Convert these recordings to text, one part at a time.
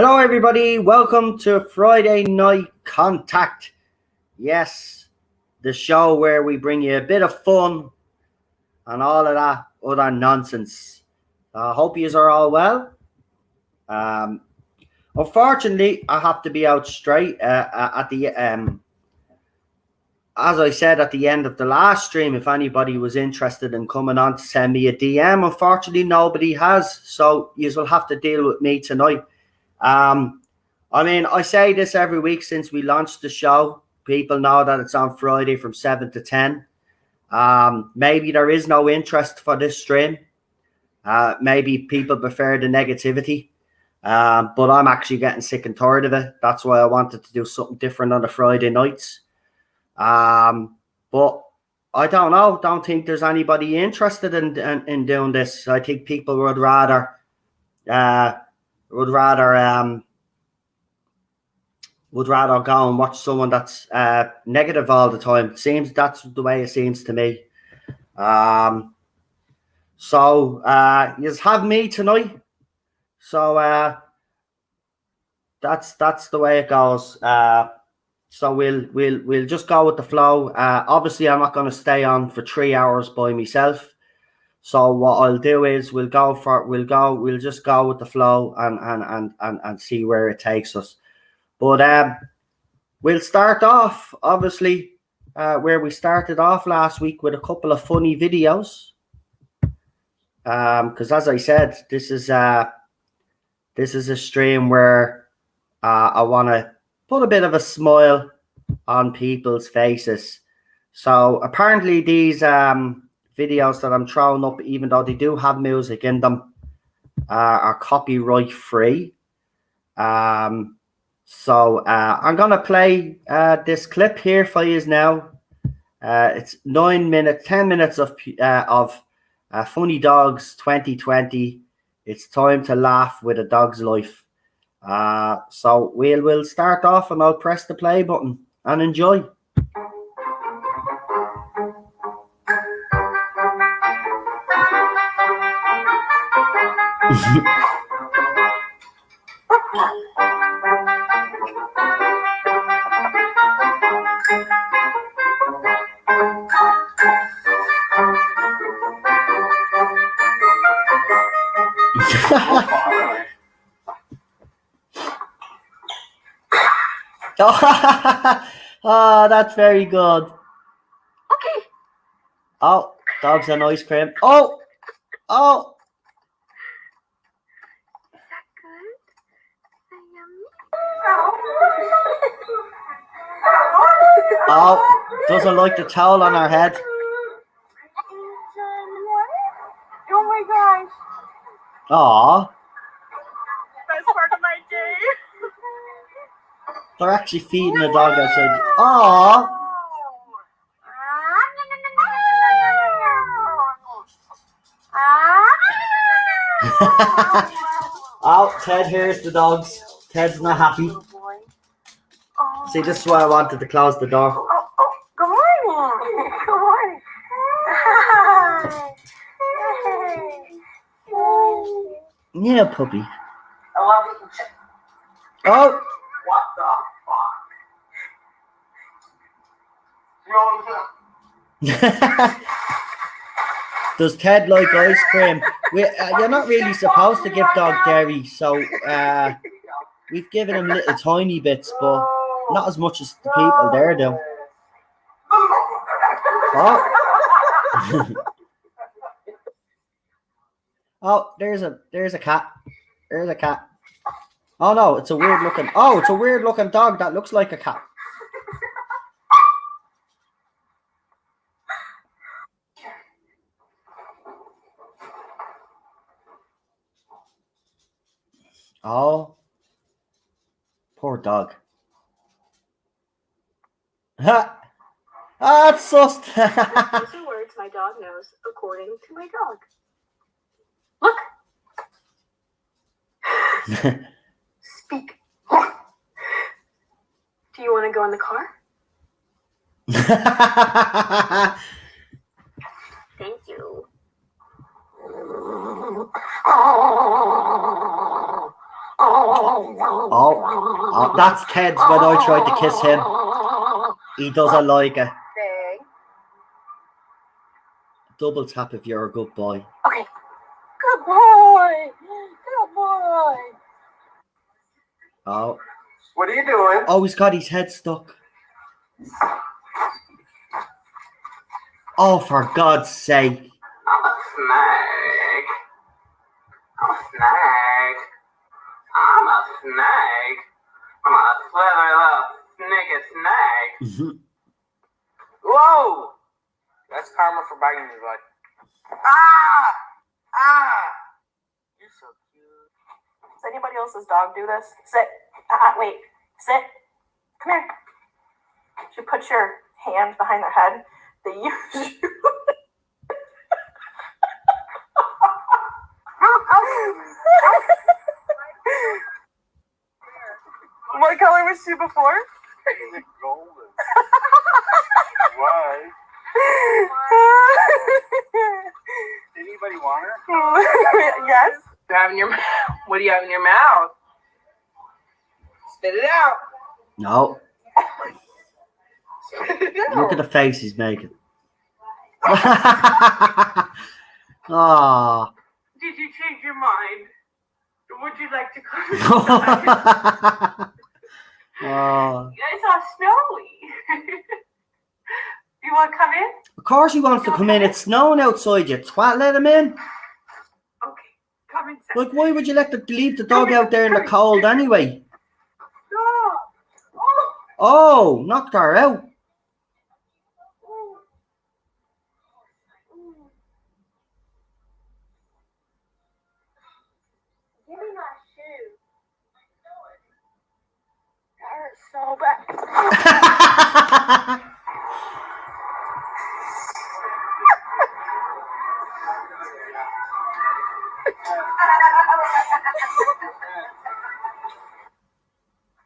Hello, everybody. Welcome to Friday Night Contact. Yes, the show where we bring you a bit of fun and all of that other nonsense. I hope you are all well. Unfortunately, I have to be out straight at the as I said at the end of the last stream. If anybody was interested in coming on to send me a DM, unfortunately nobody has. So you will have to deal with me tonight. I say this every week since we launched the show. People know that it's on Friday from 7 to 10. Maybe there is no interest for this stream. Maybe people prefer the negativity. But I'm actually getting sick and tired of it. That's why I wanted to do something different on the Friday nights. But I don't know. Don't think there's anybody interested in doing this. I think people would rather go and watch someone that's negative all the time. Seems that's the way it seems to me. So you just have me tonight. So that's the way it goes. So we'll just go with the flow. Obviously, I'm not going to stay on for 3 hours by myself. So what I'll do is we'll just go with the flow and see where it takes us. But we'll start off, obviously, where we started off last week with a couple of funny videos. Because as I said, this is a stream where I want to put a bit of a smile on people's faces. So apparently these videos that I'm throwing up, even though they do have music in them, are copyright free. So I'm going to play this clip here for you now. It's 10 minutes of Funny Dogs 2020. It's time to laugh with a dog's life. So we'll start off and I'll press the play button and enjoy. Oh, that's very good. Okay. Oh, dogs and ice cream. Oh. Is that good? Is that yummy? Oh, doesn't like the towel on her head. Oh my gosh. Aw. Best part of my day. They're actually feeding the dog outside. Aw. Oh, Ted hears the dogs. Ted's not happy. See, this is why I wanted to close the door. Good morning. Good morning. Yeah, puppy. Oh. What the fuck? Does Ted like ice cream? You're not really supposed to give dog dairy, so we've given him little tiny bits, but not as much as the people there do. Oh. Oh, there's a cat. There's a cat. Oh no, it's a weird looking dog that looks like a cat. Oh, poor dog. Ha! Ah, it's sus. These are words my dog knows, according to my dog. Look. Speak. Do you want to go in the car? Thank you. Oh, that's Ted's when I tried to kiss him. He doesn't like it. Stay. Double tap if you're a good boy. Okay. Good boy. Good boy. Oh. What are you doing? Oh, he's got his head stuck. Oh, for God's sake. I'm a snake. I'm a snake. I'm a snake. I'm a slithery little sneaky snake. Whoa! That's karma for biting me, bud. Ah! Ah! You're so cute. Does anybody else's dog do this? Sit. Wait. Sit. Come here. You put your hand behind their head. They use you. What color was she before? Golden. Why? Anybody want her? Yes. You have in your mouth. What do you have in your mouth? Spit it out. No. Spit it out. Look at the face he's making. Ah. Did you change your mind? Would you like to come inside? Oh. You guys are snowy. You want to come in? Of course he wants to come in. It's snowing outside, you twat. Let him in. Okay, come inside. Like, why would you leave the dog out there in the cold anyway? No. Oh. Oh, knocked her out. Give me my shoe. That hurts so bad.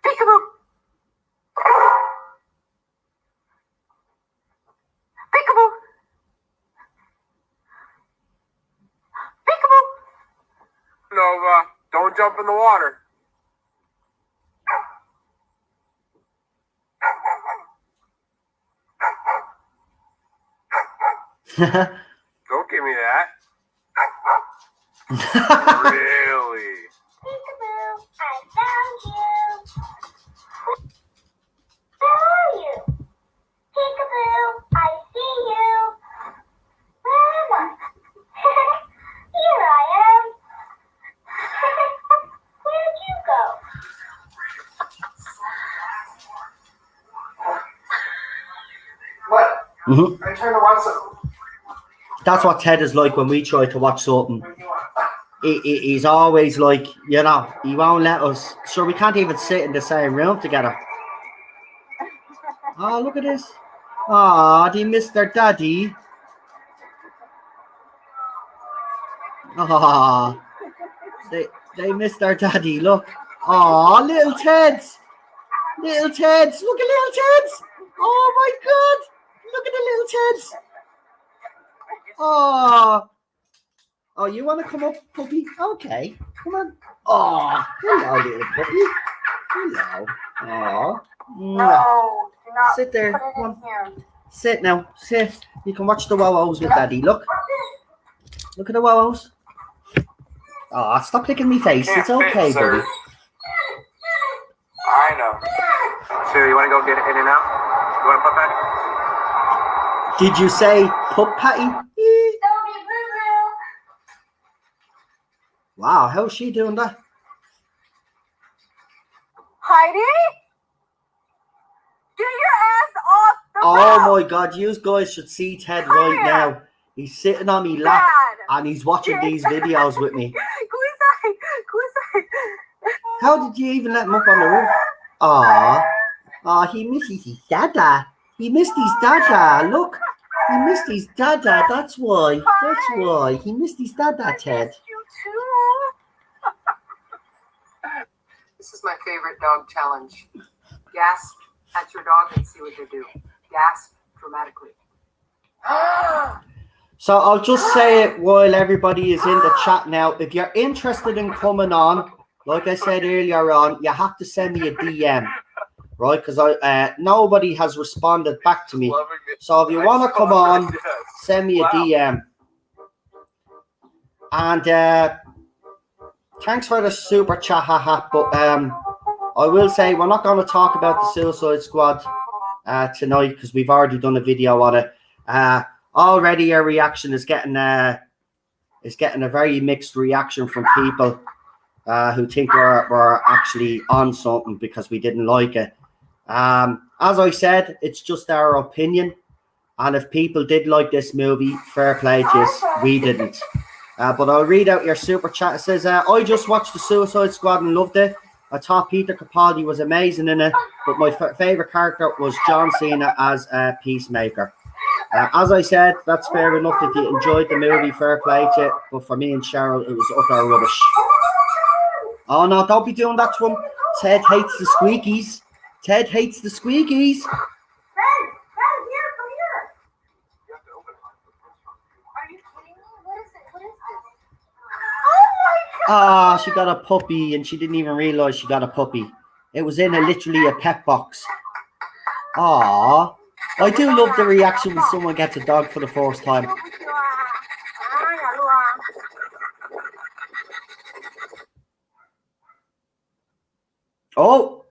Peekaboo. Peekaboo. Peekaboo. Nova, don't jump in the water. Don't give me that. Really? Peekaboo, I found you. Where are you? Peekaboo, I see you. Where am I? Here I am. Where'd you go? What? Mhm. I trying to watch something. That's what Ted is like when we try to watch something. He's always like, you know, he won't let us. Sure, we can't even sit in the same room together. Oh, look at this. Oh, they missed their daddy. Oh, they missed their daddy. Look. Oh, little Teds. Little Teds. Look at little Teds. Oh, my God. Look at the little Teds. Oh. Oh, you want to come up, puppy? Okay. Come on. Oh, hello, little puppy. Hello. Oh. No, do not Sit there. put it Come in on. here. Sit now. Sit. You can watch the wow-wows with Daddy. Look. Look at the wow-wows. Oh, stop licking me face. It's okay, buddy. I know. Sue, you want to go get in and out? You want to put that? Did you say pup patty? Wow, how's she doing that? Heidi? Get your ass off the Oh roof! my God, you guys should see Ted right now. He's sitting on me lap Dad! and he's watching these videos with me. Go inside! Go inside! How did you even let him up on the roof? Aw. Aw, he misses his dada. He missed his dada. Look. He missed his dada. That's why. That's why. He missed his dada, Ted. You too. This is my favorite dog challenge. Gasp at your dog and see what they do. Gasp dramatically. So I'll just say it while everybody is in the chat now. If you're interested in coming on, like I said earlier on, you have to send me a DM, right? Because nobody has responded back to me. So if you want to come on, send me a DM. And thanks for the super chat, haha. But I will say we're not going to talk about the Suicide Squad tonight because we've already done a video on it. Already, our reaction is getting a very mixed reaction from people who think we're actually on something because we didn't like it. As I said, it's just our opinion. And if people did like this movie, fair play to us. We didn't. But I'll read out your super chat. It says, I just watched the Suicide Squad and loved it. I thought Peter Capaldi was amazing in it, but my favourite character was John Cena as a Peacemaker. As I said, that's fair enough. If you enjoyed the movie, fair play to it. But for me and Cheryl, it was utter rubbish. Oh, no, don't be doing that to him. Ted hates the squeakies. Ted hates the squeakies. Ah, she got a puppy and she didn't even realize she got a puppy. It was in literally a pet box. Ah, I do love the reaction when someone gets a dog for the first time. Oh,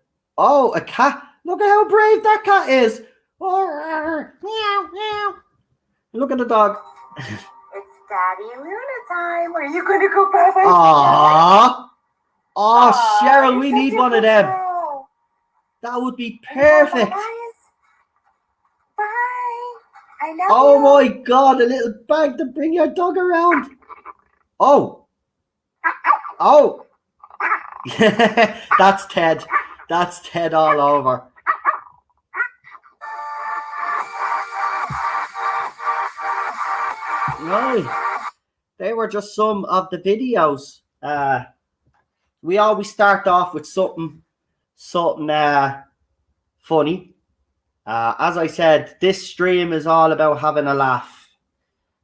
a cat. Look at how brave that cat is. Oh, meow, meow. Look at the dog. Daddy Luna time. Are you going to go bye-bye? Aww. Oh, Cheryl, we need one of them. That would be perfect. Bye. I love you. Oh my God, a little bag to bring your dog around. Oh. That's Ted. That's Ted all over. Right. They were just some of the videos. We always start off with something funny. As I said, this stream is all about having a laugh.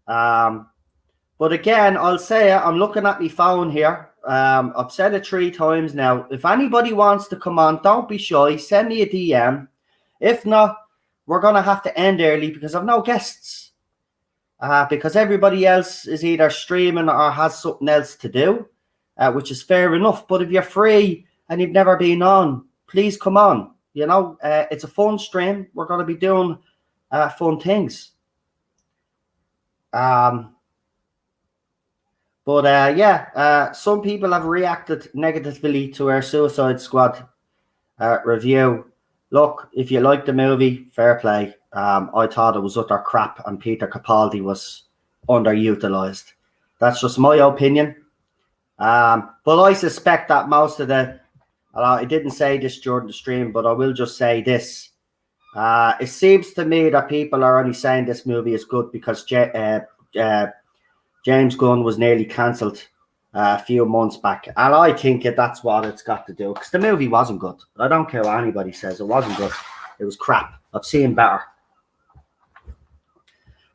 But again, I'll say it, I'm looking at my phone here. I've said it 3 times now. If anybody wants to come on, don't be shy. Send me a DM. If not, we're going to have to end early because I've no guests. Because everybody else is either streaming or has something else to do, which is fair enough. But if you're free and you've never been on, please come on. You know, it's a fun stream. We're going to be doing fun things. Some people have reacted negatively to our Suicide Squad review. Look, if you like the movie, fair play. I thought it was utter crap and Peter Capaldi was underutilized. That's just my opinion. But I suspect that most of the... I didn't say this during the stream, but I will just say this. It seems to me that people are only saying this movie is good because James Gunn was nearly cancelled a few months back. And I think that's what it's got to do. Because the movie wasn't good. I don't care what anybody says. It wasn't good. It was crap. I've seen better.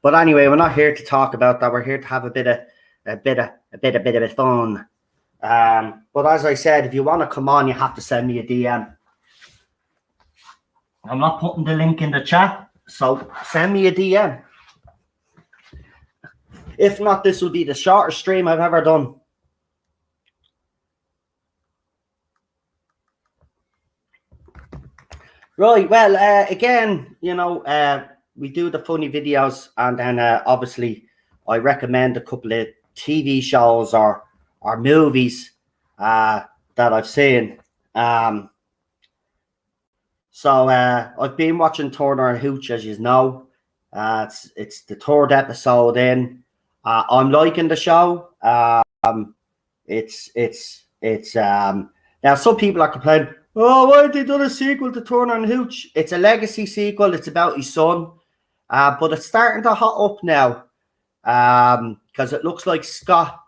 But anyway, we're not here to talk about that. We're here to have a bit of fun. But as I said, if you want to come on, you have to send me a DM. I'm not putting the link in the chat, so send me a DM. If not, this will be the shortest stream I've ever done. Right, well, again, you know, we do the funny videos, and then obviously I recommend a couple of TV shows or movies that I've seen. So I've been watching Turner and Hooch, as you know. It's the 3rd episode in. I'm liking the show. Now some people are complaining, oh, why have they done a sequel to Turner and Hooch? It's a legacy sequel. It's about his son. But it's starting to hot up now. Because it looks like Scott's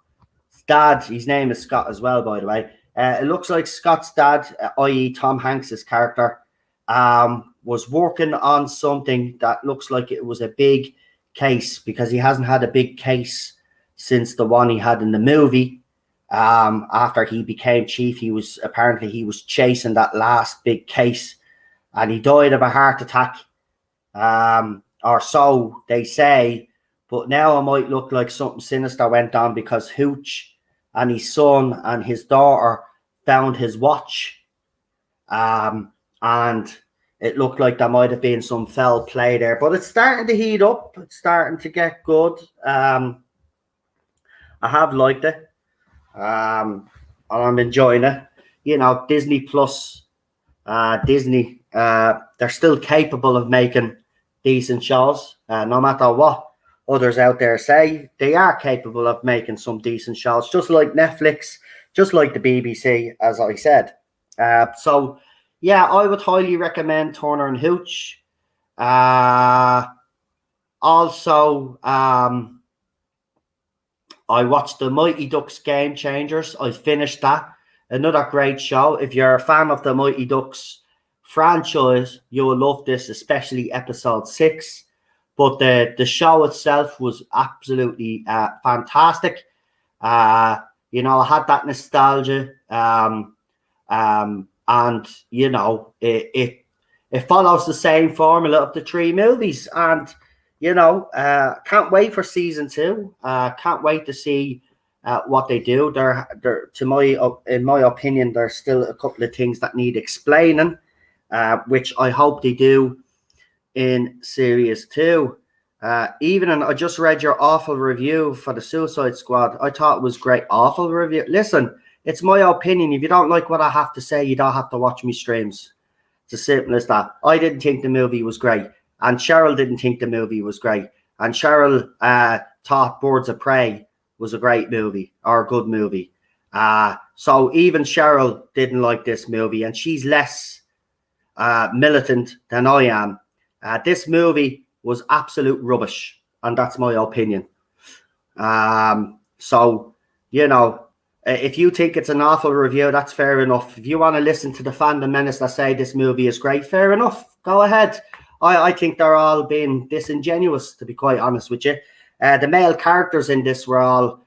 dad, his name is Scott as well, by the way. It looks like Scott's dad, i.e. Tom Hanks's character, was working on something that looks like it was a big case, because he hasn't had a big case since the one he had in the movie. After he became chief, he was chasing that last big case, and he died of a heart attack, or so they say. But now it might look like something sinister went on, because Hooch and his son and his daughter found his watch, and it looked like there might have been some foul play there. But it's starting to heat up. It's starting to get good. I have liked it. And I'm enjoying it. You know, Disney Plus, Disney, they're still capable of making decent shows. No matter what others out there say, they are capable of making some decent shows, just like Netflix, just like the BBC, as I said. So, yeah, I would highly recommend Turner and Hooch. Also, I watched the Mighty Ducks Game Changers. I finished that. Another great show. If you're a fan of the Mighty Ducks franchise, you will love this, especially episode 6. But the show itself was absolutely fantastic. You know, I had that nostalgia. And, you know, it follows the same formula of the 3 movies. And, you know, can't wait for season 2. Can't wait to see what they do. In my opinion, there's still a couple of things that need explaining, which I hope they do in series 2. I just read your awful review for the Suicide Squad. I thought it was great. Awful review. Listen, it's my opinion. If you don't like what I have to say, you don't have to watch me streams. It's as simple as that. I didn't think the movie was great. And Cheryl didn't think the movie was great. And Cheryl thought Birds of Prey was a great movie, or a good movie. So even Cheryl didn't like this movie, and she's less militant than I am. This movie was absolute rubbish, and that's my opinion. So, you know, if you think it's an awful review, that's fair enough. If you want to listen to the fandom menace that say this movie is great, fair enough. Go ahead. I think they're all being disingenuous, to be quite honest with you. The male characters in this were all,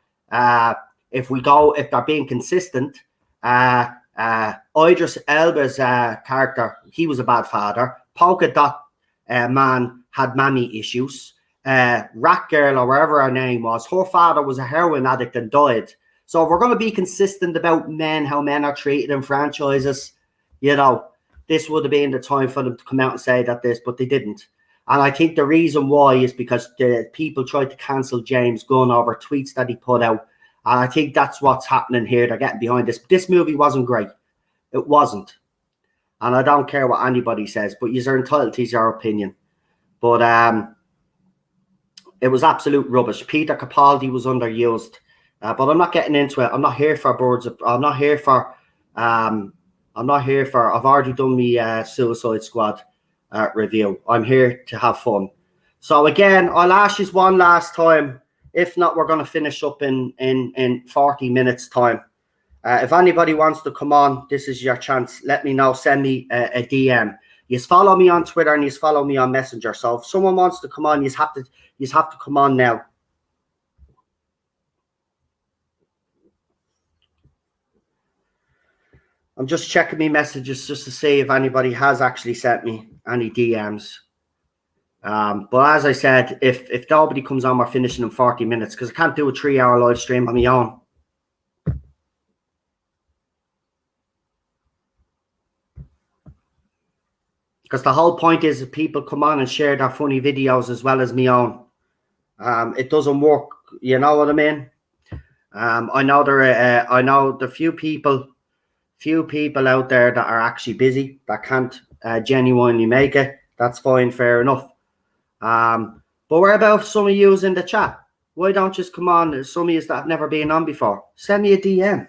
if they're being consistent, Idris Elba's character, he was a bad father. Polka Dot Man had mammy issues. Rat Girl, or wherever her name was, her father was a heroin addict and died. So if we're going to be consistent about men, how men are treated in franchises, you know, this would have been the time for them to come out and say that but they didn't. And I think the reason why is because the people tried to cancel James Gunn over tweets that he put out. And I think that's what's happening here. They're getting behind this. This movie wasn't great. It wasn't. And I don't care what anybody says, but you're entitled to your opinion. But it was absolute rubbish. Peter Capaldi was underused. But I'm not getting into it. I'm not here for I've already done my Suicide Squad review. I'm here to have fun. So again, I'll ask you one last time. If not, we're going to finish up in 40 minutes time. If anybody wants to come on, this is your chance. Let me know. Send me a DM. You follow me on Twitter and you follow me on Messenger. So if someone wants to come on, you have to come on now. I'm just checking my messages just to see if anybody has actually sent me any DMs. But as I said, if nobody comes on, we're finishing in 40 minutes because I can't do a 3-hour live stream on my own. Because the whole point is that people come on and share their funny videos as well as my own. It doesn't work. You know what I mean? I know the few people out there that are actually busy that can't genuinely make it. That's fine, fair enough. But what about some of you in the chat? Why don't you just come on? Some of you that have never been on before, send me a DM.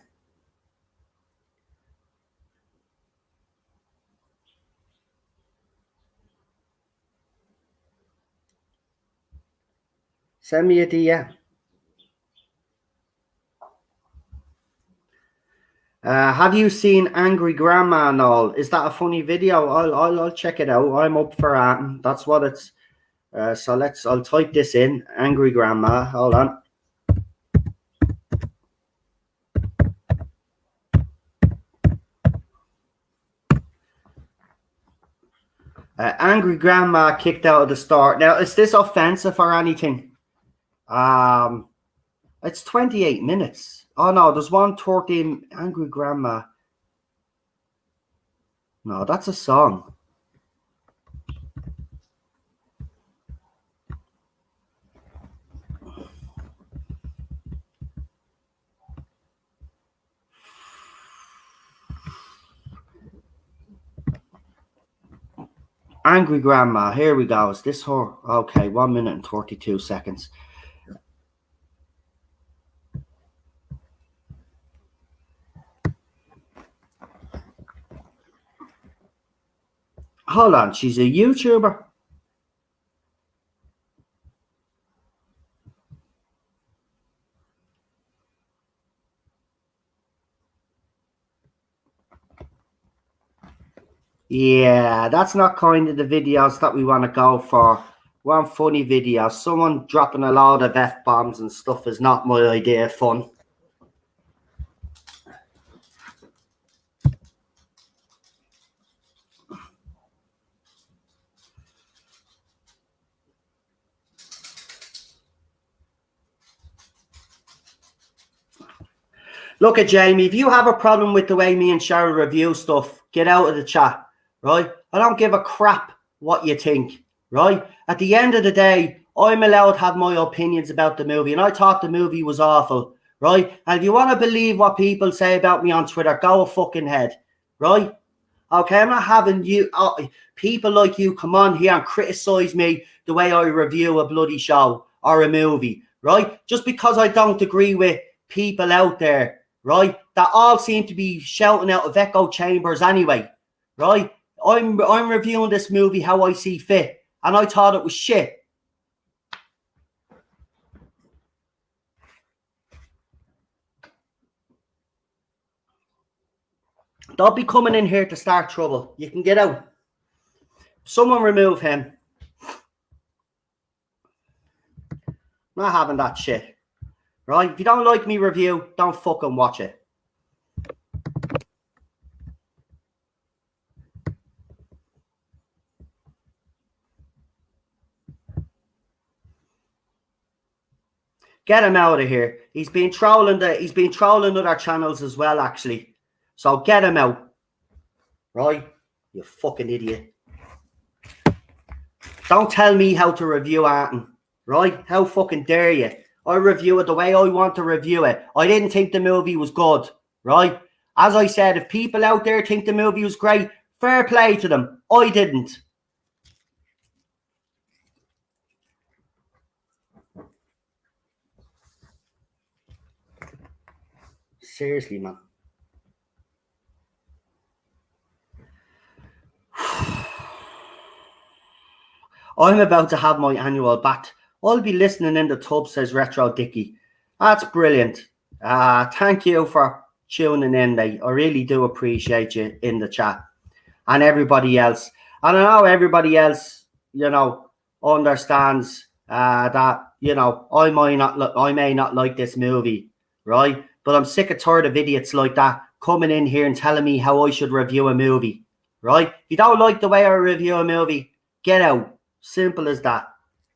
Send me a DM. Have you seen Angry Grandma and all? Is that a funny video? I'll check it out. I'm up for that. That's what it's. So I'll type this in. Angry Grandma. Hold on. Angry grandma kicked out of the store. Now, is this offensive or anything? It's 28 minutes. Oh no, there's 1:13. Angry grandma. No, that's a song. Angry grandma. Here we go. Is this her? Okay, 1 minute and 32 seconds. Hold on, she's a YouTuber. Yeah, that's not kind of the videos that we want to go for. We want funny videos. Someone dropping a load of F-bombs and stuff is not my idea of fun. Look at Jamie, if you have a problem with the way me and Cheryl review stuff, get out of the chat, right? I don't give a crap what you think, right? At the end of the day, I'm allowed to have my opinions about the movie, and I thought the movie was awful, right? And if you want to believe what people say about me on Twitter, go a fucking head, right? Okay, I'm not having you, people like you come on here and criticize me the way I review a bloody show or a movie, right? Just because I don't agree with people out there, right, that all seem to be shouting out of echo chambers anyway, right? I'm reviewing this movie how I see fit, and I thought it was shit. Don't be coming in here to start trouble. You can get out. Someone remove him. Not having that shit. Right? If you don't like me review, don't fucking watch it. Get him out of here. He's been trolling other channels as well, actually. So get him out. Right? You fucking idiot. Don't tell me how to review Arton. Right? How fucking dare you? I review it the way I want to review it. I didn't think the movie was good, right? As I said, if people out there think the movie was great, fair play to them. I didn't. Seriously, man. I'm about to have my annual bat. I'll be listening in the tub, says Retro Dicky. That's brilliant. Thank you for tuning in, mate. I really do appreciate you in the chat. And everybody else. And I know everybody else, you know, understands that, you know, I may not like this movie, right? But I'm sick and tired of idiots like that coming in here and telling me how I should review a movie, right? If you don't like the way I review a movie, get out. Simple as that,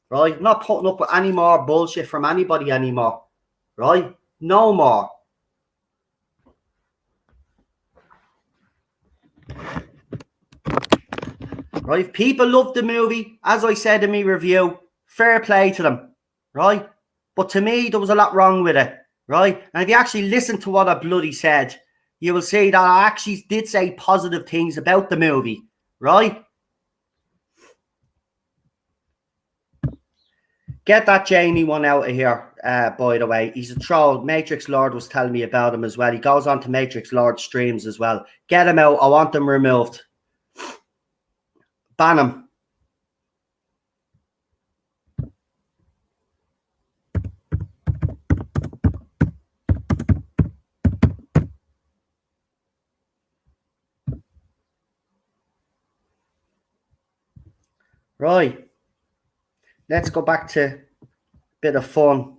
right? I'm not putting up with any more bullshit from anybody anymore, right? No more. Right? If people love the movie, as I said in my review, fair play to them, right? But to me, there was a lot wrong with it, right? And if you actually listen to what I bloody said, you will see that I actually did say positive things about the movie, right? Get that Jamie one out of here, by the way. He's a troll. Matrix Lord was telling me about him as well. He goes on to Matrix Lord streams as well. Get him out. I want them removed. Ban him. Right. Let's go back to a bit of fun.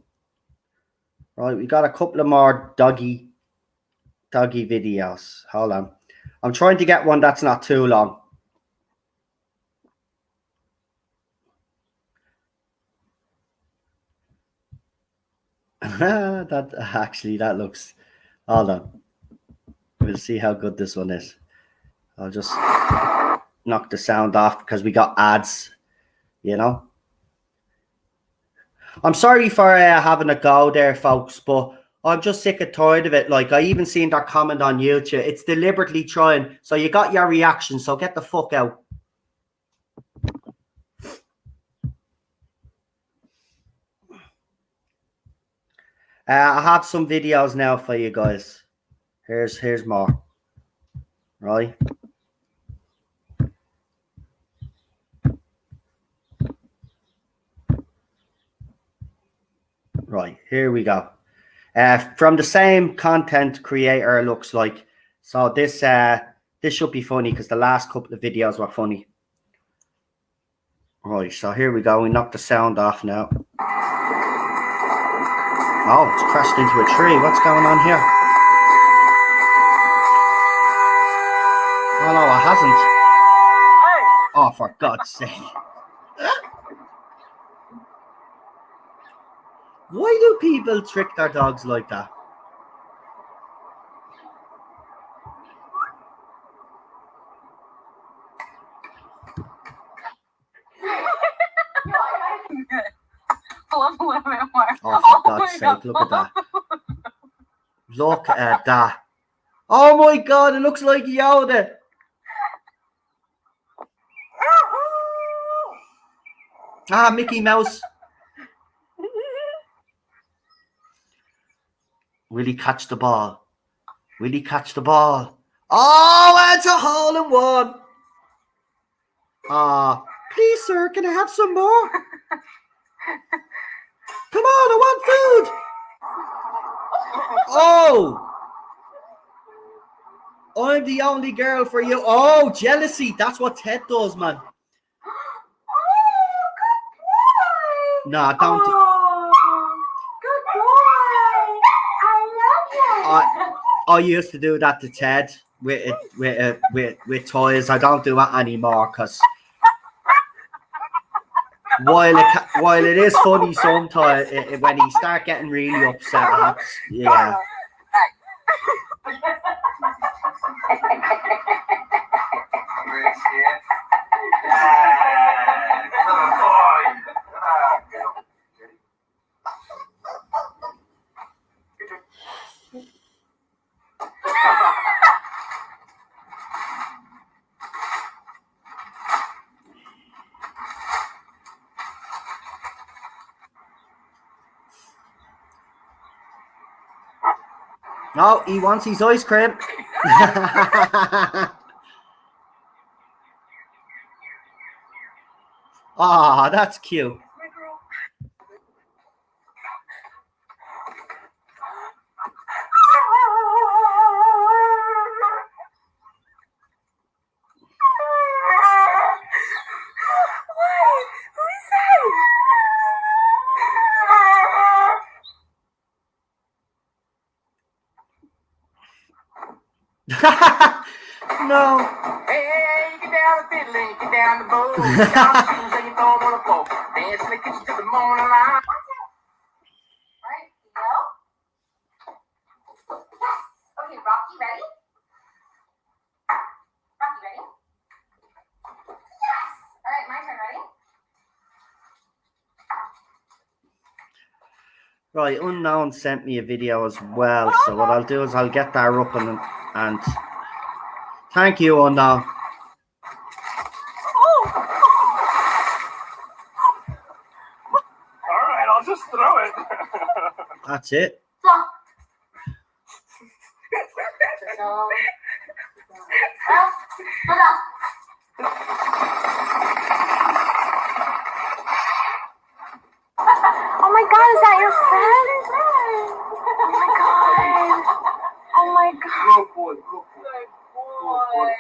Right, we got a couple of more doggy videos. Hold on. I'm trying to get one that's not too long. That actually, that looks. Hold on. We'll see how good this one is. I'll just knock the sound off because we got ads, you know. I'm sorry for having a go there, folks, but I'm just sick and tired of it. Like, I even seen that comment on YouTube. It's deliberately trying. So you got your reaction, so get the fuck out. I have some videos now for you guys. Here's more. Right. Right, here we go. From the same content creator, looks like. So this should be funny because the last couple of videos were funny. Right, so here we go. We knocked the sound off now. Oh, it's crashed into a tree. What's going on here? Oh no, it hasn't. Oh, for God's sake. Why do people trick their dogs like that? Oh, for God's sake, look at that. Look at that. Oh my God, it looks like Yoda. Ah, Mickey Mouse. Will he catch the ball? Will he catch the ball? Oh, it's a hole in one. Please, sir, can I have some more? Come on, I want food. Oh, I'm the only girl for you. Oh, jealousy. That's what Ted does, man. No, don't. Oh, good boy. I love you. I used to do that to Ted with toys. I don't do that anymore because while it is funny sometimes, when he start getting really upset, yeah. No, he wants his ice cream. Ah, that's cute. No. Hey, get down the fiddle, get down the bowl, get down the shoes and you throw them on the floor. Dance in the kitchen to the morning light. Alright, go. Yes. Okay, Rocky, ready? Rocky, ready? Yes. Alright, my turn, ready? Right, Unknown sent me a video as well. So what I'll do is I'll get that up and thank you, Unknown. All right, I'll just throw it. That's it. Oh my God, is that your friend? Oh my God. Oh my God. Good boy.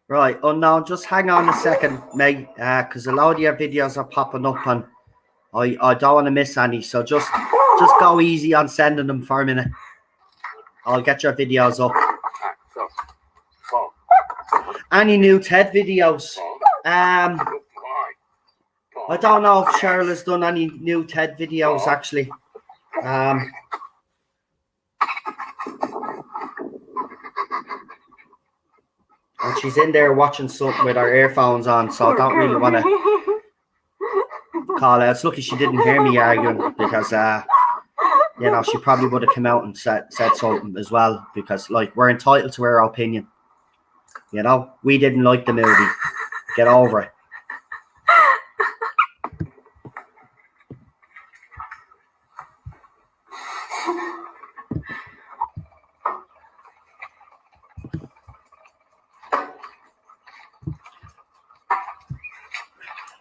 Right, Unknown, just hang on a second, mate, because a lot of your videos are popping up and I don't want to miss any. So just go easy on sending them for a minute. I'll get your videos up. Any new Ted videos? I I don't know if Cheryl has done any new TED videos actually. And she's in there watching something with her earphones on, so I don't really want to call her. It's lucky she didn't hear me arguing, because you know, she probably would have come out and said something as well, because like, we're entitled to our opinion. You know, we didn't like the movie. Get over it.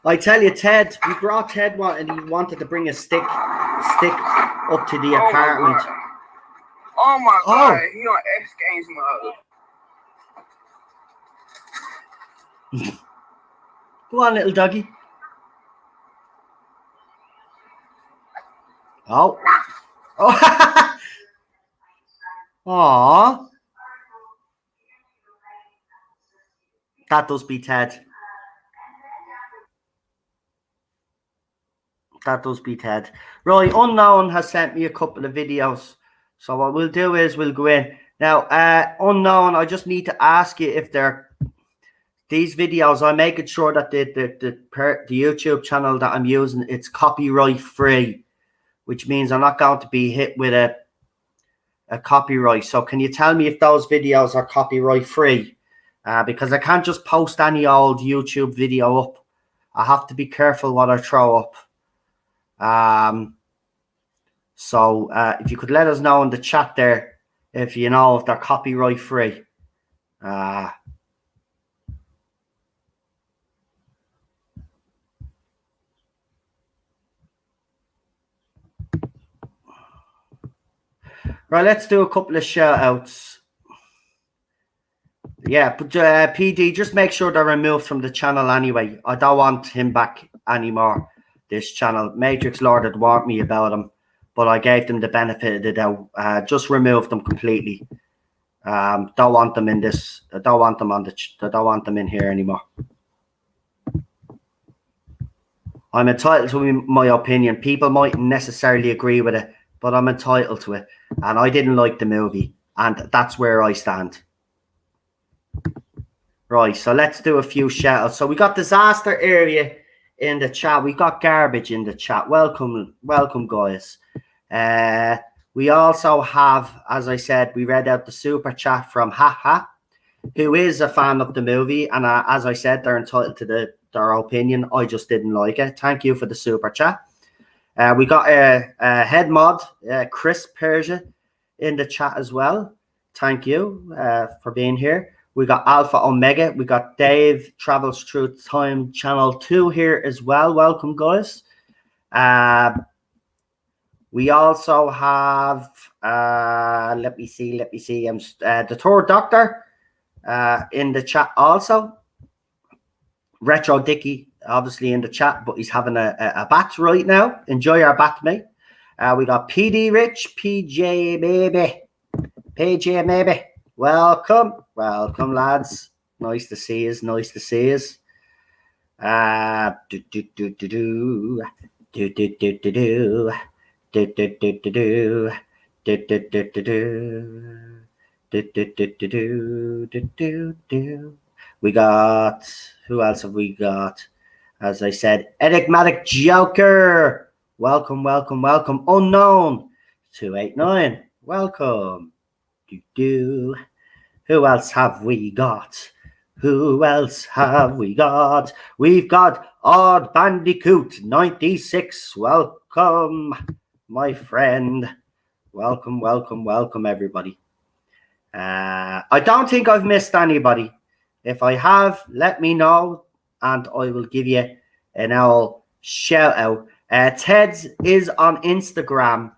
I tell you, Ted, we brought Ted one, and he wanted to bring a stick up to the apartment. Oh my God, he on X Games mode. Go on, little doggy. Oh. Oh. Aww. That does be Ted. That does be Ted. Right, Unknown has sent me a couple of videos. So what we'll do is we'll go in. Now, Unknown, I just need to ask you if these videos, I'm making sure that the YouTube channel that I'm using, it's copyright free, which means I'm not going to be hit with a copyright. So can you tell me if those videos are copyright free? Because I can't just post any old YouTube video up. I have to be careful what I throw up. So if you could let us know in the chat there if you know if they're copyright free. Right, let's do a couple of shout outs. Yeah, but PD, just make sure they're removed from the channel anyway. I don't want him back anymore. This channel, Matrix Lord had warned me about him, but I gave them the benefit of the doubt. Just remove them completely. Don't want them in this. I don't want them on the. I don't want them in here anymore. I'm entitled to my opinion. People mightn't necessarily agree with it, but I'm entitled to it. And I didn't like the movie, and that's where I stand. Right, so let's do a few shout outs. So we got disaster area in the chat. We got garbage in the chat. Welcome, guys. We also have, as I said, we read out the super chat from Haha, who is a fan of the movie, and as I said, they're entitled to their opinion. I just didn't like it. Thank you for the super chat. We got a head mod, Chris Persia, in the chat as well. Thank you for being here. We got Alpha Omega. We got Dave Travels Through Time Channel 2 here as well. Welcome, guys. We also have, let me see, the Third Doctor in the chat also. Retro Dicky, obviously in the chat, but he's having a bat right now. Enjoy our bat, mate. We got PD Rich, PJ Maybe. Welcome, lads. Nice to see us. We got, who else have we got? As I said, Enigmatic Joker. Welcome. Unknown 289. Welcome. Who else have we got? We've got Odd Bandicoot 96. Welcome, my friend. Welcome, everybody. I don't think I've missed anybody. If I have, let me know, and I will give you an old shout out. Ted's is on Instagram.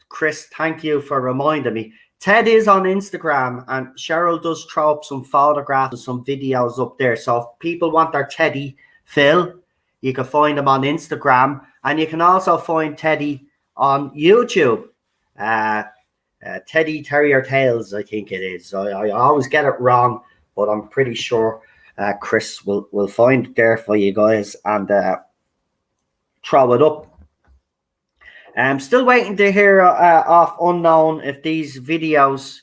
Chris, thank you for reminding me. Ted is on Instagram, and Cheryl does throw up some photographs and some videos up there. So if people want their Teddy Phil, you can find him on Instagram, and you can also find Teddy on YouTube. Teddy Terrier Tales, I think it is. I always get it wrong, but I'm pretty sure Chris will find it there for you guys. And throw it up. I'm still waiting to hear off Unknown if these videos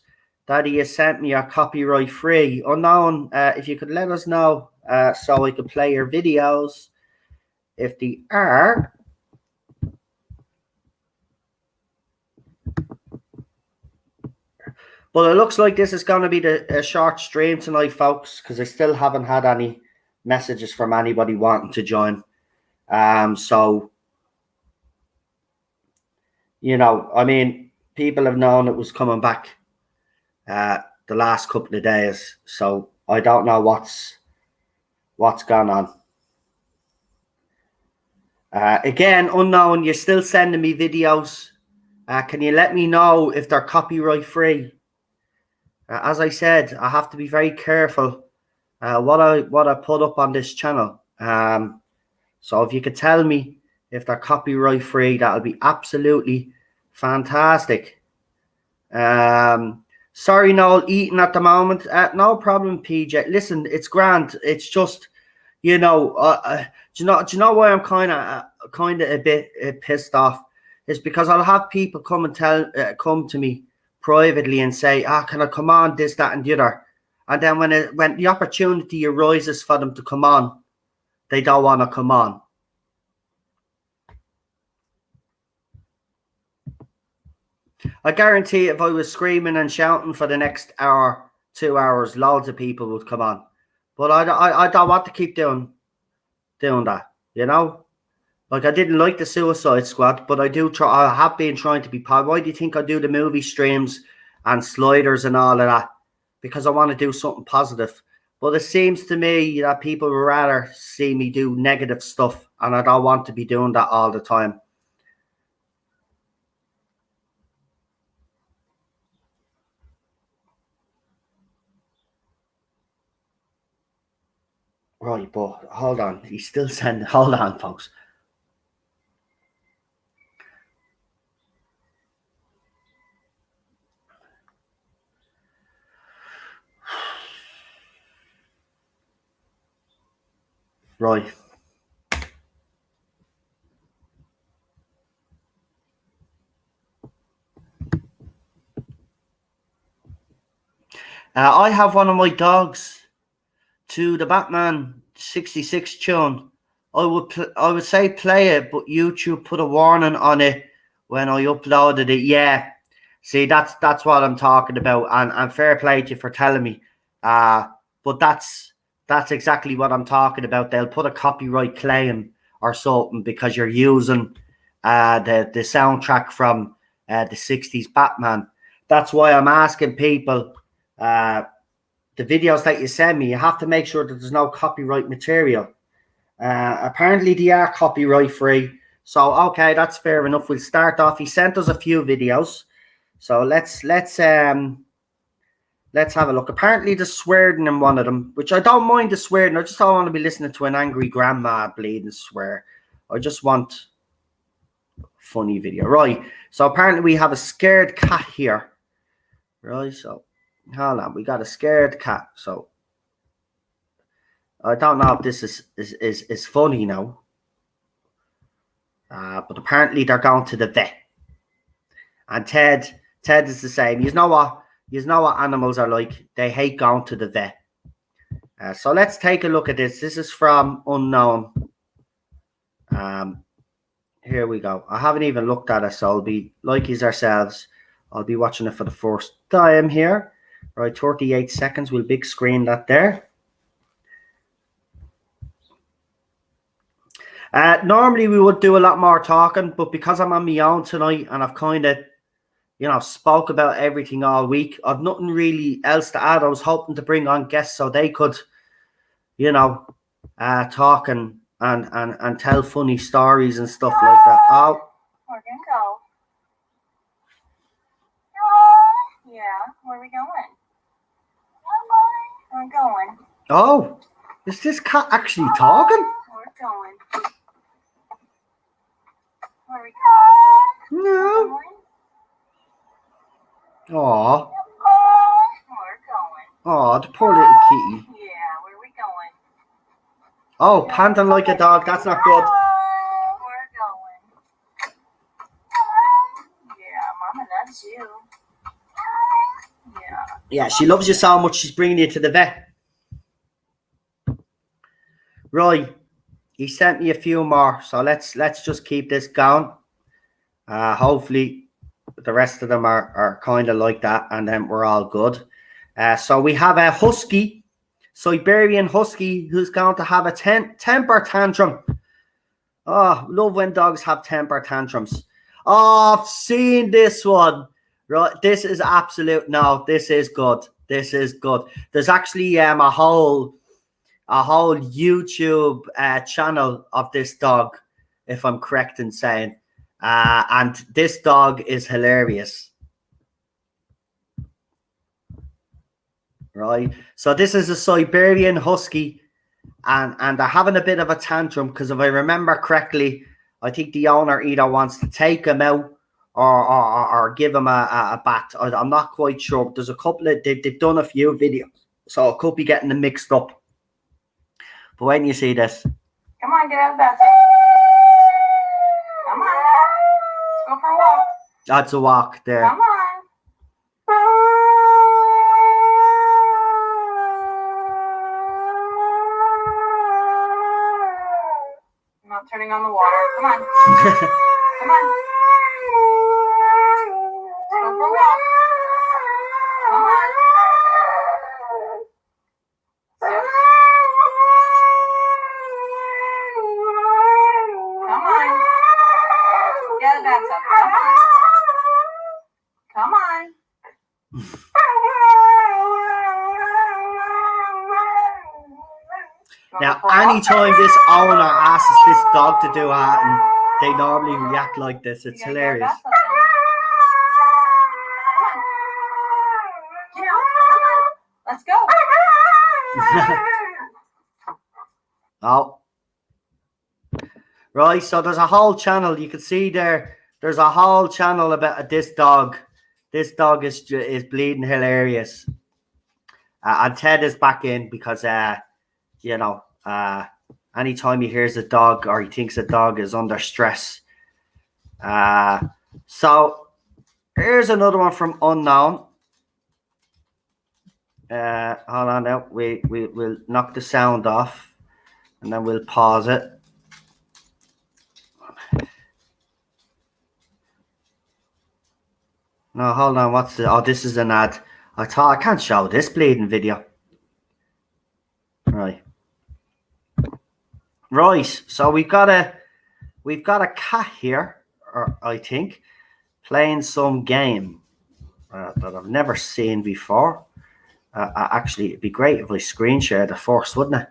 that he has sent me are copyright free. Unknown, if you could let us know so I could play your videos if they are. But it looks like this is going to be a short stream tonight, folks, because I still haven't had any messages from anybody wanting to join. So, you know, I mean, people have known it was coming back the last couple of days, so I don't know what's gone on. Again, Unknown, you're still sending me videos. Can you let me know if they're copyright free? As I said, I have to be very careful what I put up on this channel. So if you could tell me if they're copyright free, that'll be absolutely fantastic. Sorry, Noel, eating at the moment. No problem, PJ. Listen, it's grand. It's just, you know, do you know why I'm kind of a bit pissed off? It's because I'll have people come and come to me privately and say, can I come on, this, that, and the other. And then when the opportunity arises for them to come on, they don't want to come on. I guarantee if I was screaming and shouting for the next hour, 2 hours, loads of people would come on. But I don't want to keep doing that, you know? Like, I didn't like the Suicide Squad, but I have been trying to be positive. Why do you think I do the movie streams and sliders and all of that? Because I want to do something positive. But it seems to me that people would rather see me do negative stuff, and I don't want to be doing that all the time. Right, but hold on. He's still sending. Hold on, folks. Right. I have one of my dogs to the Batman 66 tune. I would say play it, but YouTube put a warning on it when I uploaded it. Yeah. See, that's what I'm talking about, and fair play to you for telling me. But that's exactly what I'm talking about. They'll put a copyright claim or something because you're using the soundtrack from the 60s Batman. That's why I'm asking people, the videos that you send me, you have to make sure that there's no copyright material. Apparently they are copyright free. So okay, that's fair enough. We'll start off. He sent us a few videos. So let's have a look. Apparently there's swearing in one of them, which I don't mind the swearing. I just don't want to be listening to an angry grandma bleeding swear. I just want a funny video. Right. So apparently we have a scared cat here. Right. So hold on. We got a scared cat. So I don't know if this is funny now. But apparently they're going to the vet. And Ted is the same. You know what animals are like. They hate going to the vet. So let's take a look at this. This is from Unknown. Here we go. I haven't even looked at it, so I'll be like ourselves. I'll be watching it for the first time here. Right, 38 seconds. We'll big screen that there. Normally we would do a lot more talking, but because I'm on my own tonight and I've kind of, spoke about everything all week, I've nothing really else to add. I was hoping to bring on guests so they could, talk and tell funny stories and stuff like that. Oh, We're gonna go. Yeah, where are we going? We're going. oh, is this cat actually talking? We're going. Where are we going? No. Aw. We're going. Aw, the poor little kitty. Yeah, where are we going? Oh, panting like a dog. That's not good. We're Yeah, she loves you so much, she's bringing you to the vet. Right. He sent me a few more, so let's just keep this going. Hopefully the rest of them are kind of like that, and then we're all good. So we have a husky, Siberian husky, who's going to have a temper tantrum. Oh, love when dogs have temper tantrums. Oh, I've seen this one. Right, this is absolute. No, this is good. This is good. There's actually a whole YouTube channel of this dog, if I'm correct in saying. And this dog is hilarious. Right. So this is a Siberian husky, and they're having a bit of a tantrum because if I remember correctly, I think the owner either wants to take him out or give him a bat. I'm not quite sure. There's a couple of they've done a few videos, so I could be getting them mixed up. But when you see this, Come on, get out of bed. Come on. Let's go for a walk. that's a walk there. Come on. I'm not turning on the water. Come on. Come on. Let's go for a walk. Come on. Sit. Come on. Get the bathtub. Come on. Come on. Now, anytime this owner asks this dog to do that, and they normally react like this, it's hilarious. Let's go. Oh. Right, so there's a whole channel. You can see there's a whole channel about this dog. This dog is bleeding hilarious. And Ted is back in because, anytime he hears a dog or he thinks a dog is under stress. So here's another one from Unknown. Hold on now. We'll knock the sound off and then we'll pause it. No, hold on. What's the? Oh, this is an ad. I can't show this bleeding video. Right. So we've got a cat here, or I think, playing some game that I've never seen before. Actually, it'd be great if I screen shared it first, wouldn't it?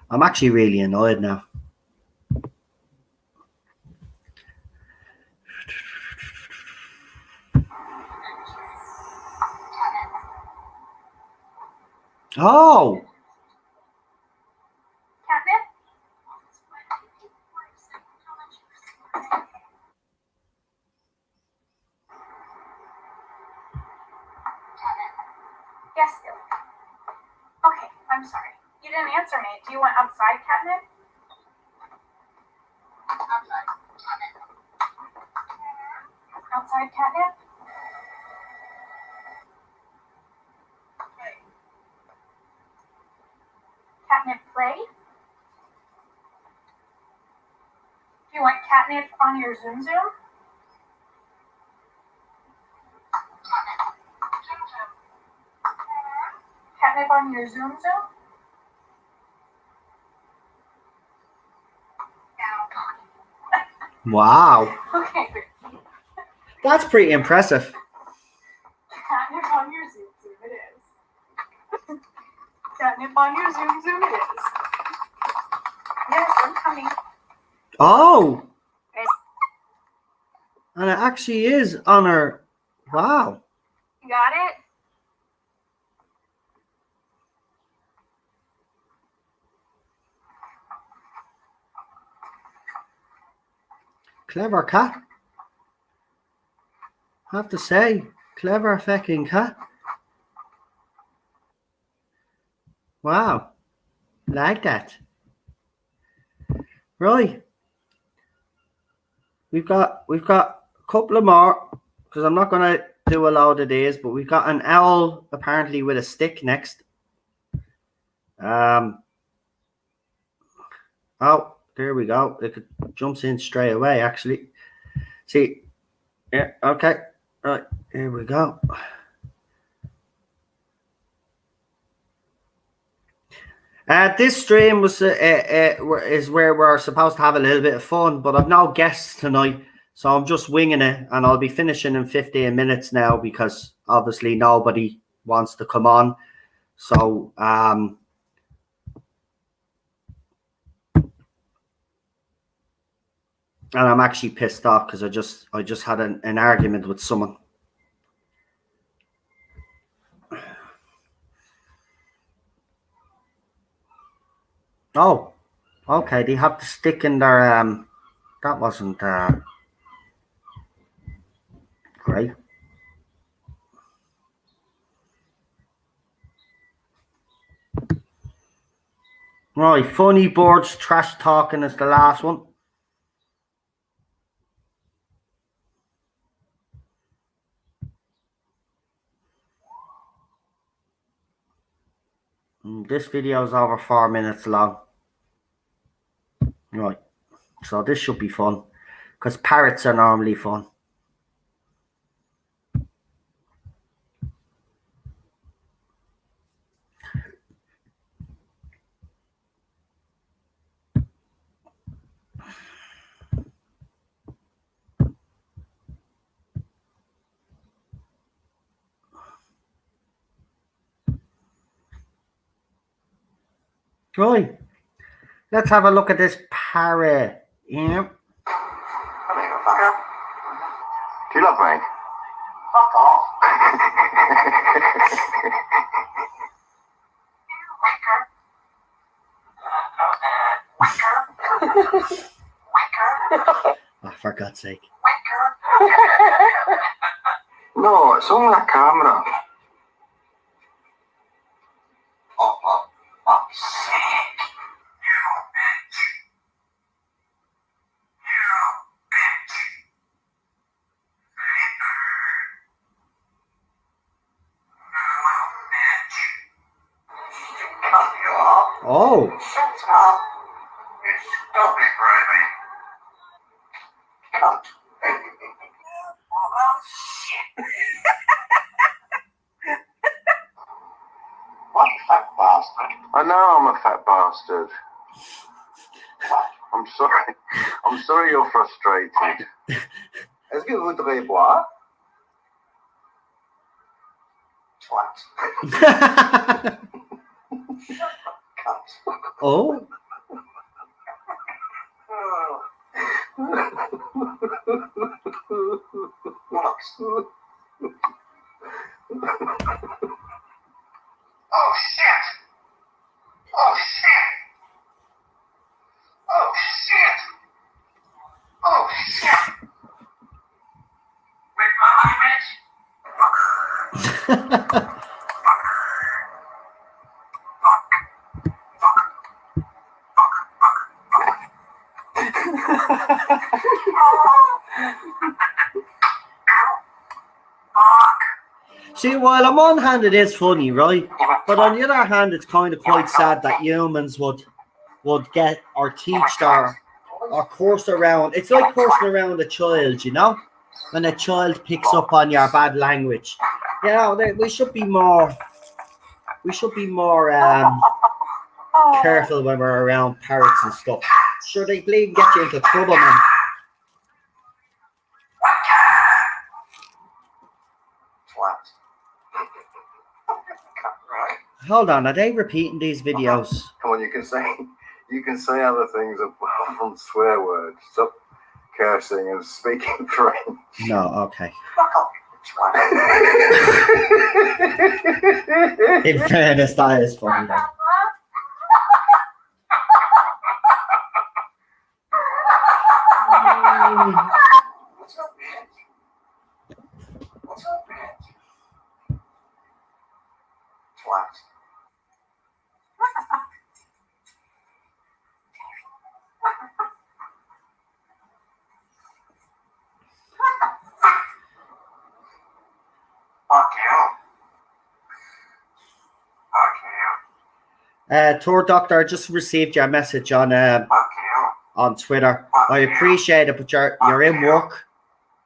I'm actually really annoyed now. Oh! Catnip? Yes, Billy. Okay, I'm sorry. You didn't answer me. Do you want outside catnip? Outside catnip? Catnip play? Do you want catnip on your Zoom Zoom? Catnip on your Zoom Zoom? Wow. Okay. That's pretty impressive. Catnip on your Zoom Zoom it is. Catnip on your Zoom Zoom it is. Yes, I'm coming. Oh! And it actually is on her. Wow. You got it? Clever cat. I have to say, clever fucking cat. Wow, like that. Right, we've got a couple of more because I'm not gonna do a load of these, but we've got an owl apparently with a stick next. Oh, there we go. It jumps in straight away. Actually, see, yeah, okay, right, here we go. This stream was is where we're supposed to have a little bit of fun, but I've no guests tonight, so I'm just winging it, and I'll be finishing in 15 minutes now because obviously nobody wants to come on. So and I'm actually pissed off because I just had an argument with someone. Oh, okay. They have to stick in their that wasn't great. Right, funny boards, trash talking is the last one. This video is over 4 minutes long. Right, so this should be fun because parrots are normally fun. Right, let's have a look at this parrot. Yeah. Do you love me? Fuck off. Oh, for God's sake. No, it's on the camera. Oh, for fuck's sake. You bitch. You bitch. Cut you off. Oh. Shut up. Stop it, Riley. Cut. Oh, shit. What fat bastard? I know I'm a fat bastard. I'm sorry. I'm sorry you're frustrated. Est-ce que vous voudrez boire? Twat. Cut. Oh. Bollocks. Oh shit! Oh shit! Oh shit! Oh shit! Wait, my bitch! See, while on one hand it is funny, right? But on the other hand, it's kind of quite sad that humans would get or teach or course around. It's like coursing around a child, you know, when a child picks up on your bad language. You know, we should be more. We should be more careful when we're around parrots and stuff. Sure, they bleed and get you into trouble, man. Hold on, are they repeating these videos? Come on, you can say other things apart from swear words. Stop cursing and speaking French. No, okay. Fuck off, twat. In fairness, that is funny though. What's up, man? Tour Doctor, I just received your message on Twitter. I appreciate it, but you're in work.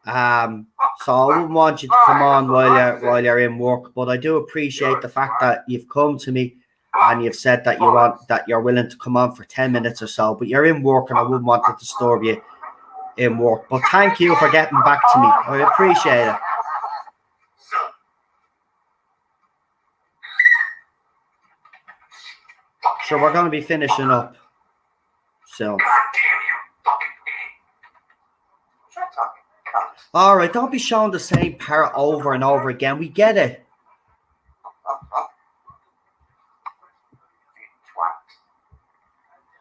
So I wouldn't want you to come on while you're in work. But I do appreciate the fact that you've come to me and you've said that you're willing to come on for 10 minutes or so. But you're in work, and I wouldn't want to disturb you in work. But thank you for getting back to me. I appreciate it. So we're going to be finishing up. So. All right, don't be showing the same part over and over again. We get it.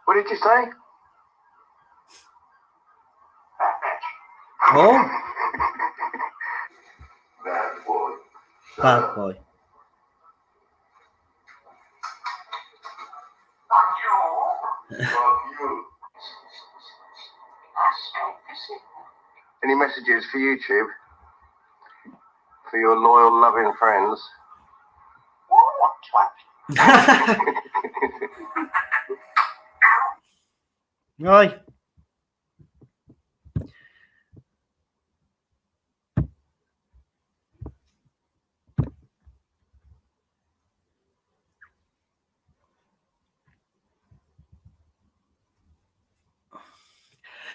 What did you say? Oh, Bad boy. bad boy. Any messages for YouTube? For your loyal, loving friends? Right.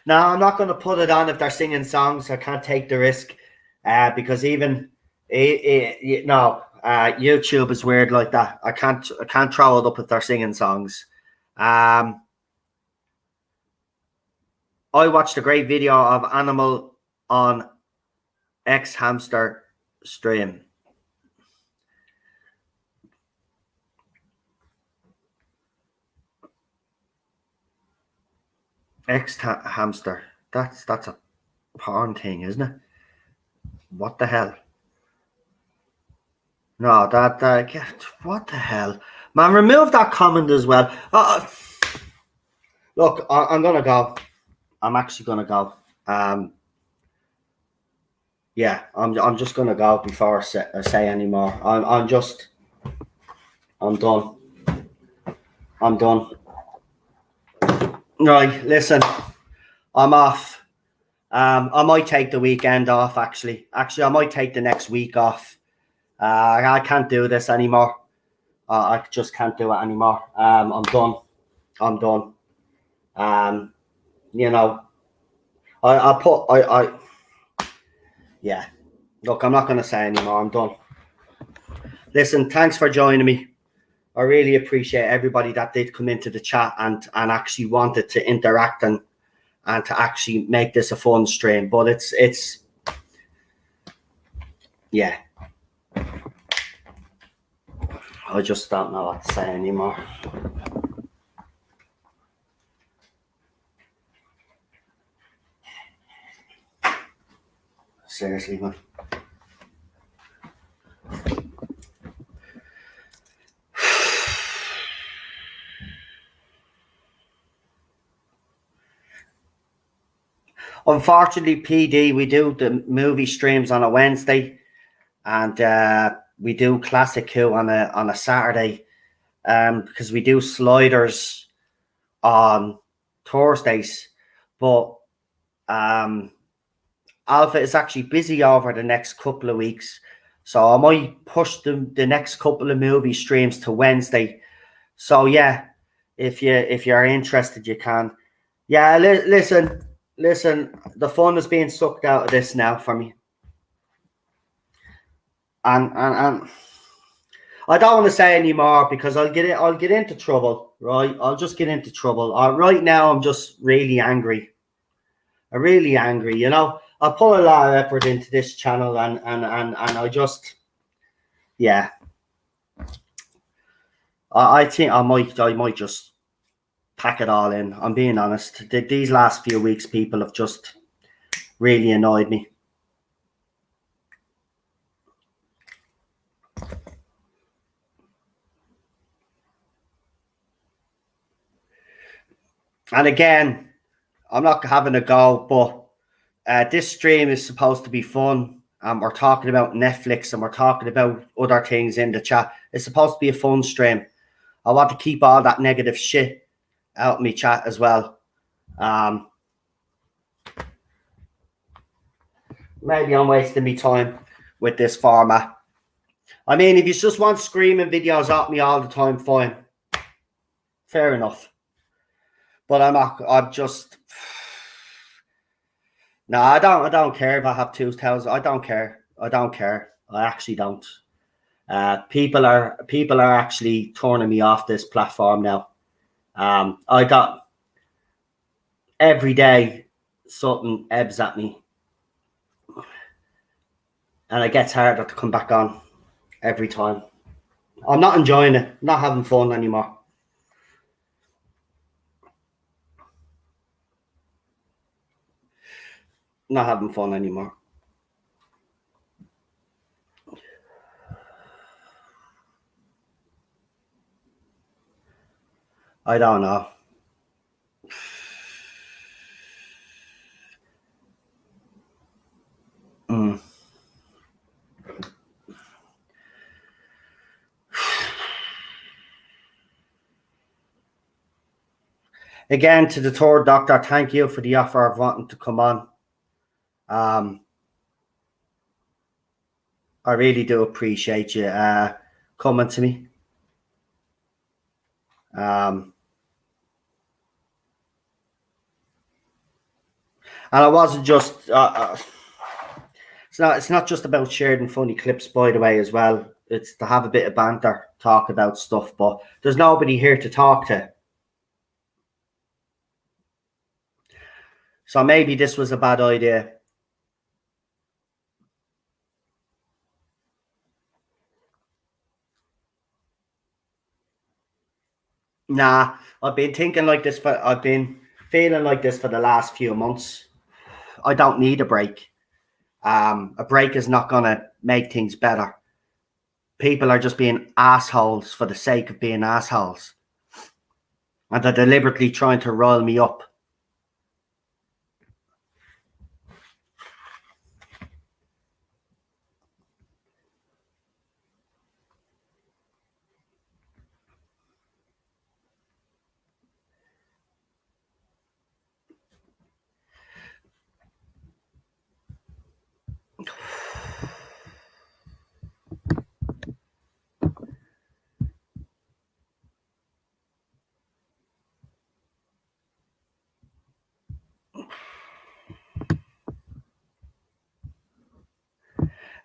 No, I'm not going to put it on if they're singing songs. I can't take the risk, because even YouTube is weird like that. I can't throw it up if they're singing songs. I watched a great video of Animal on X Hamster stream. X Hamster. That's a porn thing, isn't it? What the hell? No, what the hell? Man, remove that comment as well. Look, I'm gonna go. I'm actually gonna go. Yeah, I'm just gonna go before I say any more. I'm done. I'm done. Right, listen, I'm off. I might take the weekend off. Actually, I might take the next week off. I can't do this anymore. I just can't do it anymore. I'm done. You know, yeah. Look, I'm not going to say anymore. I'm done. Listen, thanks for joining me. I really appreciate everybody that did come into the chat and actually wanted to interact and to actually make this a fun stream. But it's yeah. I just don't know what to say anymore. Seriously, man. Unfortunately, PD, we do the movie streams on a Wednesday, and we do Classic Who on a Saturday, because we do Sliders on Thursdays. But Alpha is actually busy over the next couple of weeks, so I might push the next couple of movie streams to Wednesday. So yeah, if you're interested, you can. Yeah, listen, the fun is being sucked out of this now for me, and I don't want to say anymore because I'll get into trouble, right? I'll just get into trouble. Right now, I'm just really angry. I'm really angry, you know. I put a lot of effort into this channel, and I just, yeah. I think I might just pack it all in. I'm being honest. These last few weeks, people have just really annoyed me. And again, I'm not having a go, but this stream is supposed to be fun. We're talking about Netflix and we're talking about other things in the chat. It's supposed to be a fun stream. I want to keep all that negative shit out of me chat as well. Maybe I'm wasting my time with this format. I mean, if you just want screaming videos at me all the time, fine. Fair enough. But I'm just... No, I don't care if I have 2,000. I don't care. I actually don't. People are actually turning me off this platform now. I got every day something ebbs at me, and it gets harder to come back on every time. I'm not enjoying it. Not having fun anymore. Not having fun anymore. I don't know. Again, to the third doctor, thank you for the offer of wanting to come on. I really do appreciate you coming to me. And I wasn't just it's not just about sharing funny clips, by the way, as well. It's to have a bit of banter, talk about stuff, but there's nobody here to talk to. So maybe this was a bad idea. Nah, I've been feeling like this for the last few months. I don't need a break. A break is not gonna make things better. People are just being assholes for the sake of being assholes. And they're deliberately trying to roll me up.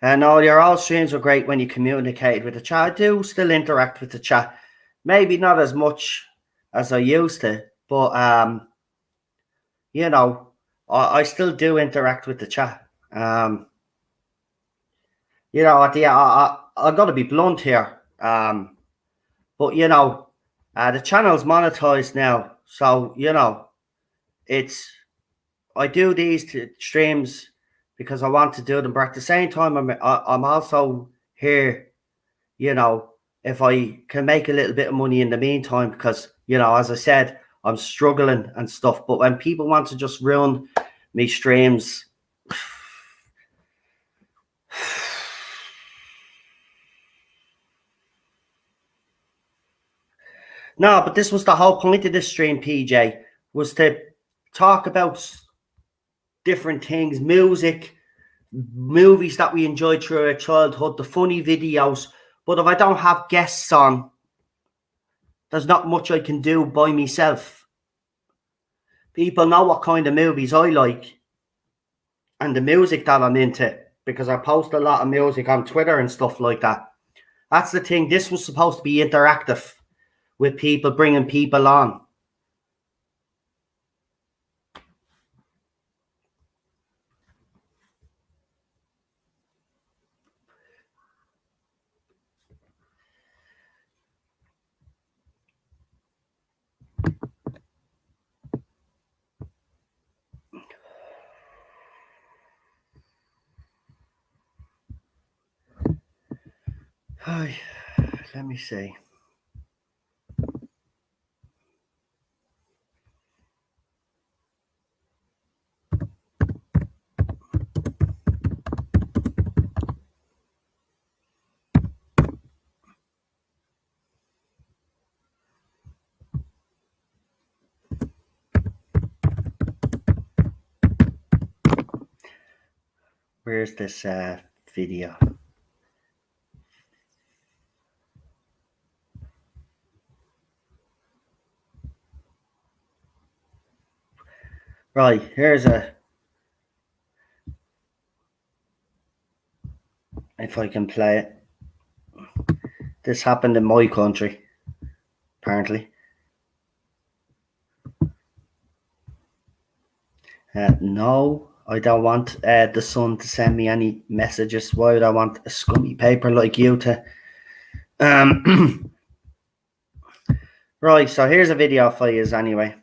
And all your all streams were great when you communicated with the chat. I do still interact with the chat. Maybe not as much as I used to, but you know, I still do interact with the chat. You know, I got to be blunt here. But you know, the channel's monetized now, so you know, I do these streams because I want to do them, but at the same time, I'm also here, you know, if I can make a little bit of money in the meantime, because, you know, as I said, I'm struggling and stuff. But when people want to just ruin me streams, no, but this was the whole point of this stream, PJ, was to talk about different things, music, movies that we enjoyed through our childhood, the funny videos. But if I don't have guests on, there's not much I can do by myself. People know what kind of movies I like and the music that I'm into, because I post a lot of music on Twitter and stuff like that. That's the thing. This was supposed to be interactive with people, bringing people on. Let me see. Where's this video? Right, here's a, if I can play it. This happened in my country, apparently. No, I don't want the Sun to send me any messages. Why would I want a scummy paper like you to? Right, so here's a video for you anyway.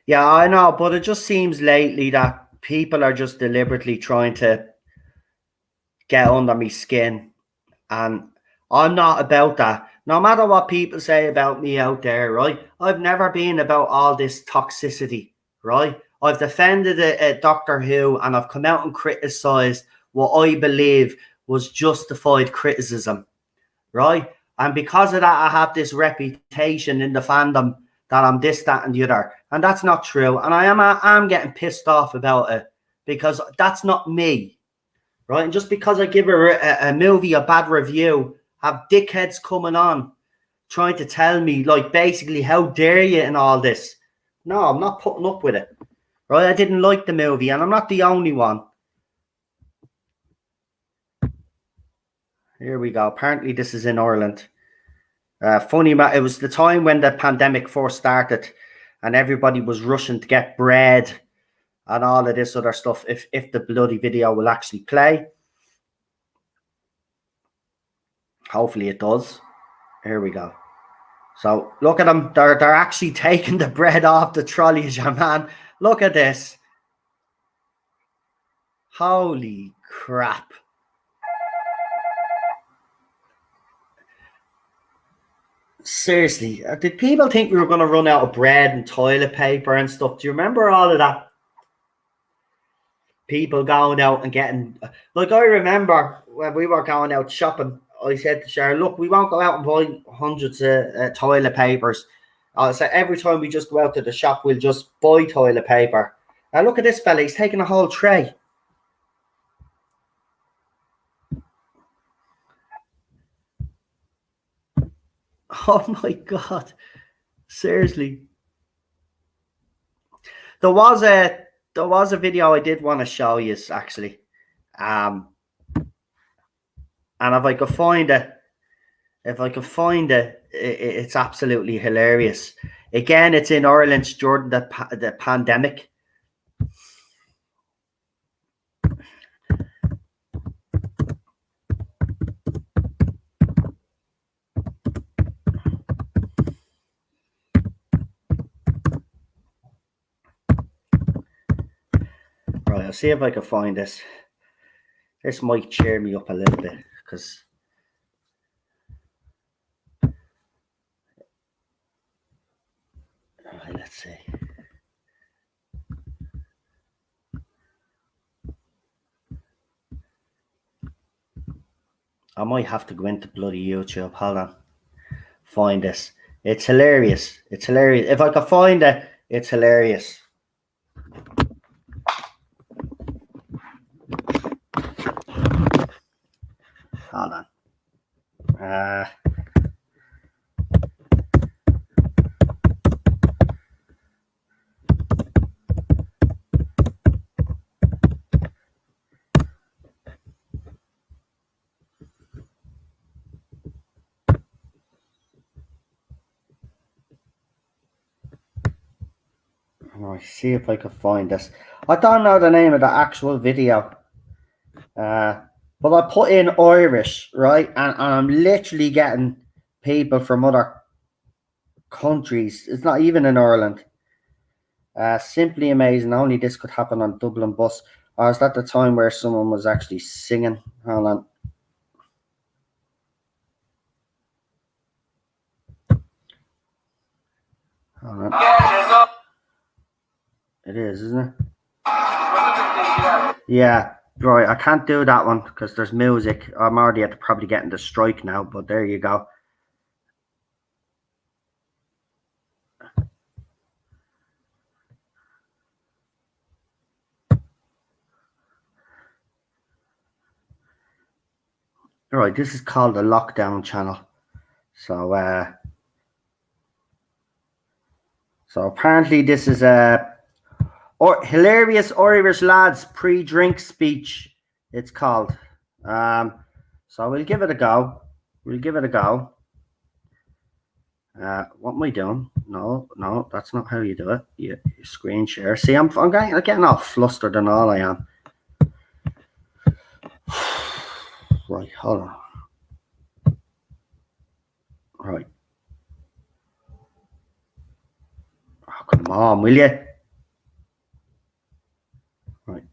Yeah, I know, but it just seems lately that people are just deliberately trying to get under my skin, and I'm not about that. No matter what people say about me out there, right? I've never been about all this toxicity, right? I've defended Doctor Who, and I've come out and criticised what I believe was justified criticism, right? And because of that, I have this reputation in the fandom that I'm this, that, and the other. And that's not true. And I'm getting pissed off about it because that's not me, right? And just because I give a movie a bad review, have dickheads coming on trying to tell me, like, basically, how dare you and all this. No, I'm not putting up with it, right? I didn't like the movie, and I'm not the only one. Here we go. Apparently, this is in Ireland. Funny, it was the time when the pandemic first started, and everybody was rushing to get bread and all of this other stuff. If the bloody video will actually play, hopefully it does. Here we go. So look at them. They're actually taking the bread off the trolleys, yeah, man. Look at this. Holy crap. Seriously, did people think we were going to run out of bread and toilet paper and stuff? Do you remember all of that? People going out and getting, like, I remember when we were going out shopping, I said to Sharon, look, we won't go out and buy hundreds of toilet papers. I said, every time we just go out to the shop, we'll just buy toilet paper. Now look at this fella, he's taking a whole tray. Oh my God. Seriously. There was a video I did want to show you, actually. And if I could find it, it's absolutely hilarious. Again, it's in Ireland during the pandemic. Right, I'll see if I can find this. This might cheer me up a little bit, because right, let's see. I might have to go into bloody YouTube. Hold on. Find this. It's hilarious. It's hilarious. If I can find it, it's hilarious. Hold on. Right, see if I can find this. I don't know the name of the actual video. But I put in Irish, right? And I'm literally getting people from other countries. It's not even in Ireland. Simply amazing. Only this could happen on Dublin bus. Or is that the time where someone was actually singing? Hold on. Hold on. It is, isn't it? Yeah. Right, I can't do that one because there's music. I'm already probably getting the strike now, but there you go. All right, this is called the Lockdown Channel. So, apparently this is a hilarious Irish lads pre-drink speech. It's called. So we'll give it a go. What am I doing? No, that's not how you do it. You screen share. See, I'm getting all flustered and all I am. Right, hold on. Right. Oh, come on, will you? Right.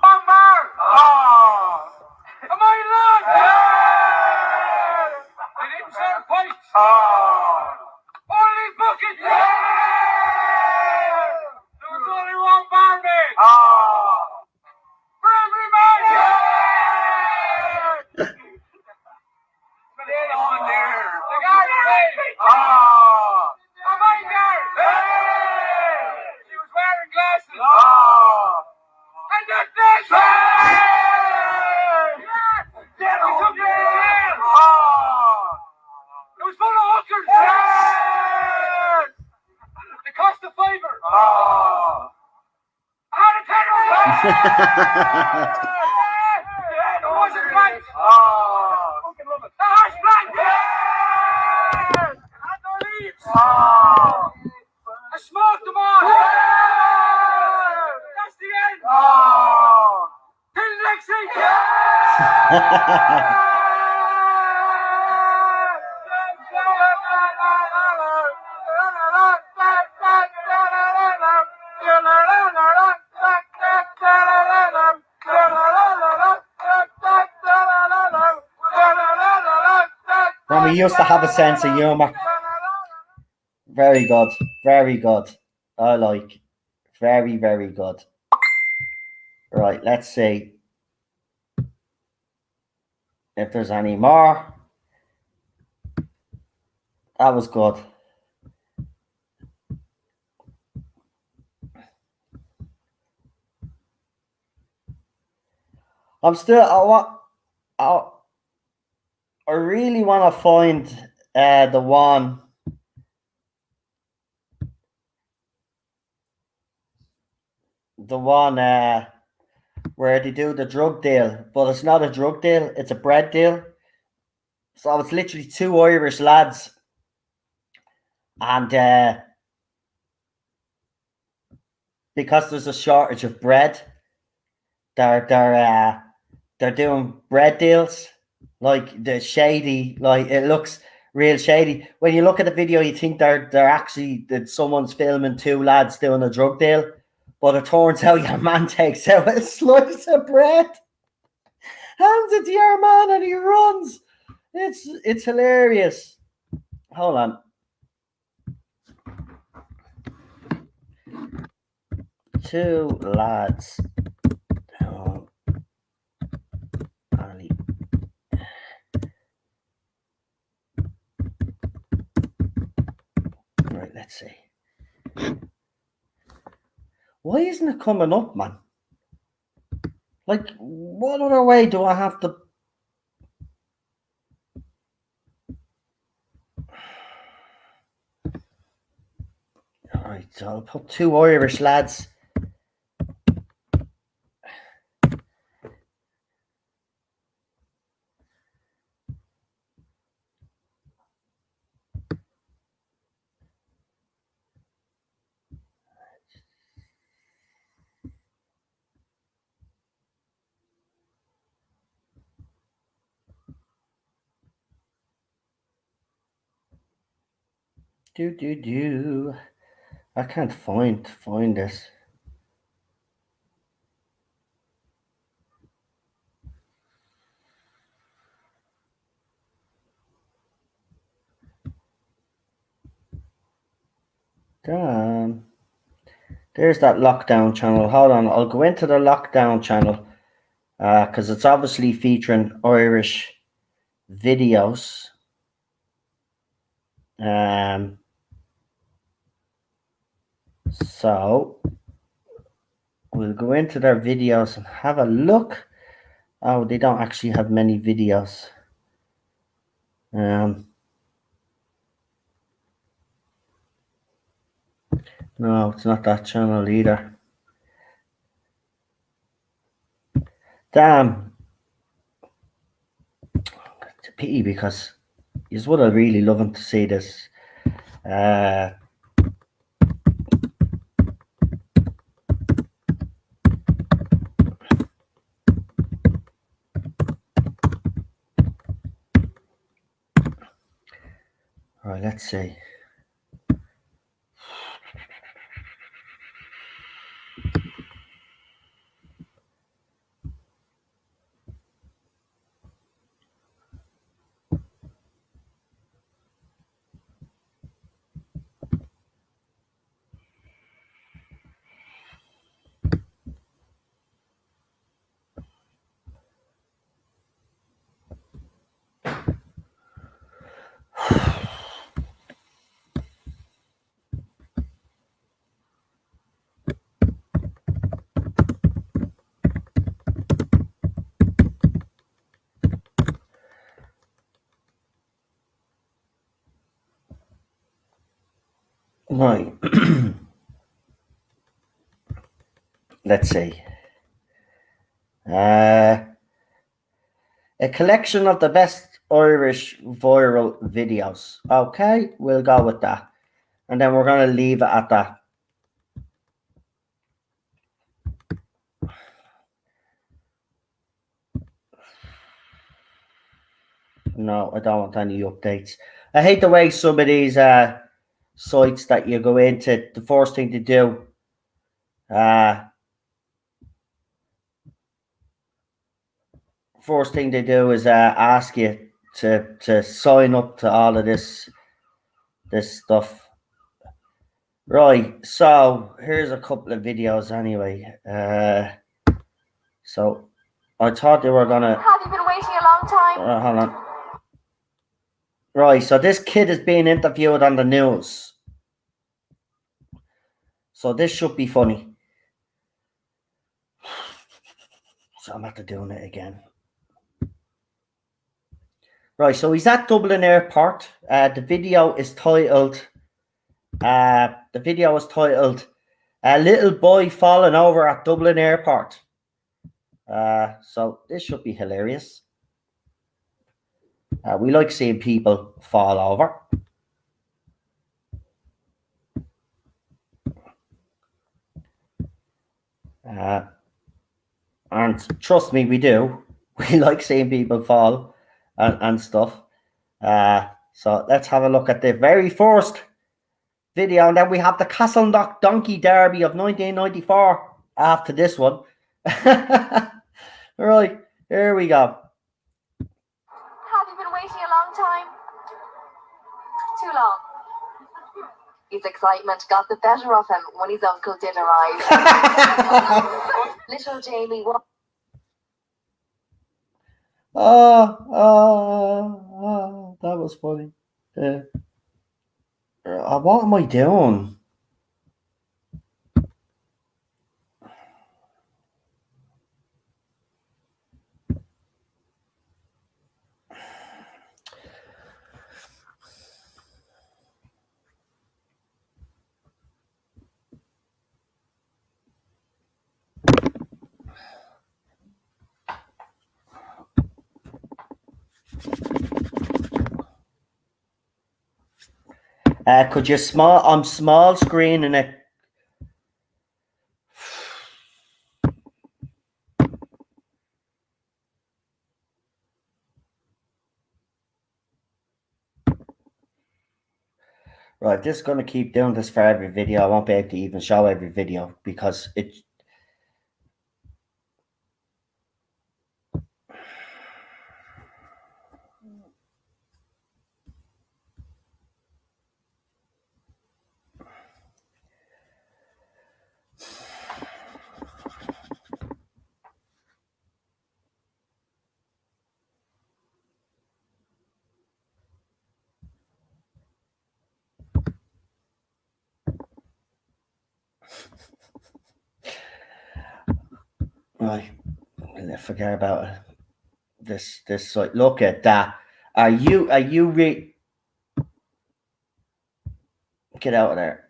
Am I lad? They didn't serve pipes. Only bucket. There was only one barmaid. For every man. But they on there. The guard said, am I there? She was wearing glasses. And that's it. It was full of hookers. They cost a fiver. I had a tenner. It wasn't right. The hash blank. And the leaves. I smoked them all. That's the end. Till next week. Well, we used to have a sense of humour. Very good. Very good. I like. Very, very good. Right, let's see if there's any more. That was good. I'm still. I really want to find the one. Where they do the drug deal, but it's not a drug deal, it's a bread deal. So it's literally two Irish lads, and because there's a shortage of bread, they're doing bread deals. Like the shady, like it looks real shady. When you look at the video, you think they're actually that someone's filming two lads doing a drug deal. But it turns out your man takes out a slice of bread, hands it to your man, and he runs. It's hilarious. Hold on. Two lads. Oh, Ali. Right, let's see. Why isn't it coming up, man? Like, what other way do I have to? Alright, so I'll put two Irish lads. I can't find this. Damn. There's that lockdown channel. Hold on, I'll go into the lockdown channel because it's obviously featuring Irish videos. So we'll go into their videos and have a look Oh, they don't actually have many videos. No, it's not that channel either. Damn. It's a pity because you would have really loved to see this. Right, let's see. Right. Let's see. A collection of the best Irish viral videos. Okay, we'll go with that. And then we're going to leave it at that. No, I don't want any updates. I hate the way some of these sites that you go into, the first thing to do is ask you to sign up to all of this stuff. Right, so here's a couple of videos anyway. So I thought they were gonna. Have you been waiting a long time? Hold on. Right, so this kid is being interviewed on the news. So this should be funny. So I'm after doing it again. Right, so he's at Dublin Airport. The video is titled. "A Little Boy Falling Over at Dublin Airport." So this should be hilarious. We like seeing people fall over. And trust me, we do. We like seeing people fall and stuff. So let's have a look at the very first video. And then we have the Castleknock Donkey Derby of 1994 after this one. Right, here we go. Have you been waiting a long time? Too long. His excitement got the better of him when his uncle did arrive. Little Jamie was That was funny. What am I doing? Could you small screen and it? Right, just going to keep doing this for every video. I won't be able to even show every video because it. Right, forget about it. This site. Look at that. Are you get out of there?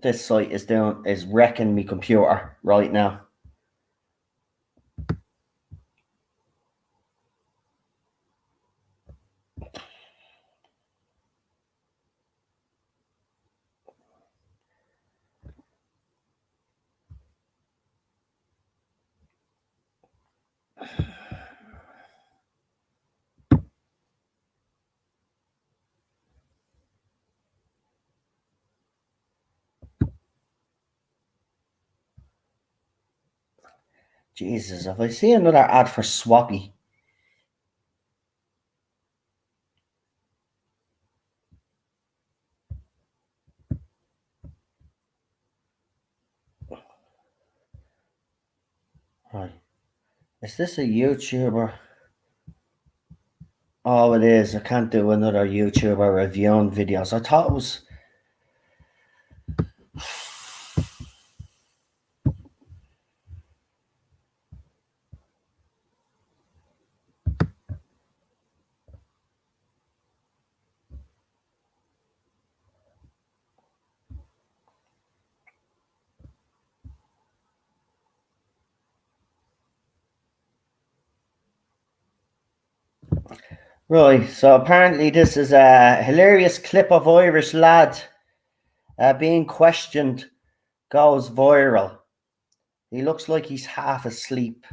This site is wrecking me computer right now. Jesus, if I see another ad for Swappy. Right. Is this a YouTuber? Oh, it is. I can't do another YouTuber reviewing videos. I thought it was... Right, so apparently this is a hilarious clip of Irish lad being questioned goes viral. He looks like he's half asleep.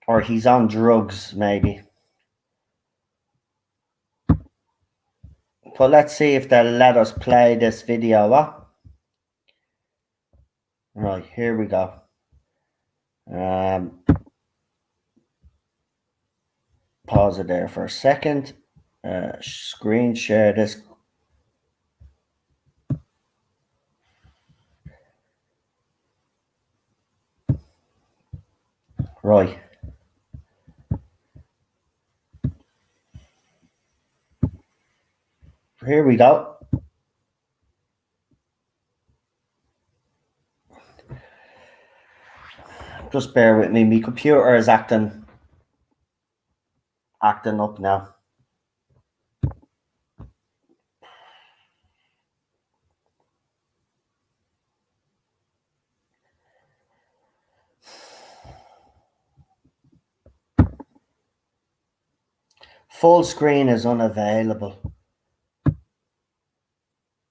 Or he's on drugs, maybe. But let's see if they'll let us play this video, what? Right, here we go. Pause it there for a second. Screen share this. Right. Here we go. Just bear with me. My computer is acting up now. Full screen is unavailable.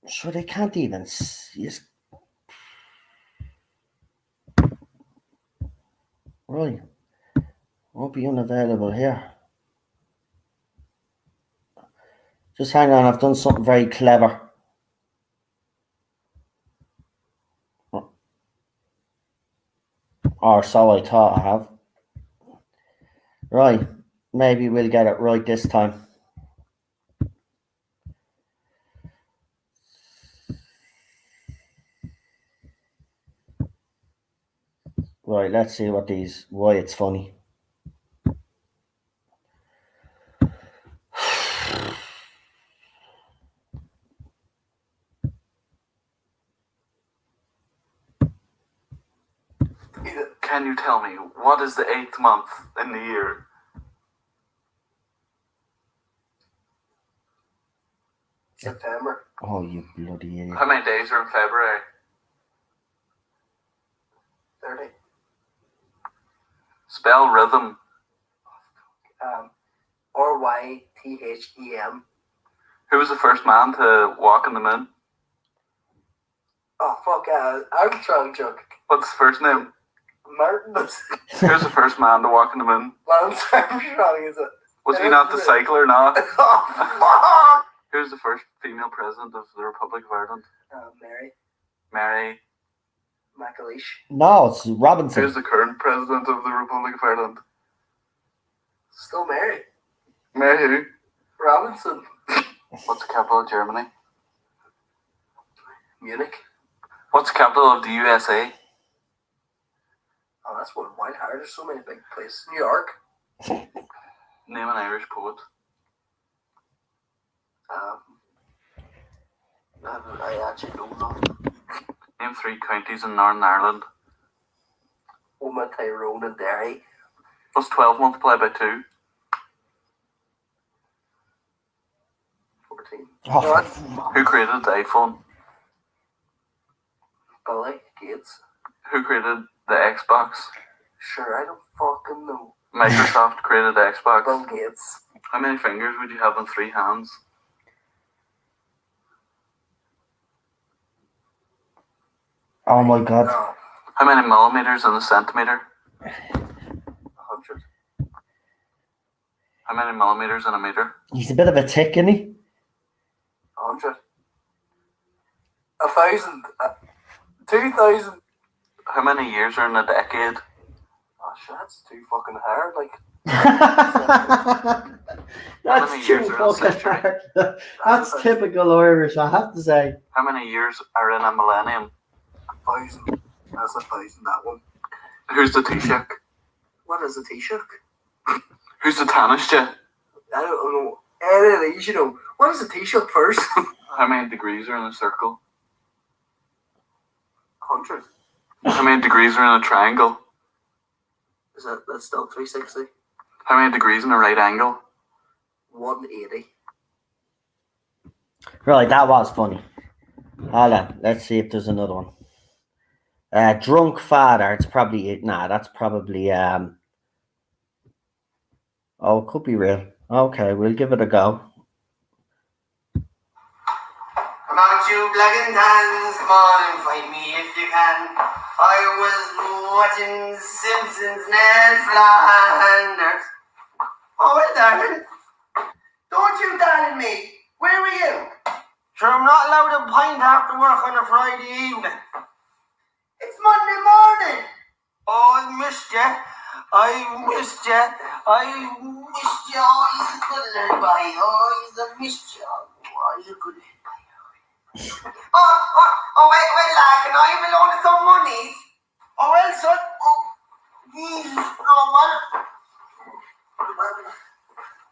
Sure, they can't even see. Right. Won't be unavailable here. Just hang on, I've done something very clever. Or so I thought I have. Right. Maybe we'll get it right this time. Right, let's see why it's funny. Can you tell me, what is the 8th month in the year? September. Oh, you bloody idiot. How many days are in February? 30. Spell rhythm. RYTHEM. Who was the first man to walk on the moon? Oh, fuck, Armstrong joke. What's his first name? Martin. Who's the first man to walk on the moon? Lance Armstrong, is it? Was he not the cycler now? Oh, fuck! Who's the first female president of the Republic of Ireland? Mary Mary. McAleish. No, it's Robinson. Who's the current president of the Republic of Ireland? Still Mary. Mary who? Robinson. What's the capital of Germany? Munich. What's the capital of the USA? Oh, that's one wild hard. There's so many big places. New York. Name an Irish poet. I actually don't know. Name 3 counties in Northern Ireland. Oma, Tyrone, and Derry. What's 12 multiplied by 2? 14. Oh, Who created the iPhone? Billy Gates. Who created the Xbox? Sure, I don't fucking know. Microsoft created the Xbox. Bill Gates. How many fingers would you have on 3 hands? oh my God. No. How many millimeters in a centimeter? 100. How many millimeters in a meter? He's a bit of a tick, isn't he? 100. 1,000. 2,000. How many years are in a decade? Oh shit, that's too fucking hard. Like, That's many too years are in a fucking century? hard. That's typical Irish, I have to say. How many years are in a millennium? 1,000. That's 1,000, that one. Who's the Taoiseach? What is a Taoiseach? Who's the Taoiseach? I don't know. Any of these, you know. What is a Taoiseach first? How many degrees are in a circle? 100. How many degrees are in a triangle? That's still 360? How many degrees in a right angle? 180. Right, that was funny. Hold on, let's see if there's another one. Drunk father, it's probably it. Nah, that's probably oh, it could be real. Okay, we'll give it a go. Come out, you black and tans, come on and fight me if you can. I was watching Simpsons, Ned Flanders. Oh, well, darling. Don't you darling me. Where were you? Sure, I'm not allowed a pint after work on a Friday evening. It's Monday morning. Oh, I missed you. I missed you. I missed you. Oh, he's a good little boy. Oh, he's a missed you. Oh, he's a good little boy. Wait, lad, can I have a loan of some money? Oh, well, son. Oh, Jesus. Oh, well.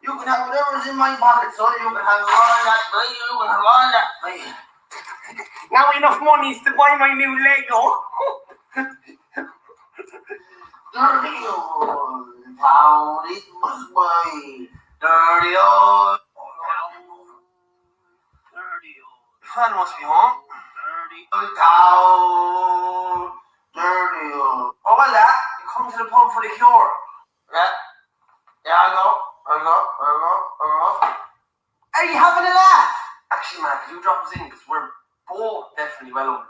You can have whatever's in my pocket, son. You can have all that. You can have all that. Now enough money to buy my new Lego. Dirty old town, it must be. Dirty old town. Dirty old. Father must be home. Dirty old town. Dirty old. Oh, well, lad, you come to the pub for the cure. Yeah, I know. Are you having a laugh? Actually, man, could you drop us in? Because we're both definitely well over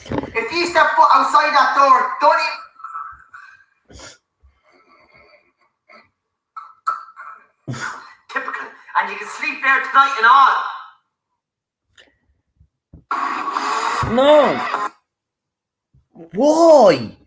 the limit. If you step foot outside that door, don't even... Typical. And you can sleep there tonight and all. No. Why?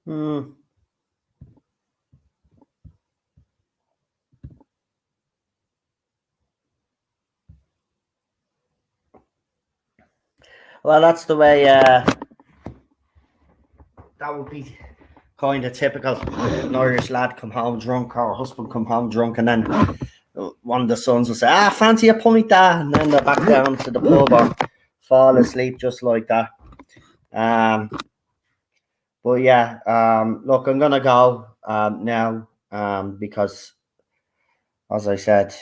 Hmm. Well, that's the way. That would be kind of typical. An Irish lad come home drunk, or husband come home drunk, and then one of the sons will say, fancy a pint, Dad, and then they're back down to the pub or fall asleep just like that. But yeah, look, I'm gonna go now because, as I said,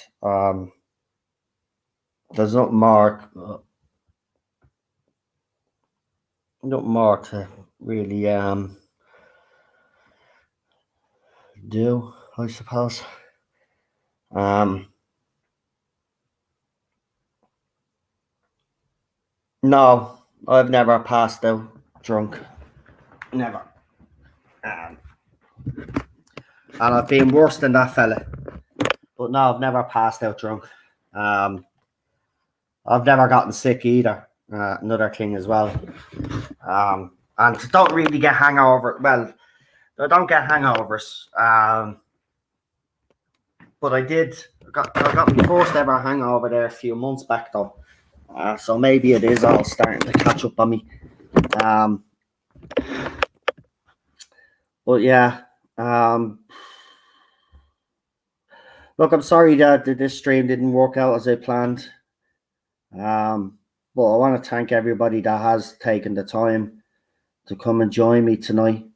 there's nothing more to really do, I suppose. No, I've never passed out drunk. Never. And I've been worse than that fella. But no, I've never passed out drunk. I've never gotten sick either. Another thing as well. And don't really get hangover. Well, I don't get hangovers. But I got my first ever hangover there a few months back though. So maybe it is all starting to catch up on me. But yeah. Look, I'm sorry that this stream didn't work out as I planned. But I want to thank everybody that has taken the time to come and join me tonight.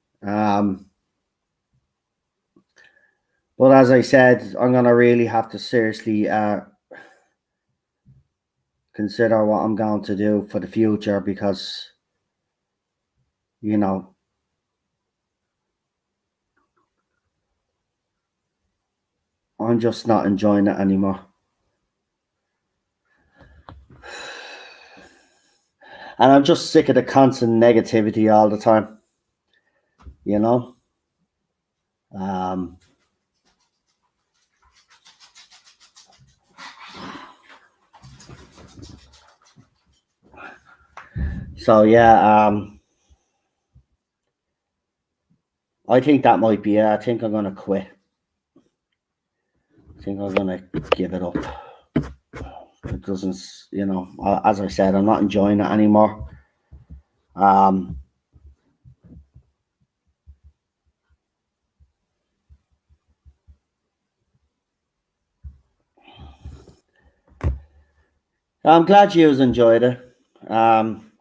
But as I said, I'm going to really have to seriously consider what I'm going to do for the future because, you know, I'm just not enjoying it anymore. And I'm just sick of the constant negativity all the time, you know. So yeah, I think that might be it. I think I'm gonna quit. I think I'm gonna give it up. It doesn't, you know, as I said, I'm not enjoying it anymore. I'm glad you enjoyed it.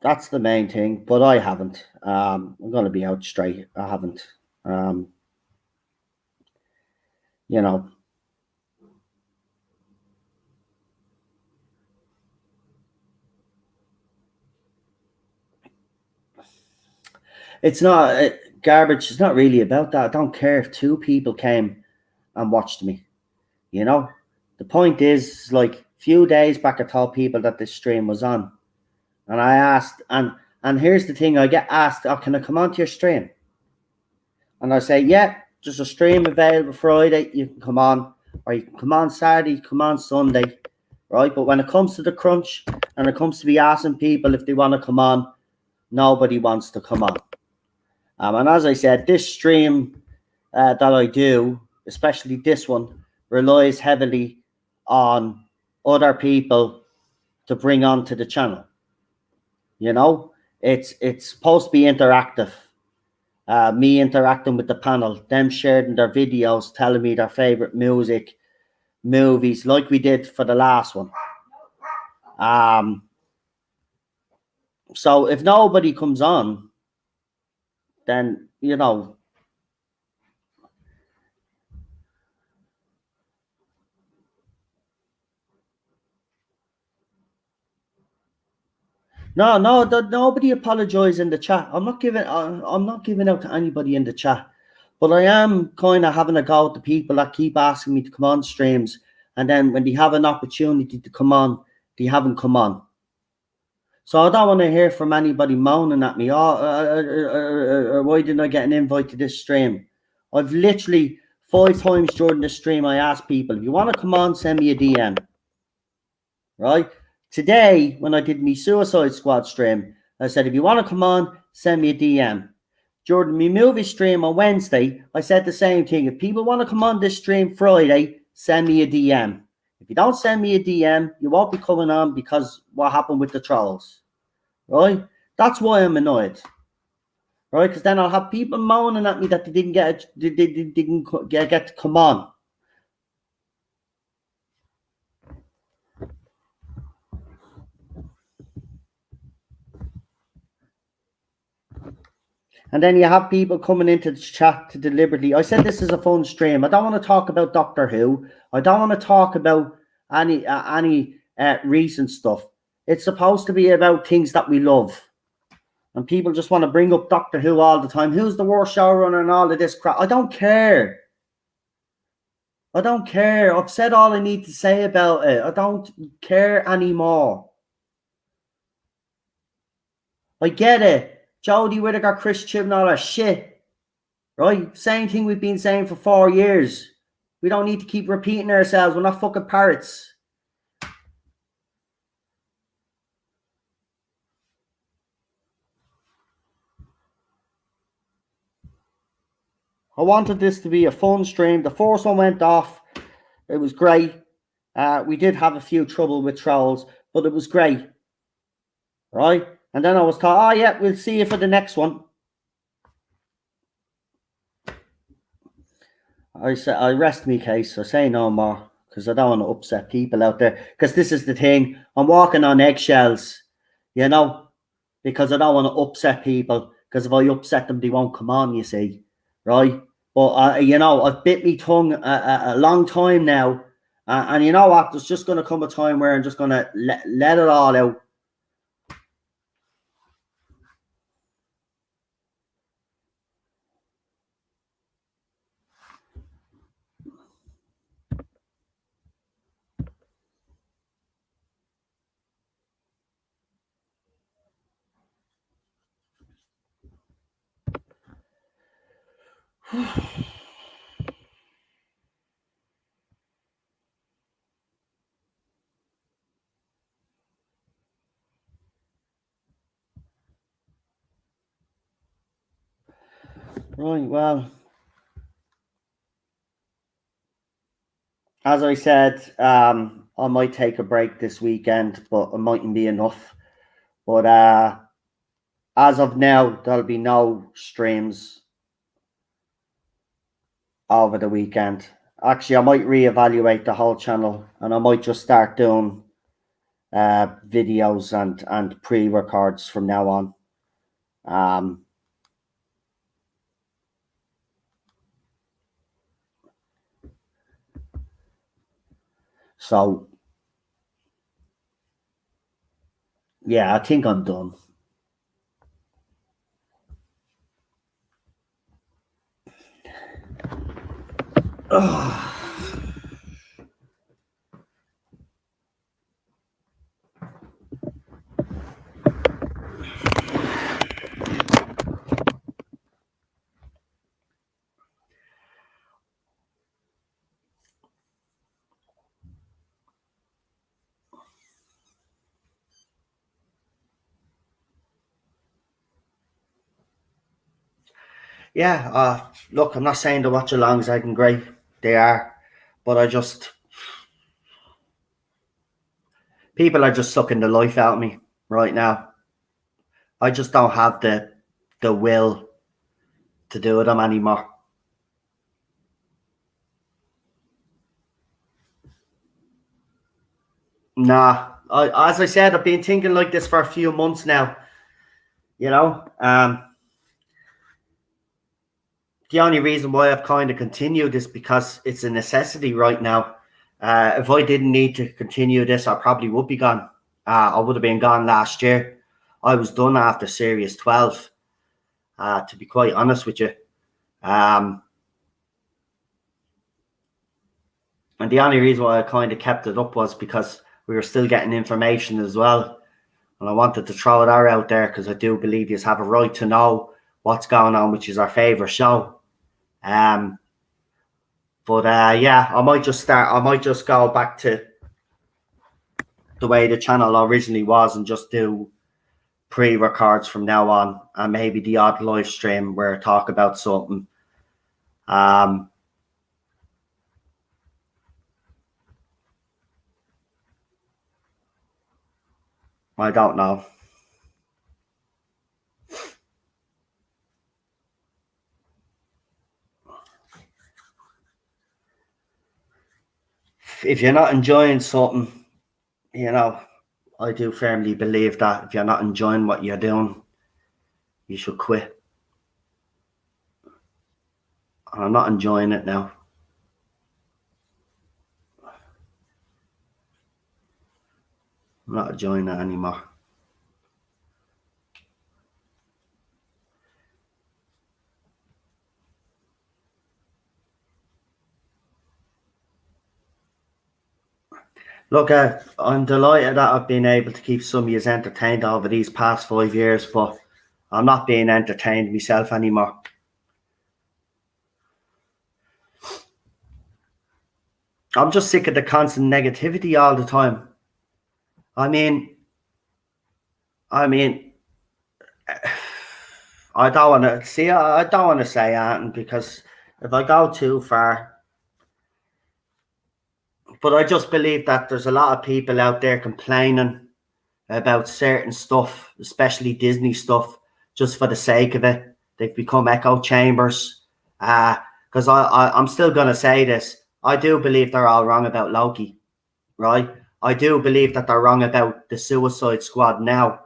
That's the main thing, but I haven't. I'm gonna be out straight. I haven't. You know. It's not garbage. It's not really about that. I don't care if 2 people came and watched me. You know, the point is, like, a few days back, I told people that this stream was on, and I asked, and here's the thing: I get asked, "Oh, can I come onto your stream?" And I say, "Yeah, there's a stream available Friday. You can come on, or you can come on Saturday, come on Sunday, right?" But when it comes to the crunch, and it comes to be asking people if they want to come on, nobody wants to come on. And as I said, this stream that I do, especially this one, relies heavily on other people to bring onto the channel. You know, it's supposed to be interactive. Me interacting with the panel, them sharing their videos, telling me their favorite music, movies, like we did for the last one. So if nobody comes on, then, you know, no, nobody apologize in the chat. I'm not giving out to anybody in the chat, but I am kind of having a go at the people that keep asking me to come on streams, and then when they have an opportunity to come on, they haven't come on. So I don't want to hear from anybody moaning at me. Why didn't I get an invite to this stream? I've literally 5 times during the stream I asked people, if you want to come on, send me a DM. Right? Today, when I did my Suicide Squad stream, I said, if you want to come on, send me a DM. During my movie stream on Wednesday, I said the same thing. If people want to come on this stream Friday, send me a DM. If you don't send me a DM, you won't be coming on because what happened with the trolls. Right? That's why I'm annoyed. Right? Because then I'll have people moaning at me that they didn't get to come on. And then you have people coming into the chat to deliberately. I said this is a fun stream. I don't want to talk about Doctor Who. I don't want to talk about any recent stuff. It's supposed to be about things that we love. And people just want to bring up Doctor Who all the time. Who's the worst showrunner and all of this crap? I don't care. I don't care. I've said all I need to say about it. I don't care anymore. I get it. Jodie Whittaker, Chris Chibnall are shit. Right? Same thing we've been saying for 4 years. We don't need to keep repeating ourselves. We're not fucking parrots. I wanted this to be a fun stream. The first one went off. It was great. We did have a few trouble with trolls, but it was great. Right? And then I was thought, oh yeah, we'll see you for the next one. I said, I rest me case. I say no more because I don't want to upset people out there. Because this is the thing. I'm walking on eggshells, you know, because I don't want to upset people. Because if I upset them, they won't come on, you see. Right? But, you know, I've bit my tongue a long time now. And you know what? There's just going to come a time where I'm just going to let it all out. Right, well, as I said, I might take a break this weekend, but it mightn't be enough. But as of now, there'll be no streams over the weekend. Actually, I might reevaluate the whole channel, and I might just start doing videos and pre-records from now on. So yeah, I think I'm done. Yeah, look, I'm not saying the watch alongs ain't great. They are. But people are just sucking the life out of me right now. I just don't have the will to do them anymore. Nah, as I said, I've been thinking like this for a few months now. You know, the only reason why I've kind of continued is because it's a necessity right now. If I didn't need to continue this, I probably would be gone. I would have been gone last year. I was done after Series 12, to be quite honest with you. And the only reason why I kind of kept it up was because we were still getting information as well. And I wanted to throw it out there because I do believe you have a right to know what's going on, which is our favourite show. But yeah, I might just go back to the way the channel originally was and just do pre-records from now on, and maybe the odd live stream where I talk about something. I don't know. If you're not enjoying something, you know, I do firmly believe that if you're not enjoying what you're doing, you should quit. And I'm not enjoying it now. I'm not enjoying it anymore. Look, I'm delighted that I've been able to keep some of you entertained over these past 5 years, but I'm not being entertained myself anymore. I'm just sick of the constant negativity all the time. I mean, I don't want to say anything because if I go too far. But I just believe that there's a lot of people out there complaining about certain stuff, especially Disney stuff, just for the sake of it. They've become echo chambers. Because I'm still going to say this. I do believe they're all wrong about Loki, right? I do believe that they're wrong about the Suicide Squad now.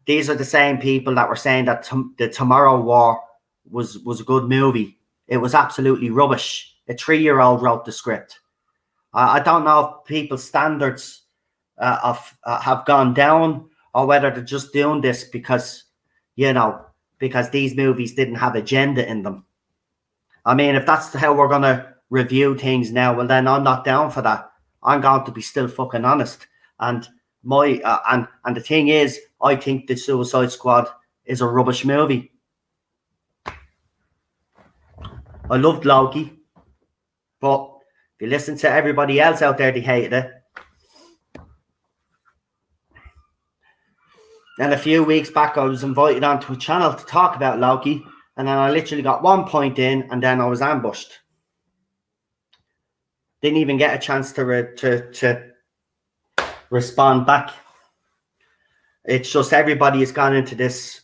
These are the same people that were saying that the Tomorrow War was a good movie. It was absolutely rubbish. A 3-year-old wrote the script. I don't know if people's standards have gone down, or whether they're just doing this because, because these movies didn't have agenda in them. I mean, if that's how we're going to review things now, well, then I'm not down for that. I'm going to be still fucking honest. And and the thing is, I think the Suicide Squad is a rubbish movie. I loved Loki, but if you listen to everybody else out there, they hated it. And a few weeks back, I was invited onto a channel to talk about Loki, and then I literally got 1 point in, and then I was ambushed. Didn't even get a chance to respond back. It's just everybody has gone into this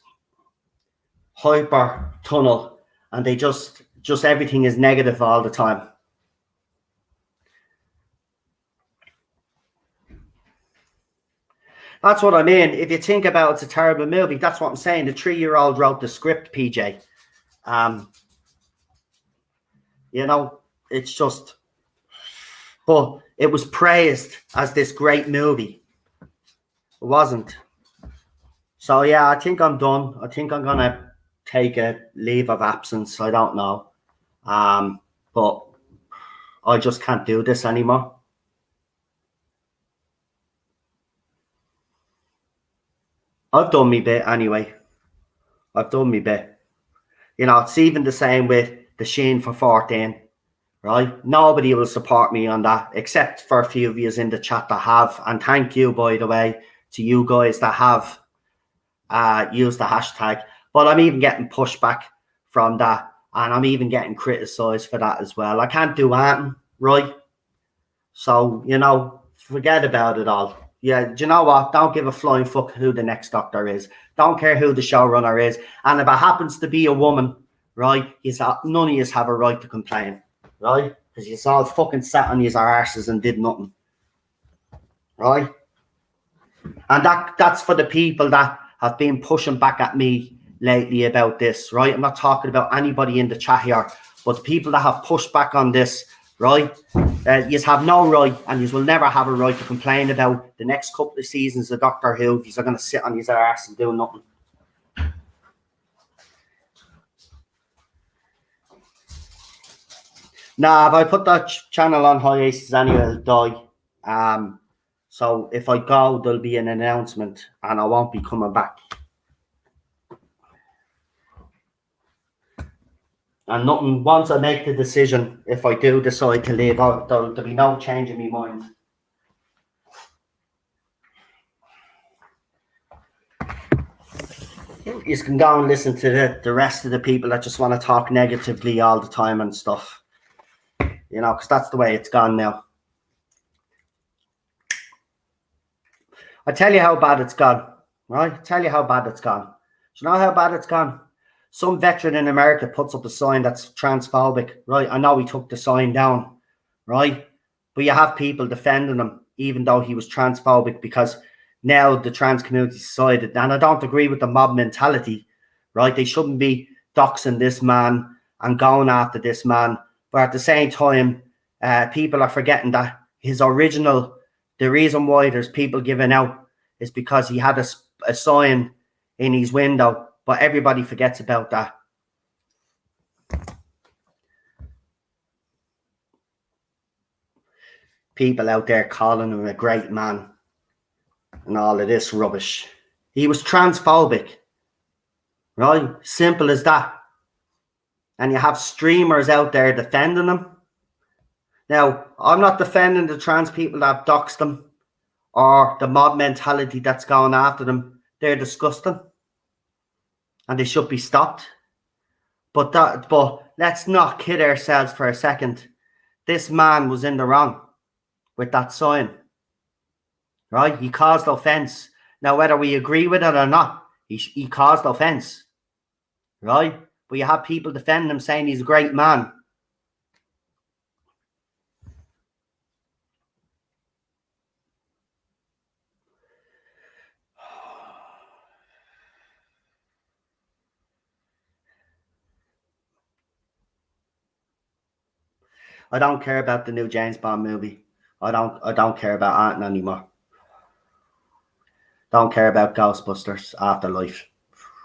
hyper tunnel, and they just everything is negative all the time. That's what I mean. If you think about it's a terrible movie, that's what I'm saying. The 3-year-old wrote the script, PJ. It's just, but it was praised as this great movie. It wasn't. So yeah, I think I'm done. I think I'm gonna take a leave of absence. I don't know. But I just can't do this anymore. I've done me bit anyway. I've done me bit. It's even the same with the Sheen for 14, right? Nobody will support me on that, except for a few of you in the chat that have. And thank you, by the way, to you guys that have used the hashtag. But I'm even getting pushback from that, and I'm even getting criticised for that as well. I can't do anything, right? So, forget about it all. Yeah, do you know what? Don't give a flying fuck who the next Doctor is. Don't care who the showrunner is. And if it happens to be a woman, right, none of you have a right to complain, right? Because you all fucking sat on your arses and did nothing, right? And that's for the people that have been pushing back at me lately about this, right? I'm not talking about anybody in the chat here, but the people that have pushed back on this, right? You have no right, and you will never have a right to complain about the next couple of seasons of Doctor Who. You're going to sit on your arse and do nothing. Nah, if I put that channel on hiatus anyway, it'll die. So if I go, there'll be an announcement, and I won't be coming back. And nothing, once I make the decision, if I do decide to leave, there'll be no change in my mind. You can go and listen to the rest of the people that just want to talk negatively all the time and stuff. Because that's the way it's gone now. I tell you how bad it's gone, right? I tell you how bad it's gone. Do you know how bad it's gone? Some veteran in America puts up a sign that's transphobic, right? I know he took the sign down, right? But you have people defending him, even though he was transphobic, because now the trans community decided, and I don't agree with the mob mentality, right? They shouldn't be doxing this man and going after this man. But at the same time, people are forgetting that the reason why there's people giving out is because he had a sign in his window. But everybody forgets about that. People out there calling him a great man and all of this rubbish. He was transphobic, right? Simple as that. And you have streamers out there defending him. Now, I'm not defending the trans people that have doxed them or the mob mentality that's going after them. They're disgusting. And they should be stopped. But let's not kid ourselves for a second. This man was in the wrong with that sign, right? He caused offence. Now, whether we agree with it or not, he caused offence, right? But you have people defending him, saying he's a great man. I don't care about the new James Bond movie. I don't care about Ant anymore. Don't care about Ghostbusters Afterlife.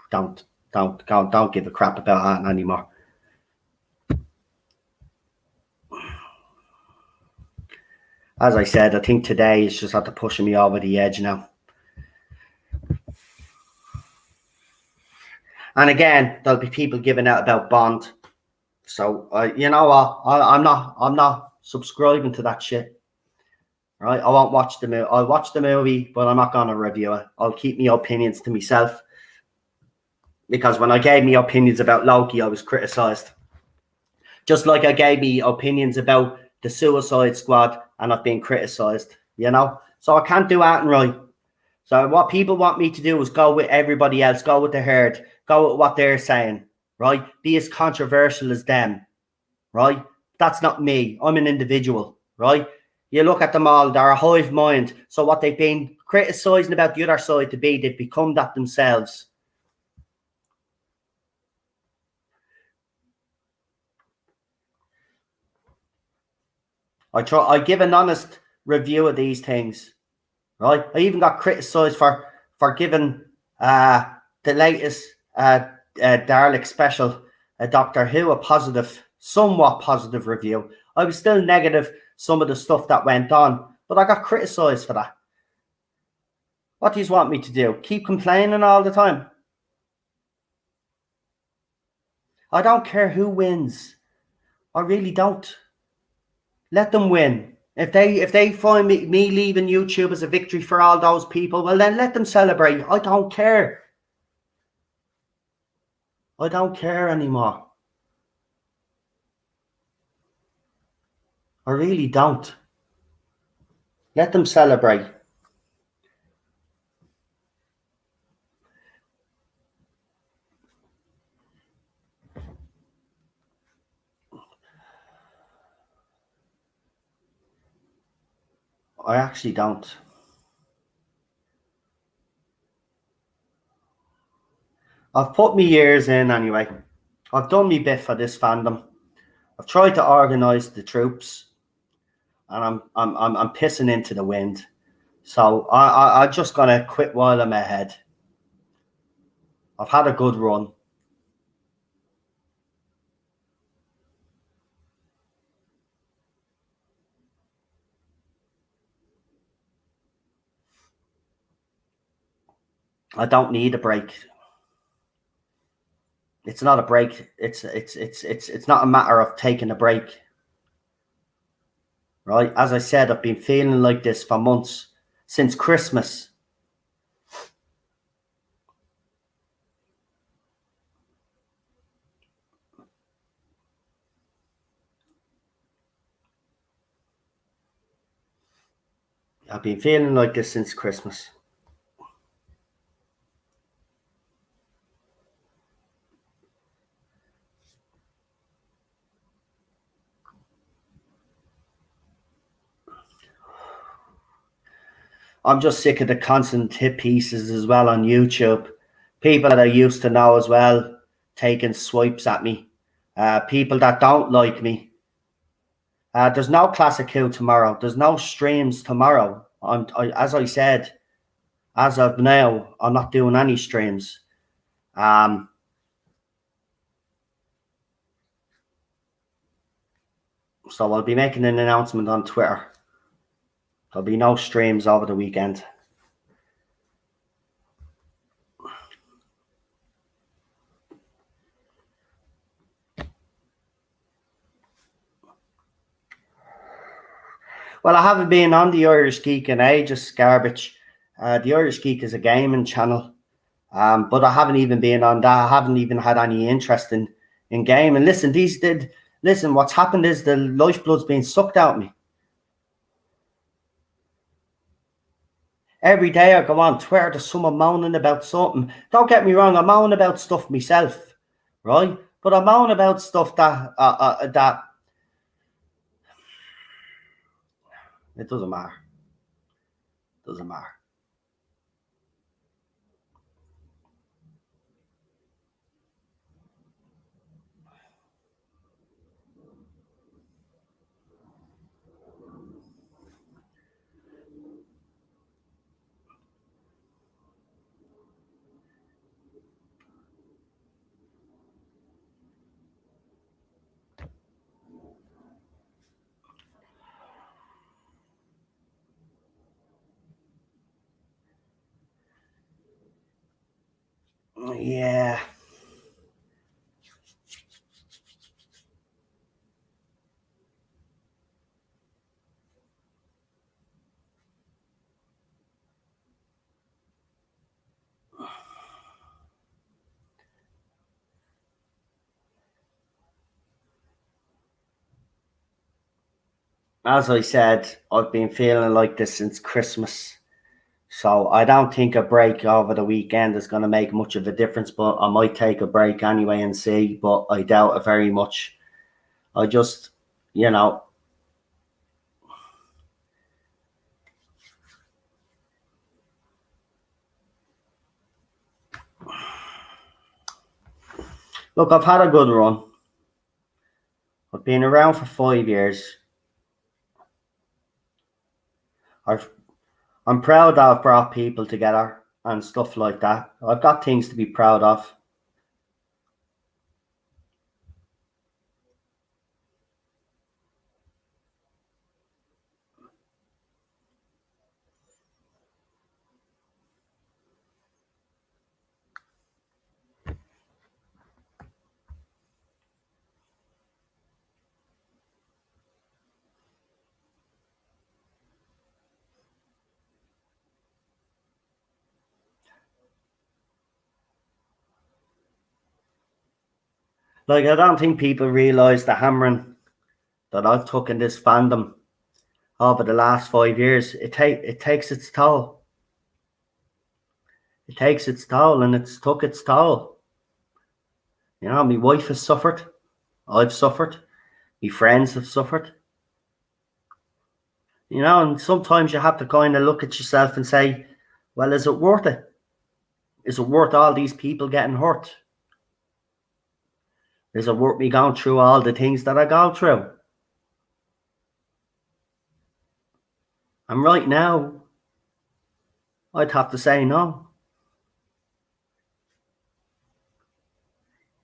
Don't give a crap about Ant anymore. As I said, I think today is just after pushing me over the edge now. And again, there'll be people giving out about Bond. So you know what? I'm not subscribing to that shit. Right? I won't watch the movie. I'll watch the movie, but I'm not gonna review it. I'll keep my opinions to myself. Because when I gave me opinions about Loki, I was criticised. Just like I gave me opinions about the Suicide Squad, and I've been criticised. You know? So I can't do that and right. So what people want me to do is go with everybody else, go with the herd, go with what they're saying, right? Be as controversial as them, right? That's not me. I'm an individual, right? You look at them all, they're a hive mind. So what they've been criticising about the other side to be, they've become that themselves. I give an honest review of these things, right? I even got criticised for giving the latest Dalek special, Doctor Who, a positive, somewhat positive review. I was still negative some of the stuff that went on, but I got criticised for that. What do you want me to do? Keep complaining all the time? I don't care who wins. I really don't. Let them win. If they find me leaving YouTube as a victory for all those people, well then let them celebrate. I don't care. I don't care anymore. I really don't. Let them celebrate. I actually don't. I've put my years in anyway. I've done my bit for this fandom. I've tried to organise the troops, and I'm pissing into the wind. So I'm just gonna quit while I'm ahead. I've had a good run. I don't need a break. It's not a break. It's not a matter of taking a break. Right? As I said, I've been feeling like this for months, since Christmas. I've been feeling like this since Christmas. I'm just sick of the constant hit pieces as well on YouTube. People that I used to know as well taking swipes at me. People that don't like me. There's no Classic Who tomorrow. There's no streams tomorrow. As I said, as of now, I'm not doing any streams. So I'll be making an announcement on Twitter. There'll be no streams over the weekend. Well, I haven't been on the Irish Geek in ages, garbage. The Irish Geek is a gaming channel, but I haven't even been on that. I haven't even had any interest in in game. And listen, what's happened is the lifeblood's being sucked out of me. Every day I go on Twitter, there's someone moaning about something. Don't get me wrong, I moan about stuff myself, right? But I moan about stuff that it doesn't matter. Doesn't matter. Yeah. As I said, I've been feeling like this since Christmas. So I don't think a break over the weekend is going to make much of a difference, but I might take a break anyway and see, but I doubt it very much. I just, you know, look, I've had a good run. I've been around for 5 years. I'm proud that I've brought people together and stuff like that. I've got things to be proud of. Like, I don't think people realise the hammering that I've took in this fandom over the last 5 years. It takes its toll. It takes its toll, and it's took its toll. You know, my wife has suffered. I've suffered. My friends have suffered. You know, and sometimes you have to kind of look at yourself and say, well, is it worth it? Is it worth all these people getting hurt? Is it worth me going through all the things that I go through? And right now, I'd have to say no.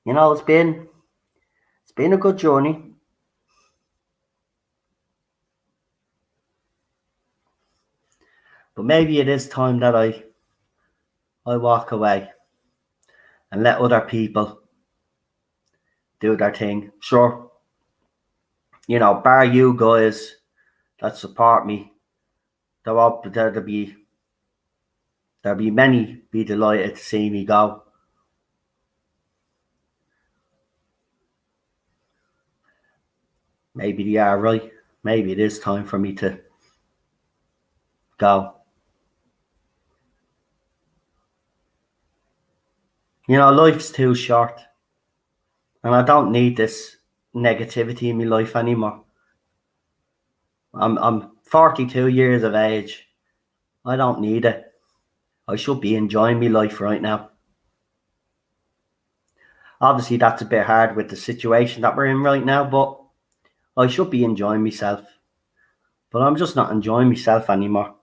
You know, it's been a good journey. But maybe it is time that I walk away and let other people do their thing. Sure, you know, bar you guys that support me, there'll be many be delighted to see me go. Maybe they are right. Maybe it is time for me to go. You know, life's too short, and I don't need this negativity in my life anymore. I'm 42 years of age. I don't need it. I should be enjoying my life right now. Obviously, that's a bit hard with the situation that we're in right now, but I should be enjoying myself. But I'm just not enjoying myself anymore.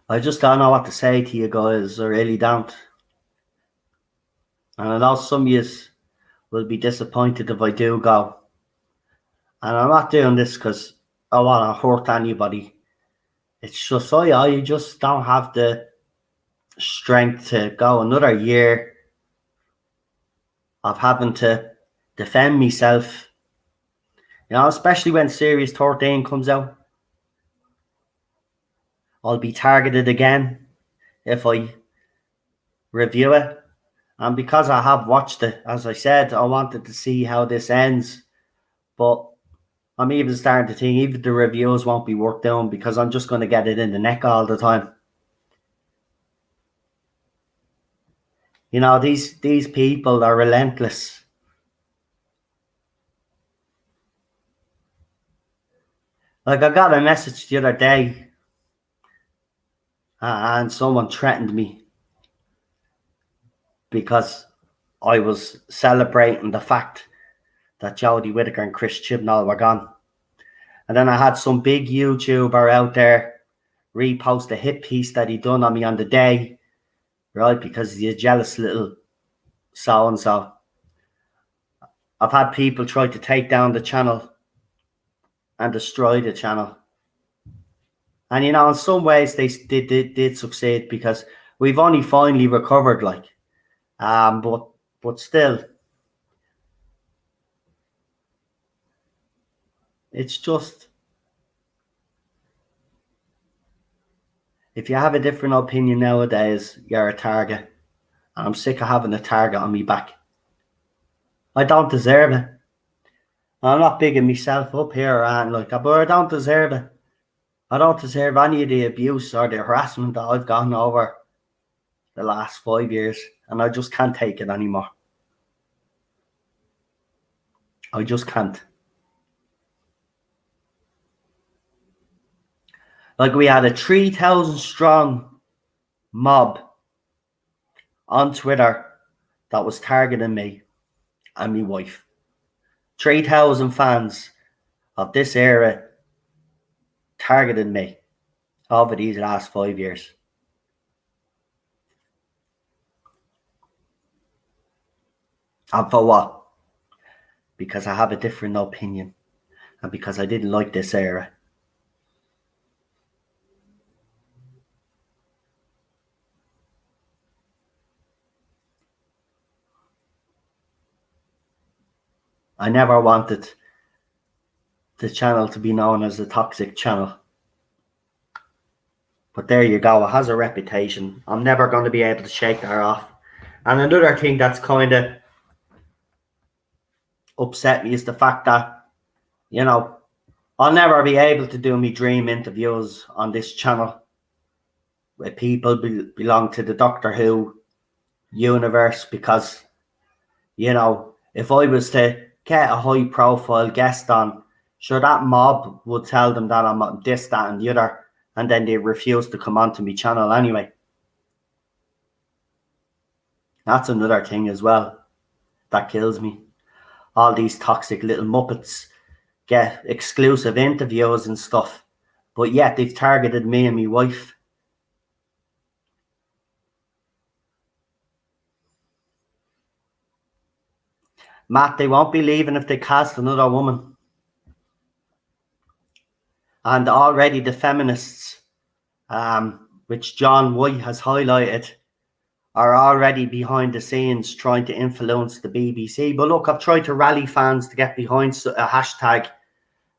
I just don't know what to say to you guys. I really don't. And I know some of you will be disappointed if I do go. And I'm not doing this because I want to hurt anybody. It's just I just don't have the strength to go another year of having to defend myself. Especially when Series 13 comes out. I'll be targeted again if I review it. And because I have watched it, as I said, I wanted to see how this ends. But I'm even starting to think even the reviews won't be worth doing because I'm just going to get it in the neck all the time. These people are relentless. Like, I got a message the other day and someone threatened me because I was celebrating the fact that Jodie Whittaker and Chris Chibnall were gone. And then I had some big YouTuber out there repost a hit piece that he done on me on the day, right? Because he's a jealous little so-and-so. I've had people try to take down the channel and destroy the channel. And, in some ways they did succeed because we've only finally recovered, like. But still, it's just, if you have a different opinion nowadays, you're a target. And I'm sick of having a target on me back. I don't deserve it. I'm not bigging myself up here or anything like that, but I don't deserve it. I don't deserve any of the abuse or the harassment that I've gotten over the last 5 years, and I just can't take it anymore. I just can't. Like, we had a 3,000 strong mob on Twitter that was targeting me and my wife. 3,000 fans of this era targeted me over these last 5 years. And for what? Because I have a different opinion and because I didn't like this era. I never wanted the channel to be known as a toxic channel. But there you go, it has a reputation. I'm never going to be able to shake that off. And another thing that's kind of upset me is the fact that, I'll never be able to do my dream interviews on this channel where people belong to the Doctor Who universe because, if I was to get a high profile guest on, sure, that mob would tell them that I'm this, that and the other, and then they refuse to come onto my channel anyway. That's another thing as well that kills me. All these toxic little muppets get exclusive interviews and stuff, but yet they've targeted me and my wife. Matt, they won't be leaving if they cast another woman. And already the feminists, which John White has highlighted, are already behind the scenes trying to influence the BBC. But look, I've tried to rally fans to get behind a hashtag.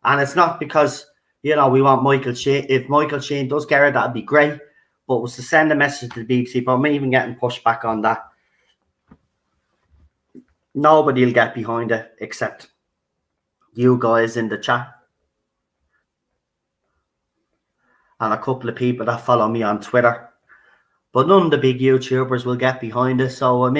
And it's not because, we want Michael Sheen. If Michael Sheen does get it, that'd be great. But it was to send a message to the BBC. But I'm even getting pushed back on that. Nobody will get behind it except you guys in the chat. And a couple of people that follow me on Twitter. But none of the big YouTubers will get behind it. So,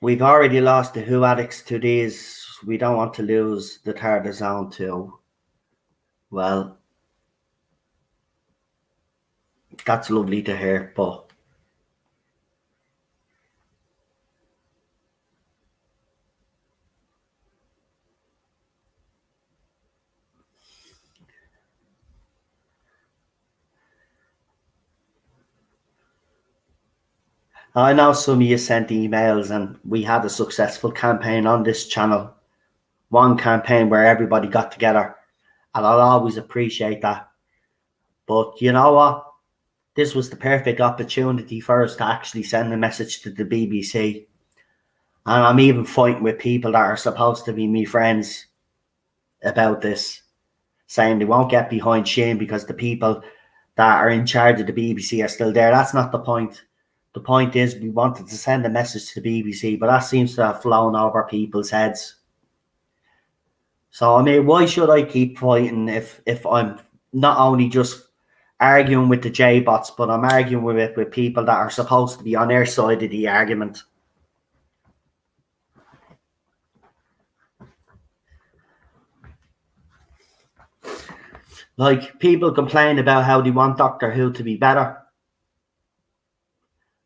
we've already lost the Who addicts to these. We don't want to lose the Tardis zone too. Well, that's lovely to hear, but I know some of you sent emails, and we had a successful campaign on this channel. One campaign where everybody got together, and I'll always appreciate that. But you know what? This was the perfect opportunity for us to actually send a message to the BBC. And I'm even fighting with people that are supposed to be me friends about this, saying they won't get behind Shane because the people that are in charge of the BBC are still there. That's not the point. The point is we wanted to send a message to the BBC, but that seems to have flown over people's heads. So, I mean, why should I keep fighting if I'm not only just arguing with the J-bots, but I'm arguing with people that are supposed to be on their side of the argument? Like, people complain about how they want Doctor Who to be better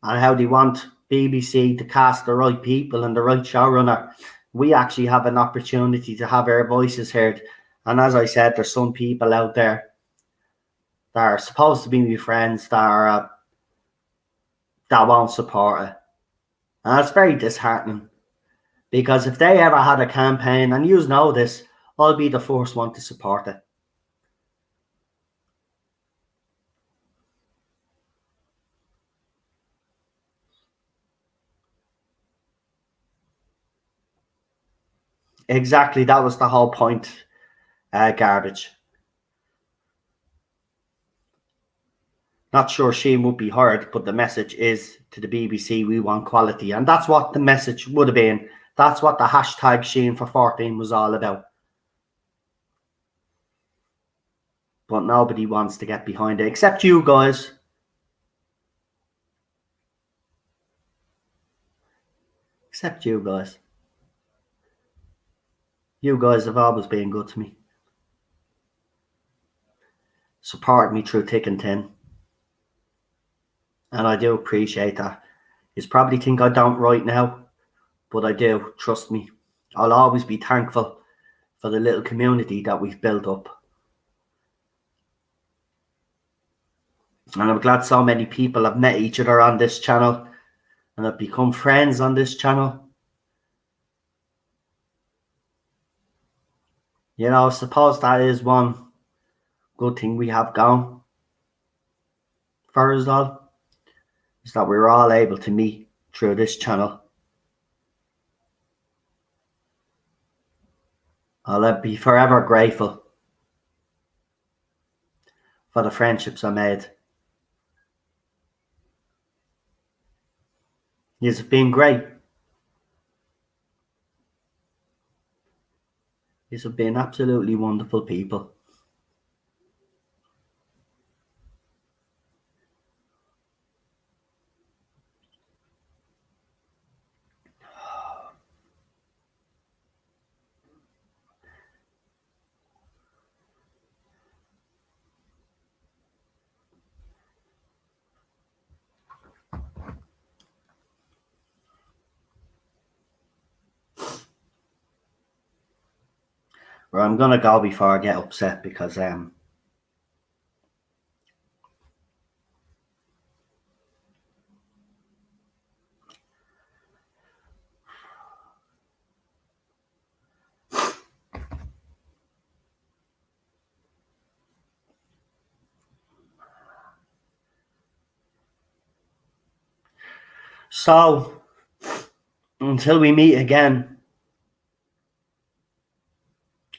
and how they want BBC to cast the right people and the right showrunner. We actually have an opportunity to have our voices heard. And as I said, there's some people out there that are supposed to be my friends that won't support it. And it's very disheartening, because if they ever had a campaign, and you know this, I'll be the first one to support it. Exactly, that was the whole point. Garbage. Not sure Shane would be heard, but the message is to the BBC, we want quality. And that's what the message would have been. That's what the hashtag Shane for 14 was all about. But nobody wants to get behind it, except you guys. Except you guys. You guys have always been good to me. Supported me through thick and thin. And I do appreciate that. You probably think I don't right now, but I do, trust me. I'll always be thankful for the little community that we've built up. And I'm glad so many people have met each other on this channel and have become friends on this channel. You know, I suppose that is one good thing we have going for us all, is that we're all able to meet through this channel. I'll be forever grateful for the friendships I made. You've been great. You've been absolutely wonderful people. Well, I'm gonna go before I get upset, because so until we meet again,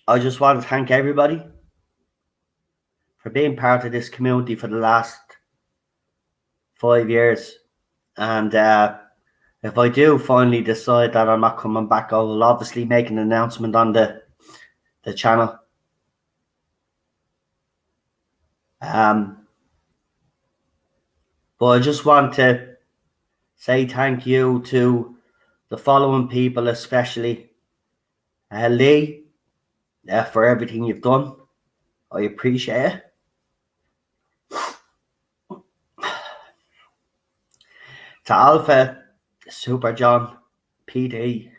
I just want to thank everybody for being part of this community for the last 5 years. And if I do finally decide that I'm not coming back, I will obviously make an announcement on the channel. But I just want to say thank you to the following people, especially Lee, for everything you've done. I appreciate it. To Alpha, Super John, PD,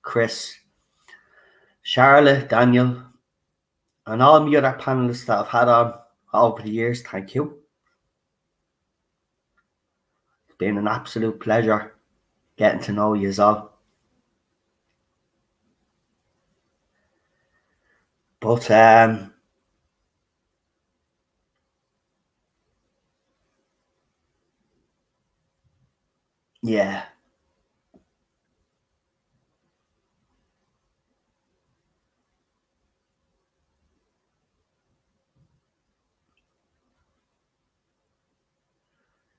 Chris, Charlotte, Daniel, and all the other panelists that I've had on over the years, thank you. been an absolute pleasure getting to know you all. But yeah.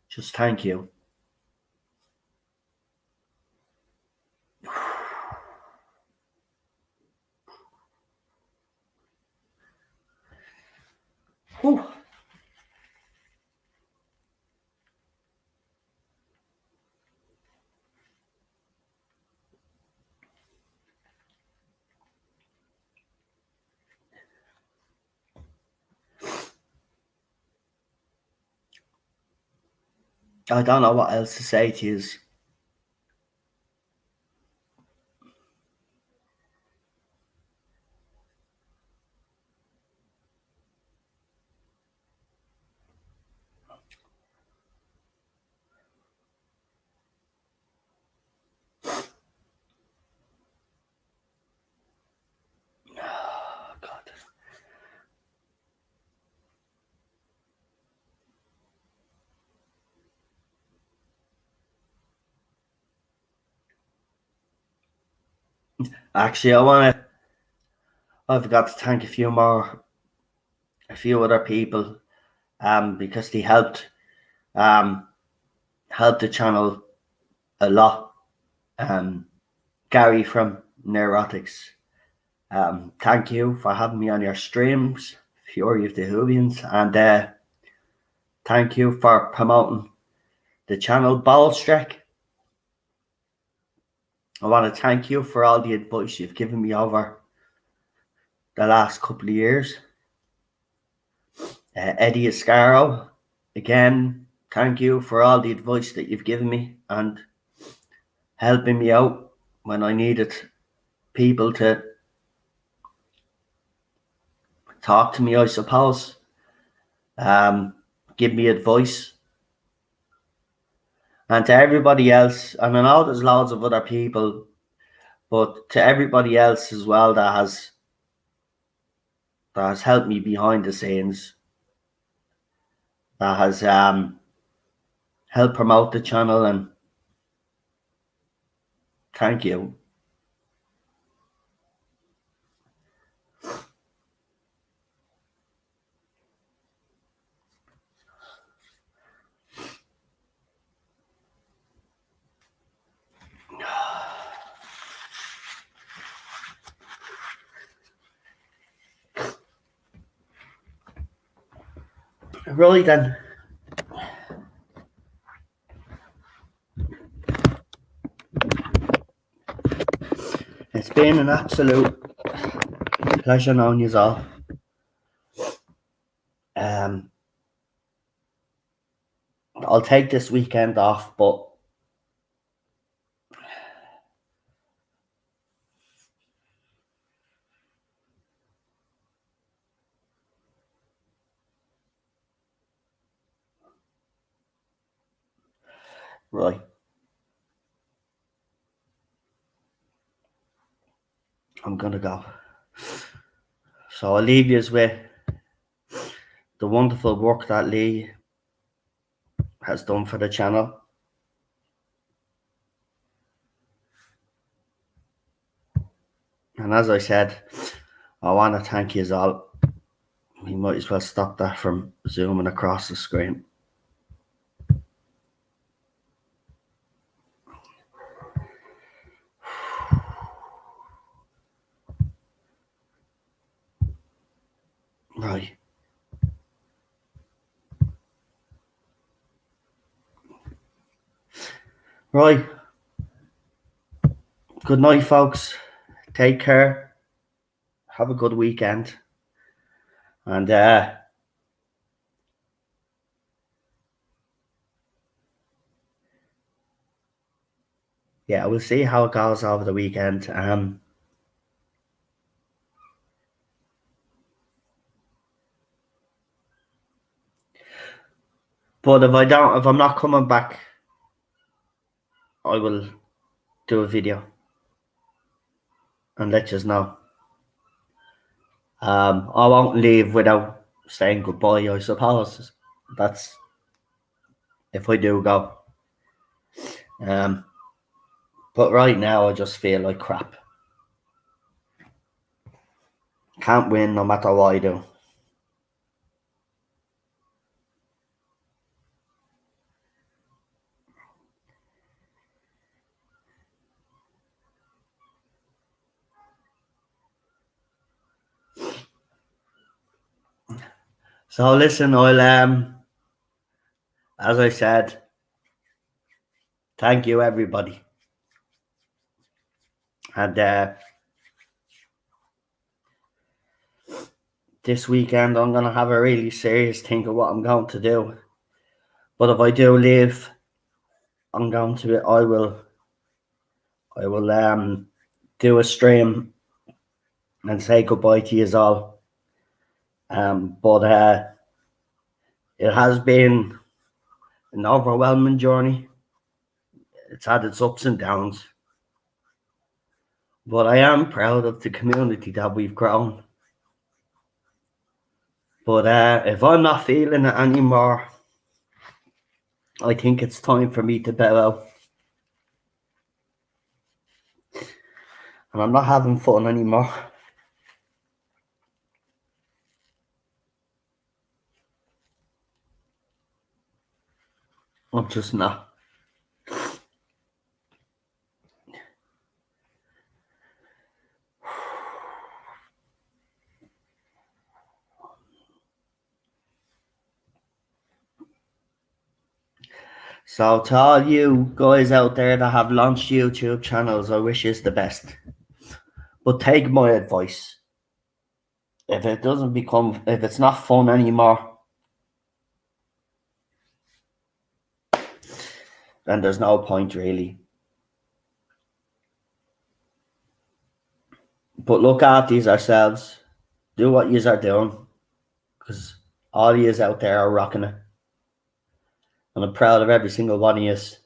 Just thank you. Whew. I don't know what else to say to you. Oh, God. Actually, I forgot to thank a few other people, because they helped the channel a lot. Gary from Neurotics. Thank you for having me on your streams, Fury of the Hoovians, and thank you for promoting the channel, Ballstrek. I want to thank you for all the advice you've given me over the last couple of years. Eddie Ascaro, again, thank you for all the advice that you've given me and helping me out when I needed people to talk to me, I suppose. Give me advice. And to everybody else, and I know there's loads of other people, but to everybody else as well that has helped me behind the scenes, that has helped promote the channel, and thank you. Right then. It's been an absolute pleasure knowing you all. I'll take this weekend off, but right. I'm gonna go. So I'll leave you with the wonderful work that Lee has done for the channel. And as I said, I want to thank you all. We might as well stop that from zooming across the screen. Right. Right. Good night, folks. Take care. Have a good weekend. And yeah, we'll see how it goes over the weekend. But if I'm not coming back I will do a video and let you know. I won't leave without saying goodbye, I suppose. That's if I do go. But right now I just feel like crap. Can't win no matter what I do. So listen, I'll as I said, thank you everybody. And this weekend I'm gonna have a really serious think of what I'm going to do. But if I do leave, I'm going to I will do a stream and say goodbye to you all. But it has been an overwhelming journey. It's had its ups and downs. But I am proud of the community that we've grown. But if I'm not feeling it anymore, I think it's time for me to bow out. And I'm not having fun anymore. I'm just not. So to all you guys out there that have launched YouTube channels, I wish you the best. But take my advice. If it's not fun anymore, then there's no point really. But look after yourselves. Do what yous are doing. Because all yous out there are rocking it. And I'm proud of every single one of yous.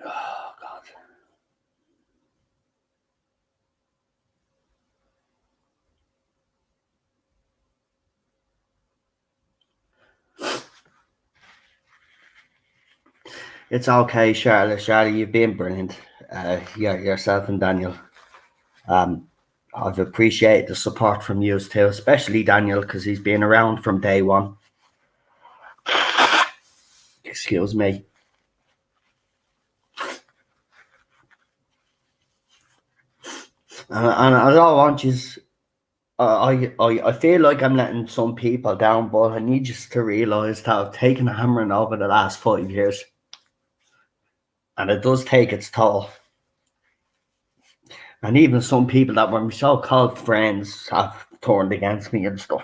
Oh, God. It's okay, Charlotte. Charlotte, you've been brilliant. Yourself and Daniel. I've appreciated the support from you too, especially Daniel, because he's been around from day one. Excuse me. And I don't want you. I feel like I'm letting some people down, but I need you to realise that I've taken a hammering over the last 5 years. And it does take its toll. And even some people that were my so-called friends have turned against me and stuff.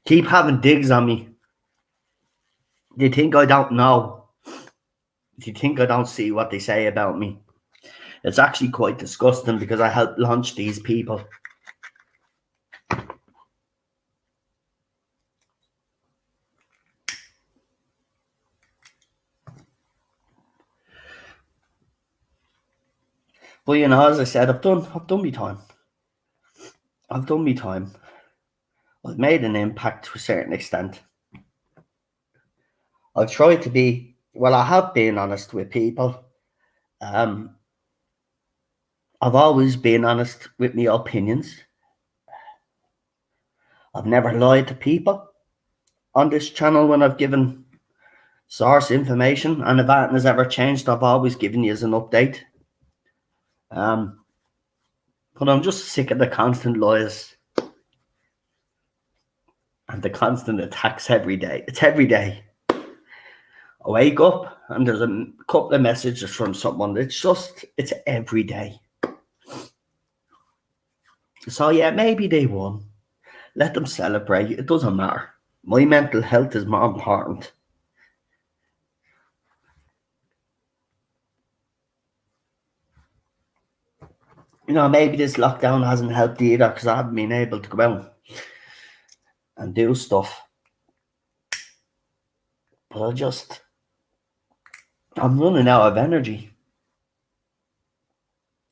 Keep having digs on me. Do you think I don't know? Do you think I don't see what they say about me? It's actually quite disgusting because I helped launch these people. But you know, as I said, I've done my time. I've done my time. I've made an impact to a certain extent. I've tried to be, well, I have been honest with people. I've always been honest with my opinions. I've never lied to people on this channel when I've given source information, and if that has ever changed, I've always given you as an update. But I'm just sick of the constant lies and the constant attacks every day. It's every day. I wake up and there's a couple of messages from someone. It's every day. So yeah, maybe they won. Let them celebrate. It doesn't matter. My mental health is more important. Maybe this lockdown hasn't helped either because I haven't been able to go out and do stuff. But I'm running out of energy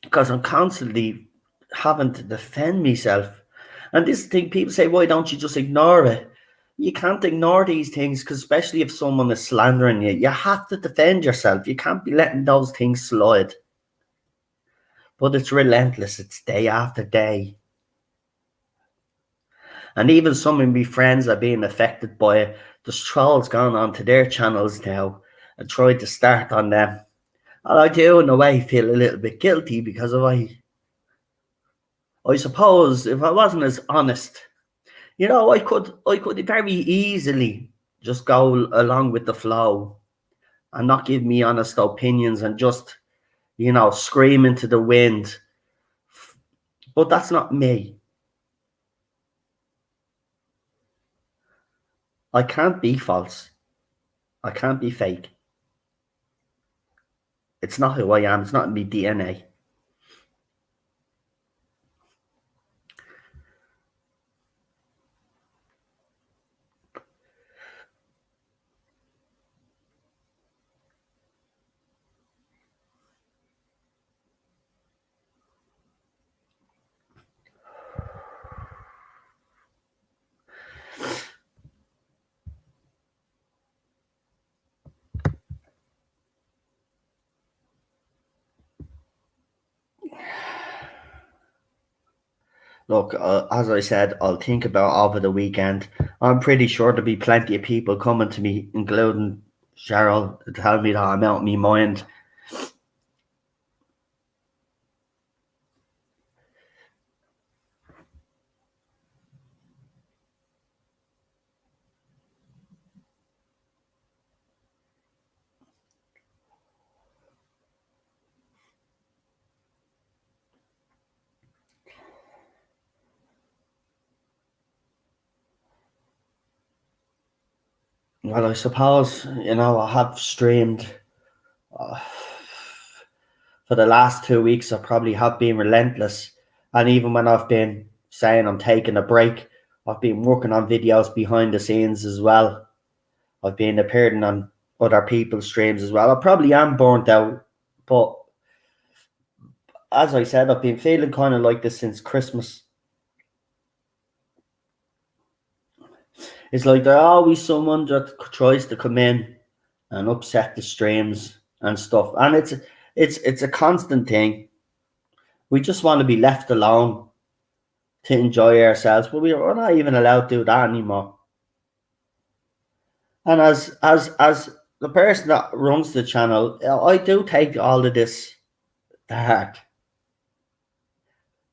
because I'm constantly having to defend myself. And this thing, people say, why don't you just ignore it? You can't ignore these things, because especially if someone is slandering you, you have to defend yourself. You can't be letting those things slide. But it's relentless. It's day after day. And even some of my friends are being affected by it. There's trolls gone onto their channels now and tried to start on them. And I do, in a way, feel a little bit guilty because I suppose if I wasn't as honest, I could very easily just go along with the flow and not give me honest opinions and just, scream into the wind. But that's not me. I can't be false. I can't be fake. It's not who I am. It's not in my DNA. Look, as I said, I'll think about over the weekend. I'm pretty sure there'll be plenty of people coming to me, including Cheryl, to tell me that I'm out of my mind. Well, I suppose, I have streamed for the last 2 weeks. I probably have been relentless. And even when I've been saying I'm taking a break, I've been working on videos behind the scenes as well. I've been appearing on other people's streams as well. I probably am burnt out, but as I said, I've been feeling kind of like this since Christmas. It's like there's always someone that tries to come in and upset the streams and stuff, and it's a constant thing. We just want to be left alone to enjoy ourselves, but we're not even allowed to do that anymore. And as the person that runs the channel, I do take all of this to heart,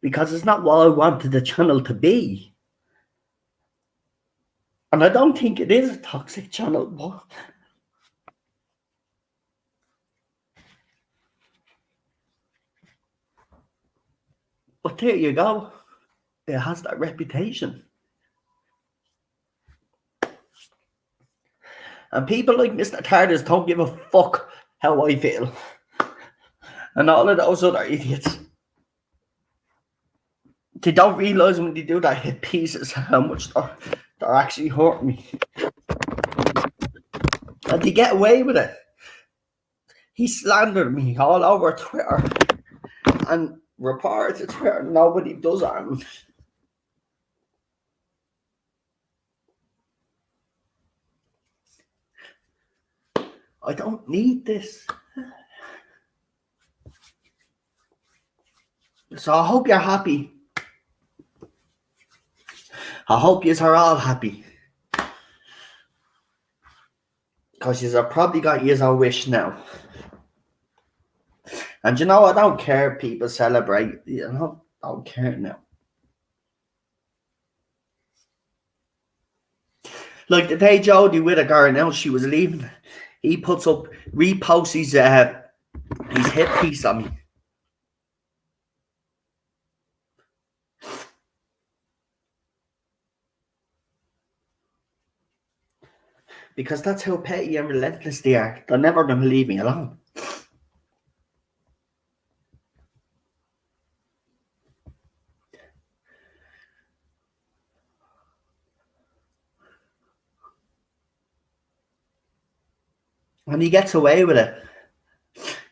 because it's not what I wanted the channel to be. And I don't think it is a toxic channel, but there you go. It has that reputation. And people like Mr. Tardis don't give a fuck how I feel. And all of those other idiots. They don't realise when they do that hit pieces how much they're actually hurting me. And they get away with it. He slandered me all over Twitter. And reported to Twitter, nobody does harm. I don't need this. So I hope you're happy. I hope yous are all happy. Because yous have probably got yous a wish now. And I don't care if people celebrate. I don't care now. Like the day Jodie Whittaker announced she was leaving, he reposts his hit piece on me. Because that's how petty and relentless they are. They're never going to leave me alone. And he gets away with it.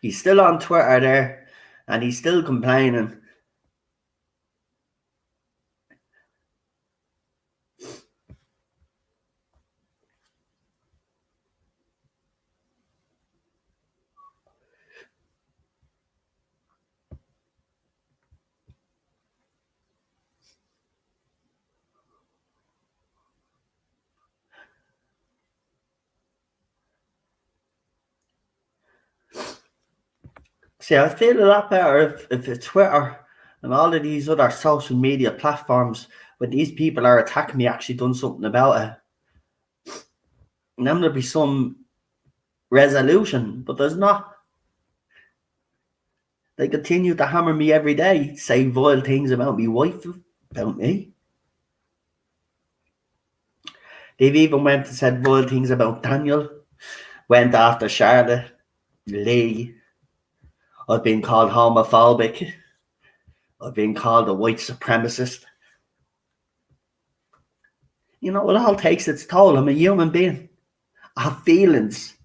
He's still on Twitter there, and he's still complaining. See, I feel a lot better if it's Twitter and all of these other social media platforms, when these people are attacking me, actually done something about it. And then there'll be some resolution, but there's not. They continue to hammer me every day, say vile things about me wife, about me. They've even went and said vile things about Daniel, went after Charlotte, Lee. I've been called homophobic. I've been called a white supremacist. You know, it all takes its toll. I'm a human being. I have feelings.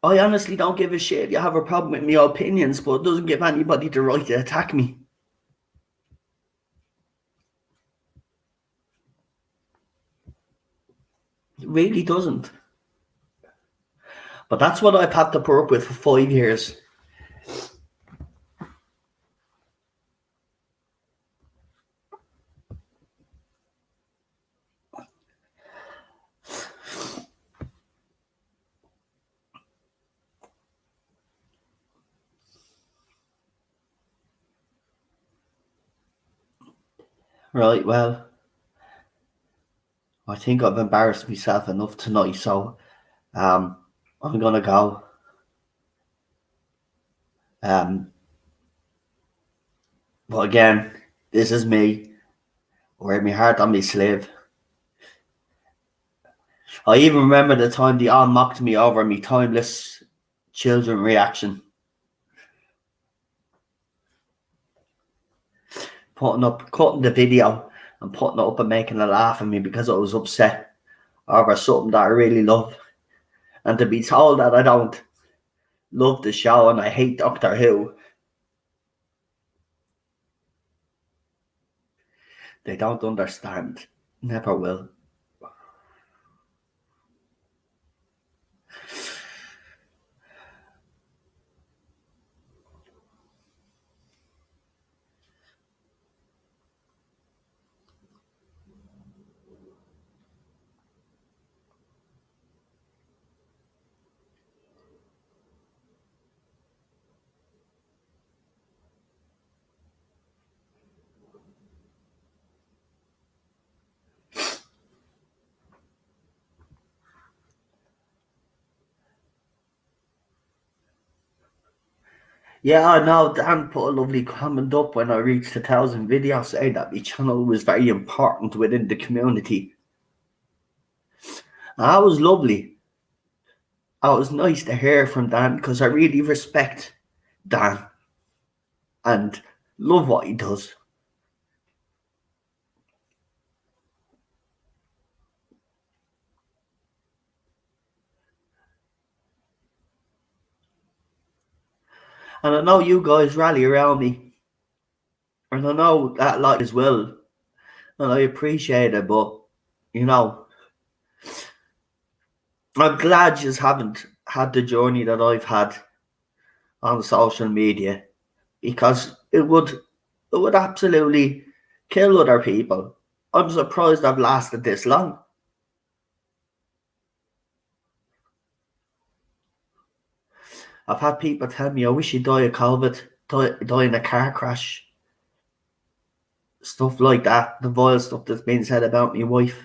I honestly don't give a shit if you have a problem with my opinions, but it doesn't give anybody the right to attack me. It really doesn't. But that's what I've had to put up with for 5 years. Right, well, I think I've embarrassed myself enough tonight, so I'm gonna go. But again, this is me. Wear my heart on my sleeve. I even remember the time they all mocked me over me timeless children reaction. Cutting the video and putting it up and making a laugh at me because I was upset over something that I really love. And to be told that I don't love the show and I hate Doctor Who, they don't understand. Never will. Yeah, I know. Dan put a lovely comment up when I reached 1,000 videos saying that my channel was very important within the community. And that was lovely. It was nice to hear from Dan because I really respect Dan and love what he does. And I know you guys rally around me. And I know that lot as well. And I appreciate it, but, you know, I'm glad you haven't had the journey that I've had on social media, because it would absolutely kill other people. I'm surprised I've lasted this long. I've had people tell me, I wish you die of COVID, die in a car crash. Stuff like that, the vile stuff that's been said about my wife.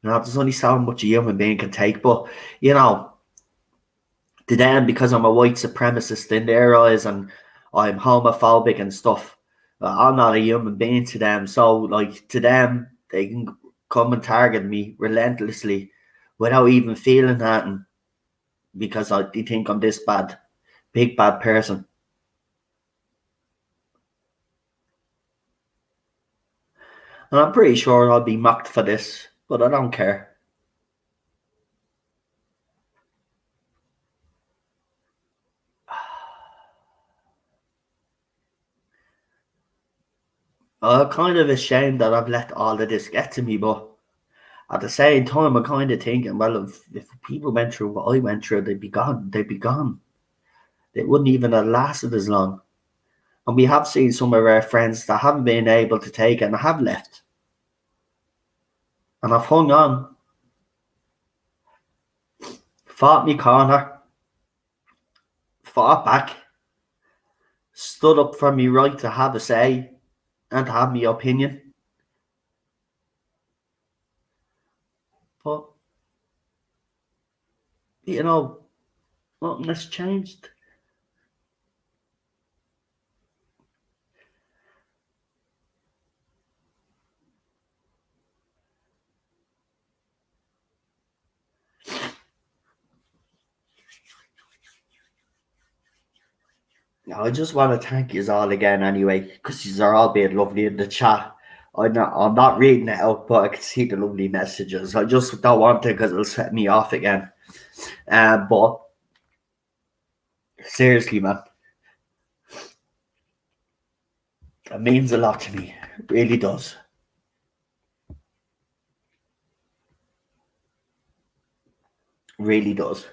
You know, there's only so much a human being can take, but, you know, to them, because I'm a white supremacist in their eyes and I'm homophobic and stuff, I'm not a human being to them. So, like, to them, they can come and target me relentlessly without even feeling that, because they think I'm this bad, big bad person. And I'm pretty sure I'll be mocked for this, but I don't care. I'm kind of ashamed that I've let all of this get to me, but at the same time, I'm kind of thinking, well, if people went through what I went through, they'd be gone. They'd be gone. They wouldn't even have lasted as long. And we have seen some of our friends that haven't been able to take it and have left. And I've hung on, fought my corner, fought back, stood up for me right to have a say and to have my opinion. But, you know, nothing has changed. I just want to thank you all again anyway, because you are all being lovely in the chat. I'm not reading it out, but I can see the lovely messages. I just don't want to because it'll set me off again. But seriously, man, it means a lot to me. It really does. Really does.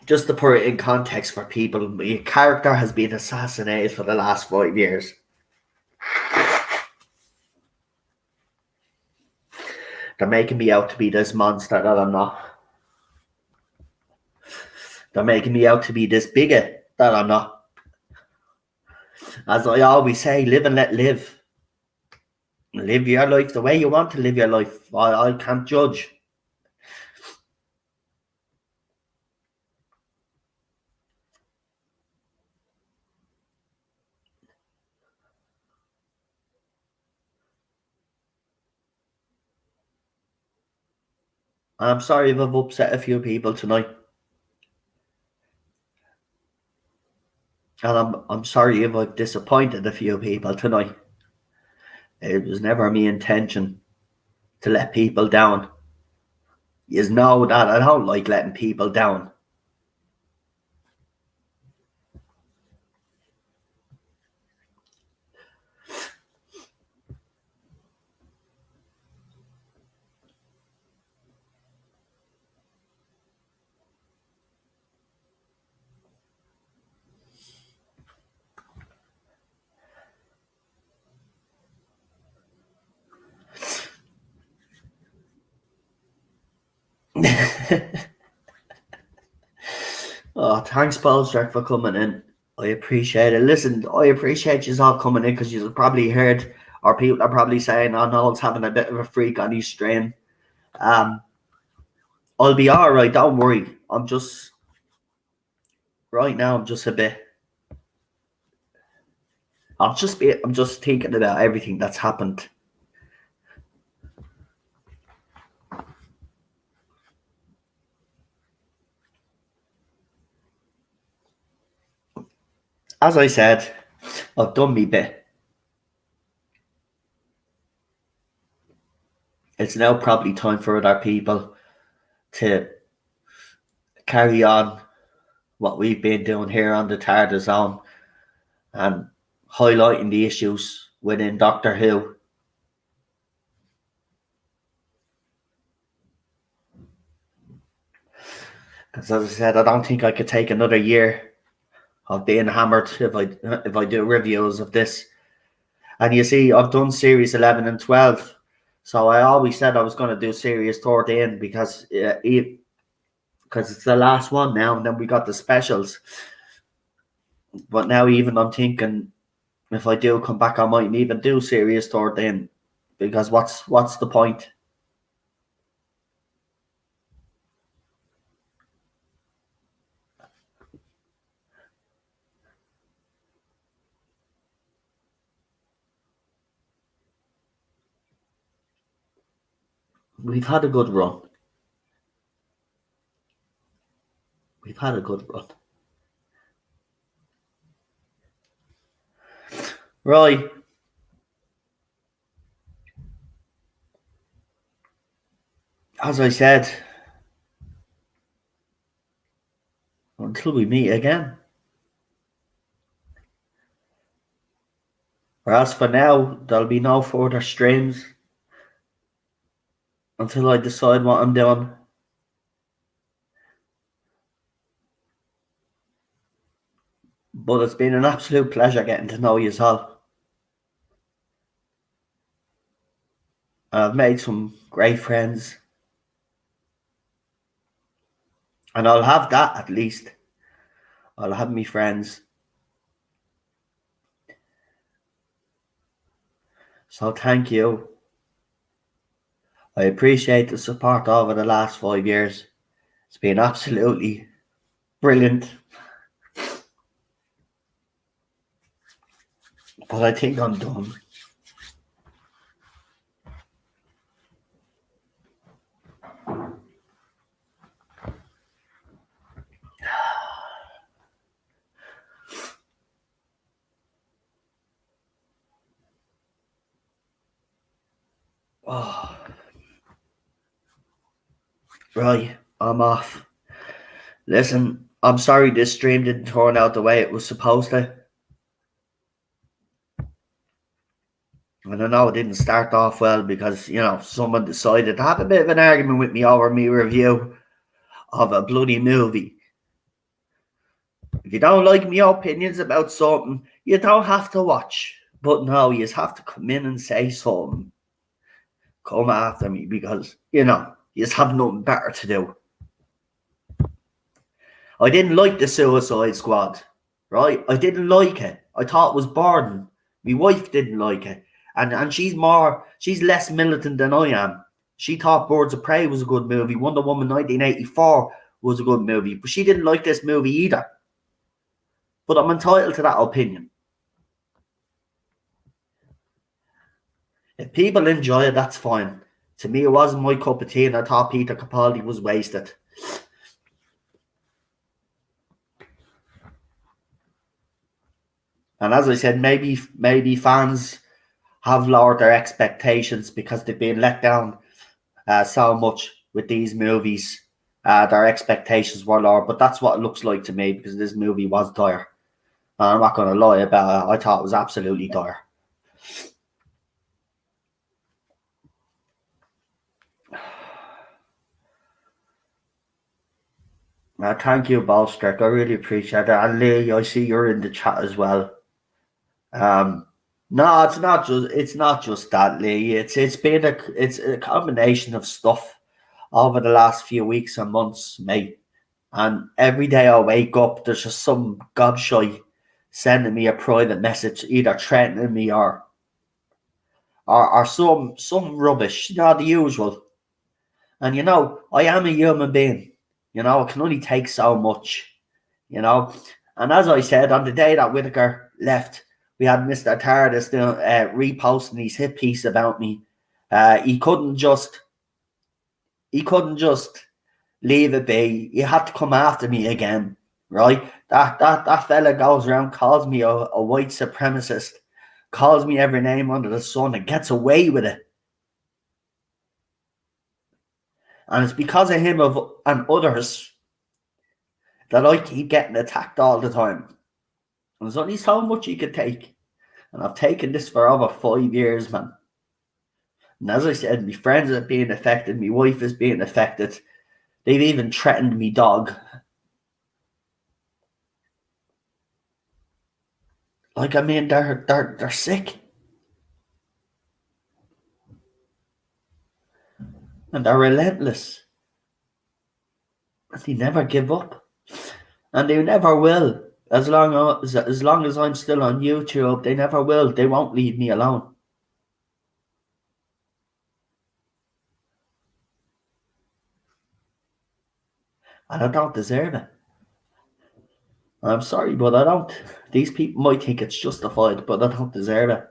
Just to put it in context for people, my character has been assassinated for the last 5 years. They're making me out to be this monster that I'm not. They're making me out to be this bigot that I'm not. As I always say, live and let live. Live your life the way you want to live your life. I can't judge. I'm sorry if I've upset a few people tonight. And I'm sorry if I've disappointed a few people tonight. It was never my intention to let people down. You know that I don't like letting people down. Oh, thanks, Paulster, for coming in. I appreciate it. Listen, I appreciate you all coming in because you've probably heard, or people are probably saying, "Oh, Noel's having a bit of a freak on his strain." I'll be all right. Don't worry. I'm just right now. I'm just a bit. I'm just thinking about everything that's happened. As I said, I've done me bit. It's now probably time for other people to carry on what we've been doing here on the Tardis Zone and highlighting the issues within Doctor Who. Because as I said, I don't think I could take another year of being hammered if I do reviews of this. And you see, I've done series 11 and 12. So I always said I was going to do series 13 because it's the last one now, and then we got the specials. But now even I'm thinking if I do come back, I mightn't even do series 13 because what's the point? We've had a good run. We've had a good run. Right. As I said, until we meet again. Or as for now, there'll be no further streams until I decide what I'm doing. But it's been an absolute pleasure getting to know you all. I've made some great friends. And I'll have that at least. I'll have me friends. So thank you. I appreciate the support over the last 5 years. It's been absolutely brilliant. But I think I'm done. Oh. Right, I'm off. Listen, I'm sorry this stream didn't turn out the way it was supposed to. And I know it didn't start off well because, someone decided to have a bit of an argument with me over me review of a bloody movie. If you don't like my opinions about something, you don't have to watch. But no, you just have to come in and say something. Come after me because, you just have nothing better to do. I didn't like the Suicide Squad, right? I didn't like it. I thought it was boring. My wife didn't like it. And she's less militant than I am. She thought Birds of Prey was a good movie. Wonder Woman 1984 was a good movie. But she didn't like this movie either. But I'm entitled to that opinion. If people enjoy it, that's fine. To me, it wasn't my cup of tea, and I thought Peter Capaldi was wasted. And as I said, maybe fans have lowered their expectations because they've been let down so much with these movies. Their expectations were lower, but that's what it looks like to me because this movie was dire. And I'm not going to lie about it. I thought it was absolutely dire. Thank you, Balstrick. I really appreciate it. And Lee, I see you're in the chat as well. No, it's not just that, Lee. It's been a combination of stuff over the last few weeks and months, mate. And every day I wake up, there's just some gobshite sending me a private message, either threatening me or some rubbish, the usual. And I am a human being. I can only take so much. And as I said, on the day that Whitaker left, we had Mr. Tardis reposting his hit piece about me. He couldn't just leave it be. He had to come after me again, right? That fella goes around, calls me a white supremacist, calls me every name under the sun, and gets away with it. And it's because of him and others that I keep getting attacked all the time. And there's only so much you can take. And I've taken this for over 5 years, man. And as I said, my friends are being affected. My wife is being affected. They've even threatened me dog. They're sick. And they're relentless. And they never give up. And they never will. As long as I'm still on YouTube, they never will. They won't leave me alone. And I don't deserve it. I'm sorry, but I don't. These people might think it's justified, but I don't deserve it.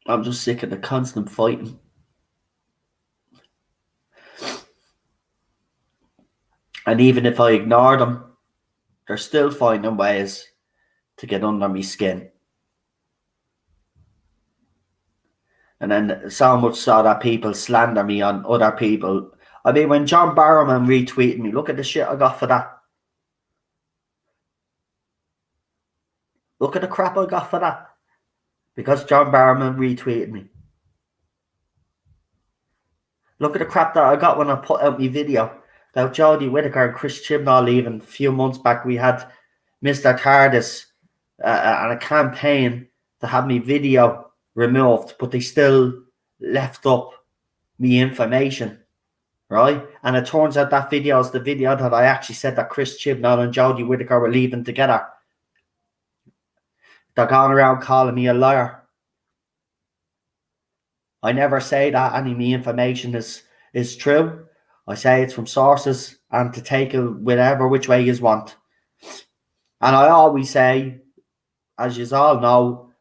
I'm just sick of the constant fighting. And even if I ignore them, they're still finding ways to get under my skin. And then so much so that people slander me on other people. I mean, when John Barrowman retweeted me, look at the shit I got for that. Look at the crap I got for that. Because John Barrowman retweeted me. Look at the crap that I got when I put out my video about Jodie Whittaker and Chris Chibnall leaving. A few months back, we had Mr. Tardis and a campaign to have my video removed, but they still left up me information, right? And it turns out that video is the video that I actually said that Chris Chibnall and Jodie Whittaker were leaving together. They're going around calling me a liar. I never say that any of my information is true. I say it's from sources and to take it whatever which way you want. And I always say, as you all know,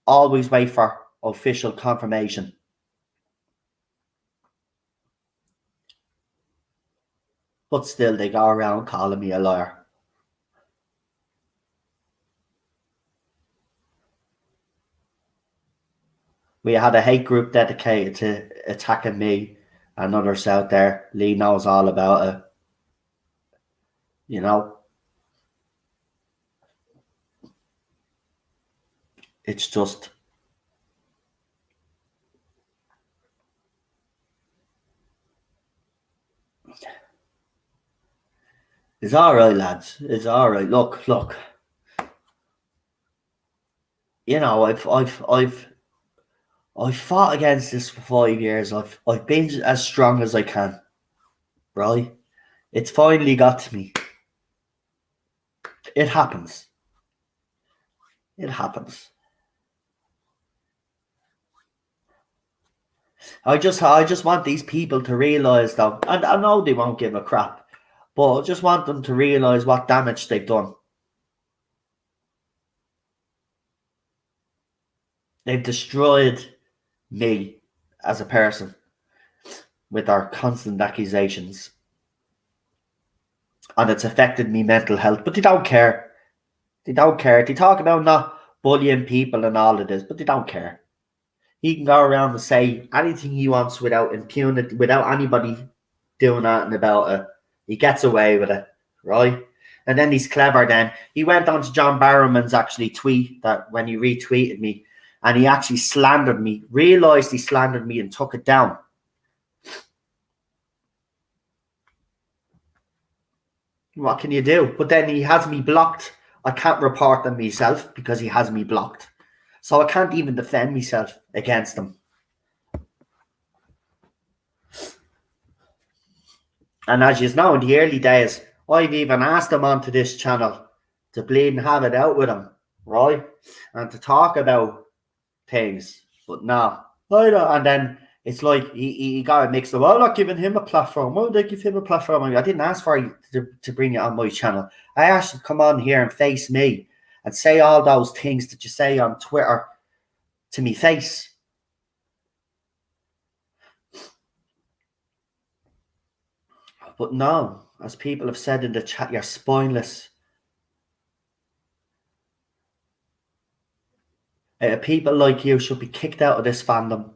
always wait for official confirmation. But still, they go around calling me a liar. We had a hate group dedicated to attacking me and others out there. Lee knows all about it. You know, it's just... It's all right, lads. It's all right. Look. You know, I've fought against this for 5 years. I've been as strong as I can. Right? It's finally got to me. It happens. It happens. I just want these people to realise though, and I know they won't give a crap, but I just want them to realise what damage they've done. They've destroyed me as a person with their constant accusations. And it's affected me mental health, but they don't care. They don't care. They talk about not bullying people and all of this, but they don't care. He can go around and say anything he wants without impunity, without anybody doing anything about it. He gets away with it, right? And then he's clever then. He went on to John Barrowman's actually tweet that when he retweeted me, and he actually slandered me, realised he slandered me and took it down. What can you do? But then he has me blocked. I can't report them myself because he has me blocked. So I can't even defend myself against them. And as you know, in the early days, I've even asked him onto this channel to bleed and have it out with him, right? And to talk about things. But no, I don't. And then it's like he got it mixed up. I'm not giving him a platform. Why would I give him a platform? I didn't ask for you to bring it on my channel. I asked you to come on here and face me and say all those things that you say on Twitter to me face. But no, as people have said in the chat, you're spineless. People like you should be kicked out of this fandom.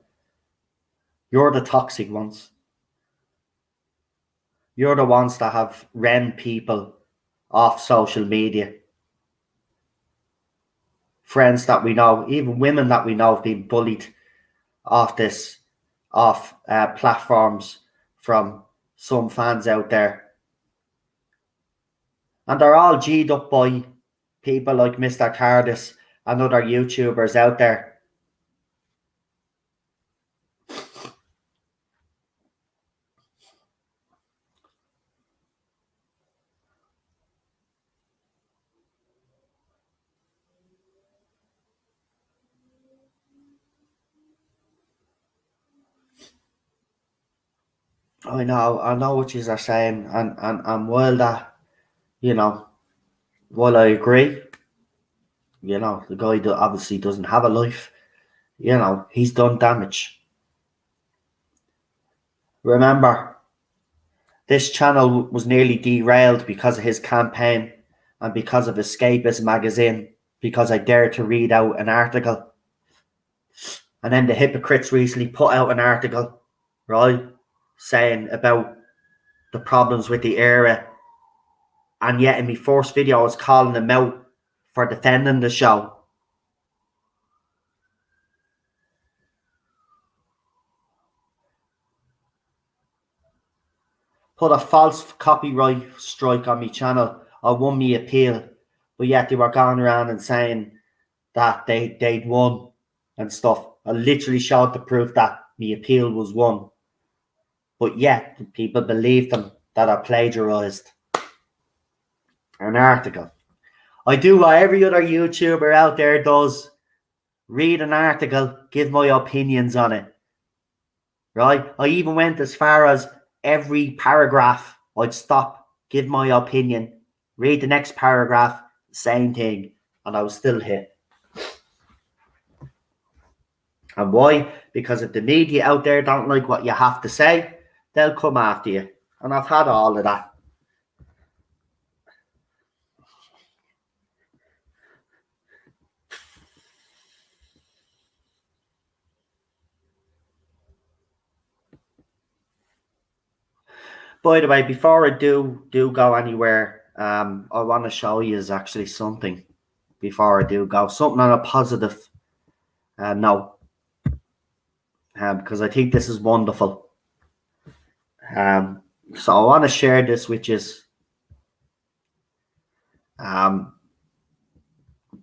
You're the toxic ones. You're the ones that have ran people off social media. Friends that we know, even women that we know have been bullied off platforms from some fans out there. And they're all G'd up by people like Mr. Tardis and other YouTubers out there. I know what you are saying, and while that, while I agree, the guy that obviously doesn't have a life, you know, he's done damage. Remember, this channel was nearly derailed because of his campaign and because of Escapist magazine, because I dared to read out an article. And then the hypocrites recently put out an article, right, saying about the problems with the era. And yet in my first video, I was calling them out for defending the show. Put a false copyright strike on my channel. I won my appeal. But yet they were going around and saying that they'd won and stuff. I literally showed the proof that my appeal was won. But yet people believed them that I plagiarized an article. I do what every other YouTuber out there does. Read an article, give my opinions on it. Right? I even went as far as every paragraph I'd stop, give my opinion, read the next paragraph, same thing, and I was still hit. And why? Because if the media out there don't like what you have to say, they'll come after you. And I've had all of that. By the way, before I do go anywhere, I want to show you actually something before I do go. Something on a positive note. Because I think this is wonderful. So I want to share this with you.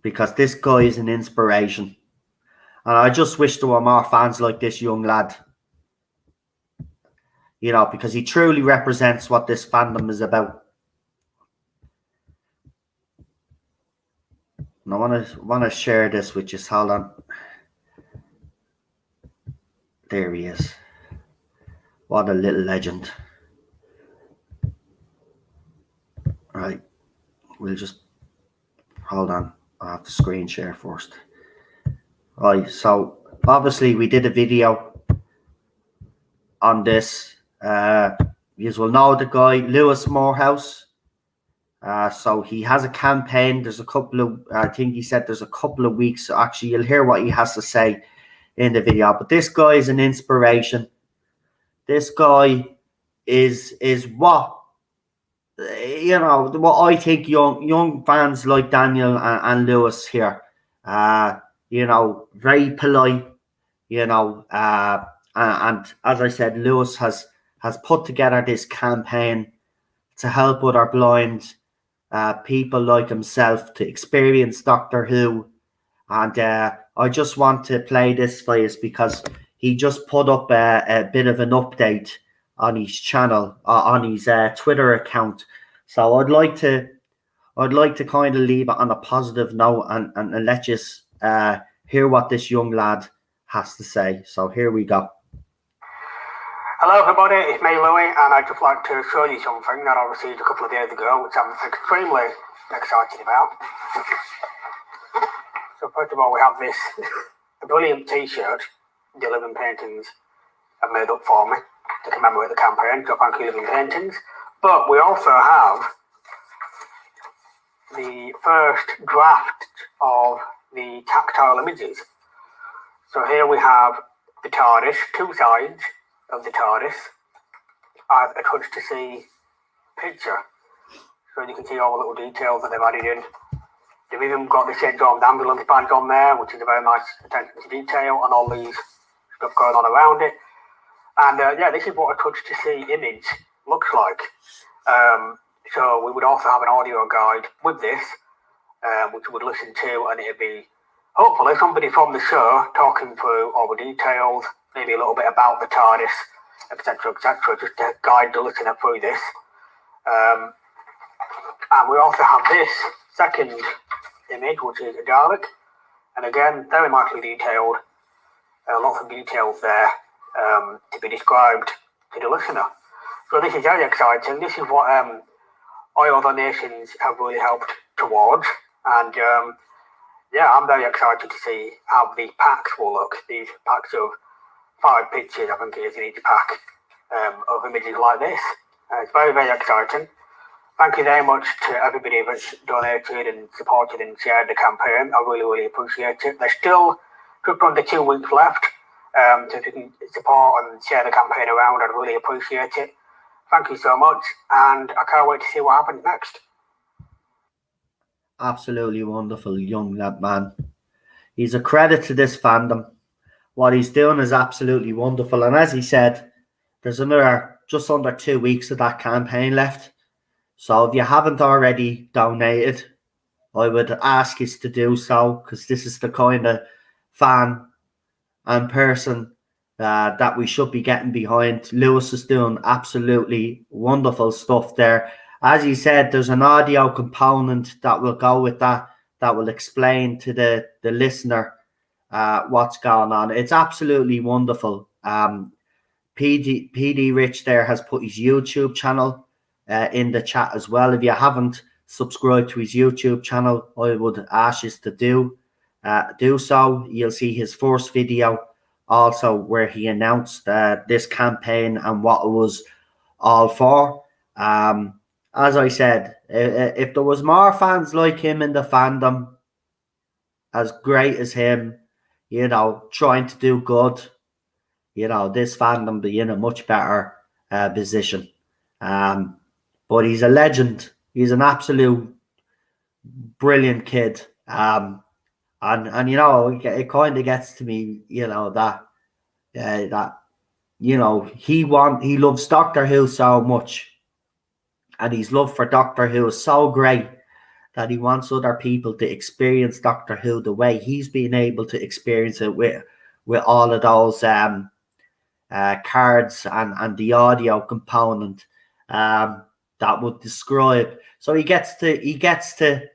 Because this guy is an inspiration. And I just wish there were more fans like this young lad. You know, because he truly represents what this fandom is about. And I want to share this with you. Hold on. There he is. What a little legend. Right. We'll just hold on. I have to screen share first. Right. So obviously we did a video on this. You will know the guy, Lewis Morehouse. So he has a campaign. There's a couple of, I think he said there's a couple of weeks. So actually, you'll hear what he has to say in the video. But this guy is an inspiration. This guy is what, you know, what I think young fans like Daniel and Lewis here. You know, very polite. You know, and as I said, Lewis has put together this campaign to help other blind people like himself to experience Doctor Who. And I just want to play this for you because he just put up a bit of an update on his channel, on his Twitter account. So I'd like to kind of leave it on a positive note and let you hear what this young lad has to say. So here we go. Hello everybody, it's me Louis, and I'd just like to show you something that I received a couple of days ago, which I'm extremely excited about. So first of all, we have this brilliant t-shirt the Living Paintings have made up for me to commemorate the campaign, so thank you Living Paintings. But we also have the first draft of the tactile images. So here we have the Tardis, two sides of the Tardis as a touch to see picture. So you can see all the little details that they've added in. They've even got the St. John's ambulance badge on there, which is a very nice attention to detail, and all these stuff going on around it. And yeah, this is what a touch to see image looks like. So we would also have an audio guide with this, which we would listen to, and it'd be hopefully somebody from the show talking through all the details, maybe a little bit about the TARDIS, etc., just to guide the listener through this. And we also have this second image, which is a Dalek, and again, very nicely detailed, lots of details there to be described to the listener. So this is very exciting. This is what all other nations have really helped towards, and yeah, I'm very excited to see how the packs will look. These packs of 5 pictures, I think it is in each pack, of images like this. It's very, very exciting. Thank you very much to everybody that's donated and supported and shared the campaign. I really, really appreciate it. There's still just under 2 weeks left. So if you can support and share the campaign around, I'd really appreciate it. Thank you so much, and I can't wait to see what happens next. Absolutely wonderful young man. He's a credit to this fandom. What he's doing is absolutely wonderful. And as he said, there's another just under 2 weeks of that campaign left. So if you haven't already donated, I would ask you to do so, because this is the kind of fan and person that we should be getting behind. Lewis is doing absolutely wonderful stuff there. As he said, there's an audio component that will go with that will explain to the listener what's going on. It's absolutely wonderful. PD Rich there has put his YouTube channel in the chat as well. If you haven't subscribed to his YouTube channel, I would ask you to do so. You'll see his first video also where he announced this campaign and what it was all for. As I said, if there was more fans like him in the fandom, as great as him, trying to do good, this fandom be in a much better position. But he's a legend. He's an absolute brilliant kid. And it kind of gets to me, that he loves Doctor Who so much, and his love for Doctor Who is so great that he wants other people to experience Doctor Who the way he's been able to experience it with all of those cards and the audio component that would describe. So he gets to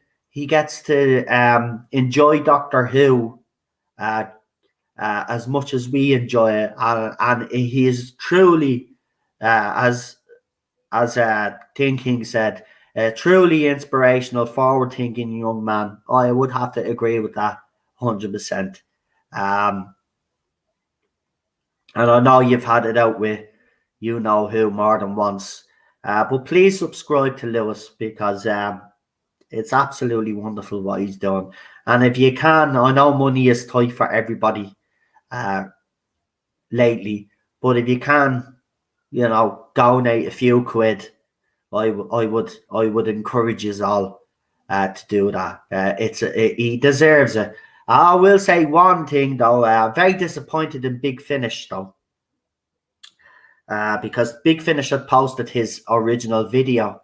enjoy Doctor Who as much as we enjoy it, and he is truly, as Thinking said, a truly inspirational, forward-thinking young man. I would have to agree with that 100%. And I know you've had it out with who more than once. But please subscribe to Lewis, because it's absolutely wonderful what he's doing. And if you can, I know money is tight for everybody lately, but if you can, donate a few quid, I would encourage you all to do that. He deserves it. I will say one thing though, very disappointed in Big Finish though, because Big Finish had posted his original video,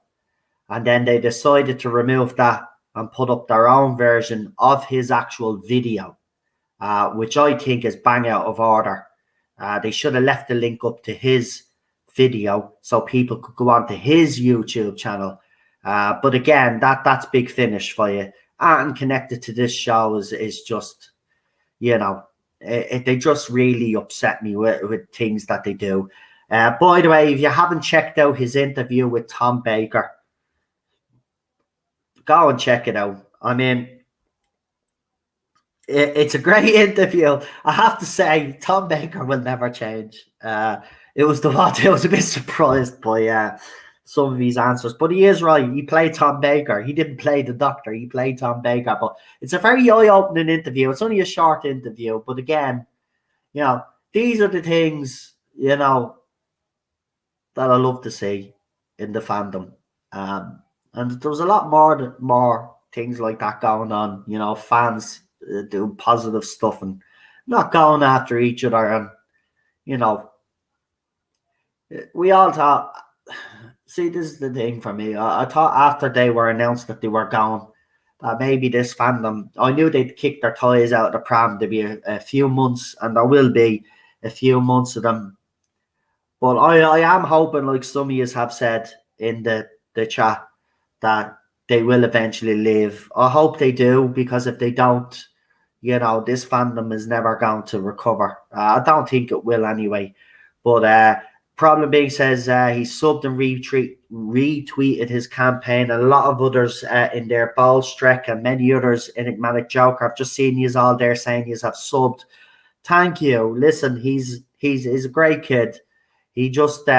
and then they decided to remove that and put up their own version of his actual video, which I think is bang out of order. They should have left the link up to his video so people could go on to his YouTube channel. But again, that's Big Finish for you. And connected to this show is just, they just really upset me with things that they do. By the way, if you haven't checked out his interview with Tom Baker, go and check it out. I mean, it's a great interview. I have to say, Tom Baker will never change. I was a bit surprised by some of his answers, but he is right. He played Tom Baker. He didn't play the Doctor. He played Tom Baker. But it's a very eye-opening interview. It's only a short interview, but again, these are the things that I love to see in the fandom. And there's a lot more things like that going on. Fans doing positive stuff and not going after each other, and we all thought. See, this is the thing for me. I thought after they were announced that they were gone, that maybe this fandom, I knew they'd kick their toys out of the pram. There'd be a few months, and there will be a few months of them. But I am hoping, like some of you have said in the chat, that they will eventually leave. I hope they do, because if they don't, this fandom is never going to recover. I don't think it will anyway. But Problem Big says he subbed and retweeted his campaign. And a lot of others in there, Ballstreck and many others, Enigmatic Joker. I've just seen you all there saying you have subbed. Thank you. Listen, he's a great kid. He just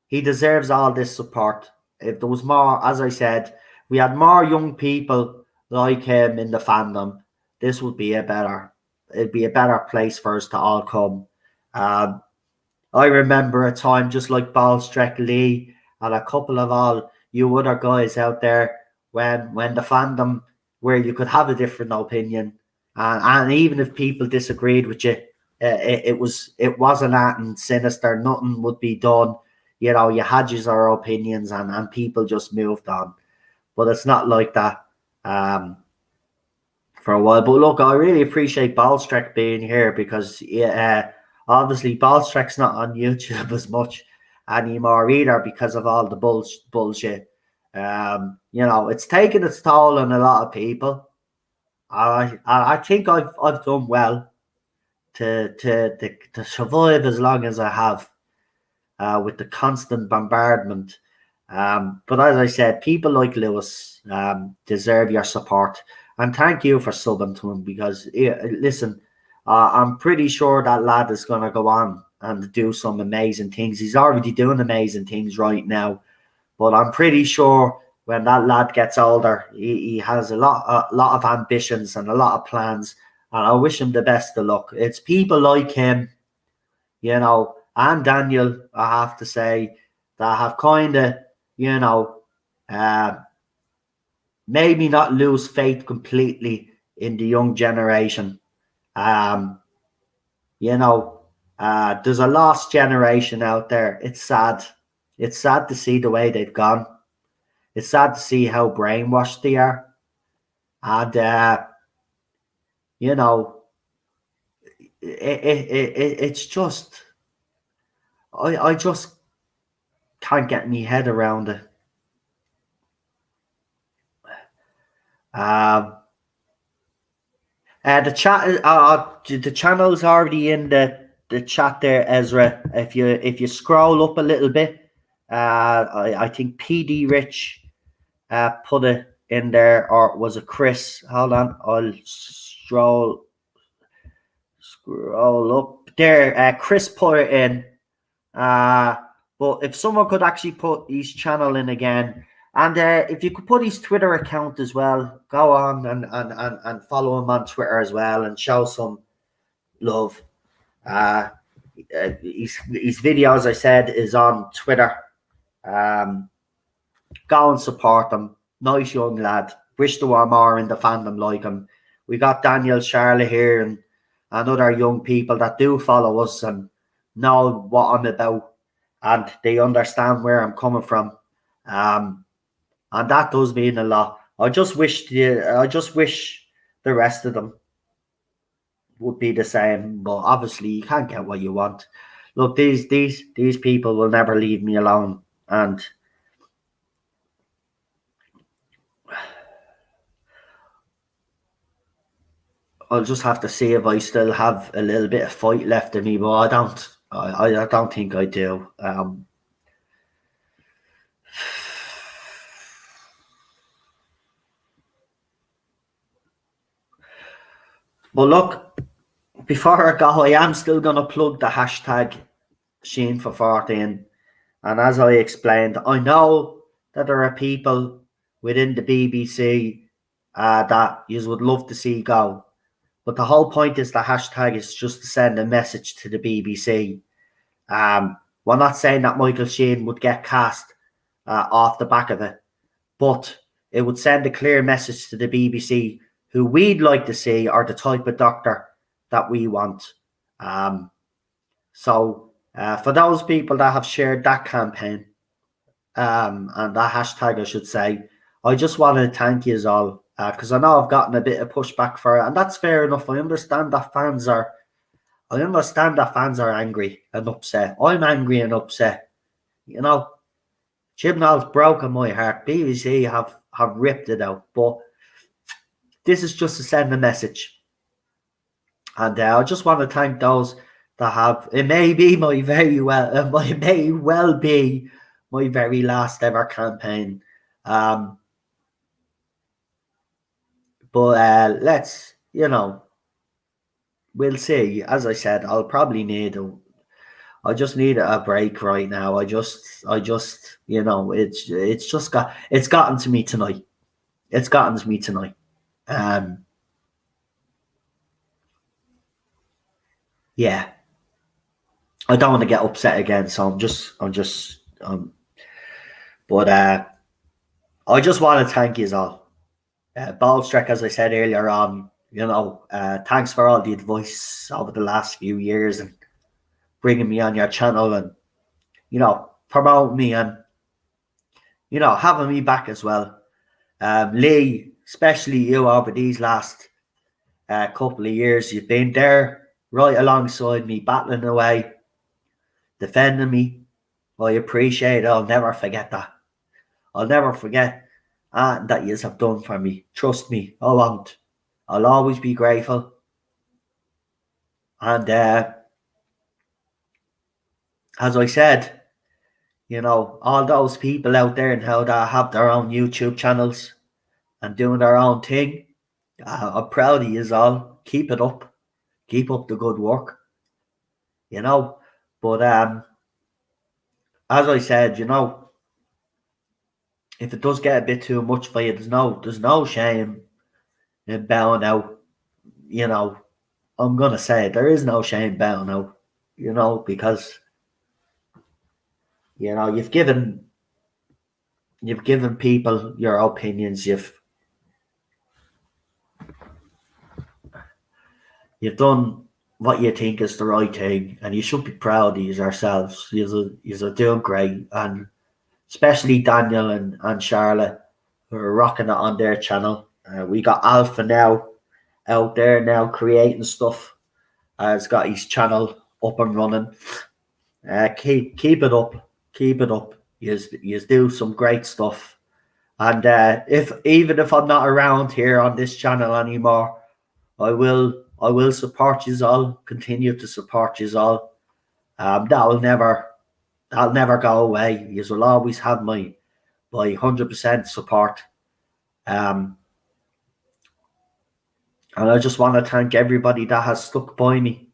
he deserves all this support. If there was more, as I said, we had more young people like him in the fandom, this would be it'd be a better place for us to all come. I remember a time just like Ballstreck Lee and a couple of all you other guys out there when the fandom where you could have a different opinion, and even if people disagreed with you, it wasn't that and sinister. Nothing would be done. You know, you had your opinions and people just moved on. But it's not like that for a while. But look, I really appreciate Ballstreck being here because obviously Ballstreck's not on YouTube as much anymore either because of all the bullshit. You know, it's taken its toll on a lot of people. I think I've done well to survive as long as I have with the constant bombardment. But as I said, people like Lewis deserve your support, and thank you for subbing to him because listen, I'm pretty sure that lad is going to go on and do some amazing things. He's already doing amazing things right now, but I'm pretty sure when that lad gets older, he has a lot of ambitions and a lot of plans, and I wish him the best of luck. It's people like him, you know, and Daniel, I have to say, that have kind of, you know, maybe not lose faith completely in the young generation. You know, there's a lost generation out there. It's sad. It's sad to see the way they've gone. It's sad to see how brainwashed they are. And, you know, it's just, I just can't get my head around it. The channel's already in the chat there, Ezra. If you scroll up a little bit, I think PD Rich put it in there, or was it Chris? Hold on, I'll scroll up there. Chris put it in. But if someone could actually put his channel in again, and if you could put his Twitter account as well, go on and follow him on Twitter as well and show some love. His video, as I said, is on Twitter. Go and support him. Nice young lad. Wish there were more in the fandom like him. We got Daniel Charlotte here and other young people that do follow us and know what I'm about, and they understand where I'm coming from. And that does mean a lot. I just wish the rest of them would be the same, but obviously you can't get what you want. Look, these people will never leave me alone, and I'll just have to see if I still have a little bit of fight left in me, but I don't. I don't think I do. But look, before I go, I am still going to plug the hashtag Sheen for 14. And as I explained, I know that there are people within the BBC that you would love to see go. But the whole point is the hashtag is just to send a message to the BBC. We're not saying that Michael Sheen would get cast off the back of it, but it would send a clear message to the BBC who we'd like to see are the type of doctor that we want. So for those people that have shared that campaign and that hashtag, I should say, I just want to thank you all because I know I've gotten a bit of pushback for it, and that's fair enough. I understand that fans are angry and upset. I'm angry and upset. You know, Chibnall's broken my heart. BBC have ripped it out, but this is just to send a message. And I just want to thank those that have, it may be my very well, it may well be my very last ever campaign. But let's, we'll see. As I said, I'll probably I just need a break right now. It's gotten to me tonight. It's gotten to me tonight. Yeah. I don't want to get upset again, so but I just want to thank you all. Ballstrek, as I said earlier on, thanks for all the advice over the last few years and bringing me on your channel and, promoting me and, having me back as well. Lee, especially you over these last couple of years, you've been there right alongside me, battling away, defending me. I appreciate it. I'll never forget that. I'll never forget that you have done for me. Trust me, I won't. I'll always be grateful. And as I said, all those people out there and how they have their own YouTube channels and doing their own thing, I'm proud of you all. Keep it up. Keep up the good work. But as I said, if it does get a bit too much for you, there's no shame in bowing out. I'm gonna say there is no shame bowing out. Because you've given people your opinions. You've done what you think is the right thing, and you should be proud of yourselves. You're doing great, and especially Daniel and Charlotte, who are rocking it on their channel. We got Alpha now out there now creating stuff. He's got his channel up and running. Keep it up. Keep it up. You do some great stuff. And even if I'm not around here on this channel anymore, I will support you all. Continue to support you all. That'll never go away. You will always have my 100% support. And I just want to thank everybody that has stuck by me.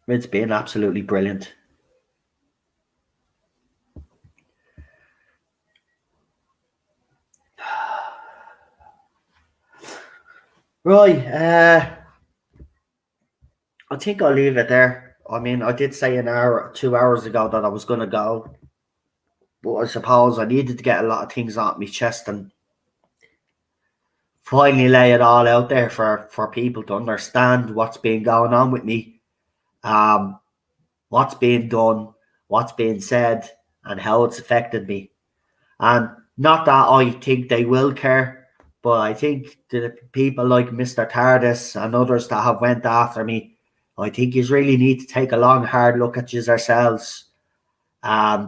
It's been absolutely brilliant. Right, I think I'll leave it there. I mean, I did say 2 hours ago that I was going to go, but I suppose I needed to get a lot of things off my chest and finally lay it all out there for people to understand what's been going on with me, what's being done, what's being said, and how it's affected me. And not that I think they will care, but I think the people like Mr. Tardis and others that have went after me, I think you really need to take a long, hard look at yourselves,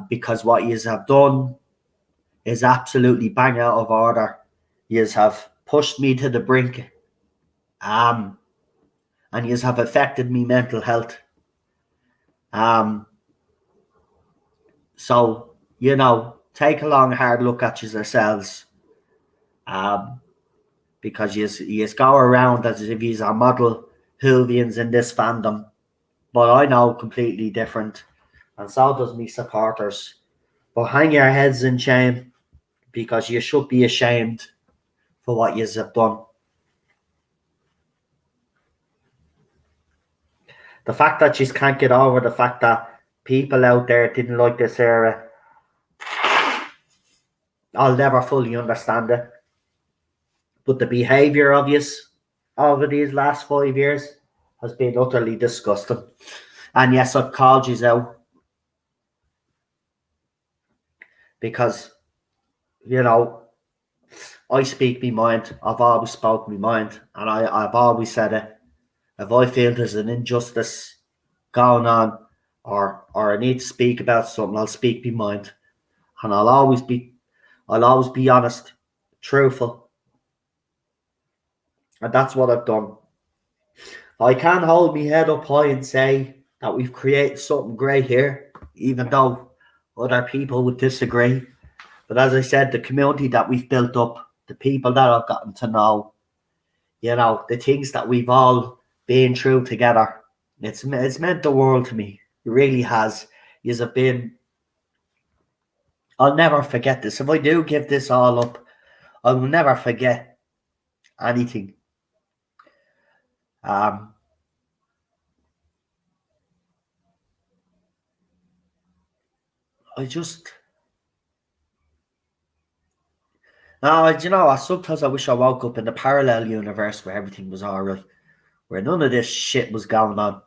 because what you have done is absolutely bang out of order. You have pushed me to the brink, and you have affected me mental health. So, take a long, hard look at yourselves, because you go around as if you're a model Hoovians in this fandom, but I know completely different, and so does me supporters. But hang your heads in shame, because you should be ashamed for what you have done. The fact that you can't get over the fact that people out there didn't like this era, I'll never fully understand it. But the behaviour of you over these last 5 years has been utterly disgusting. And yes, I've called you out because, I speak my mind. I've always spoken my mind, and I've always said it. If I feel there's an injustice going on, or I need to speak about something, I'll speak my mind, and I'll always be honest, truthful. And that's what I've done. I can't hold my head up high and say that we've created something great here, even though other people would disagree. But as I said, the community that we've built up, the people that I've gotten to know, you know, the things that we've all been through together, it's meant the world to me. It really has. You've been. I'll never forget this. If I do give this all up, I will never forget anything. I just. No, you know, sometimes I wish I woke up in the parallel universe where everything was alright, where none of this shit was going on.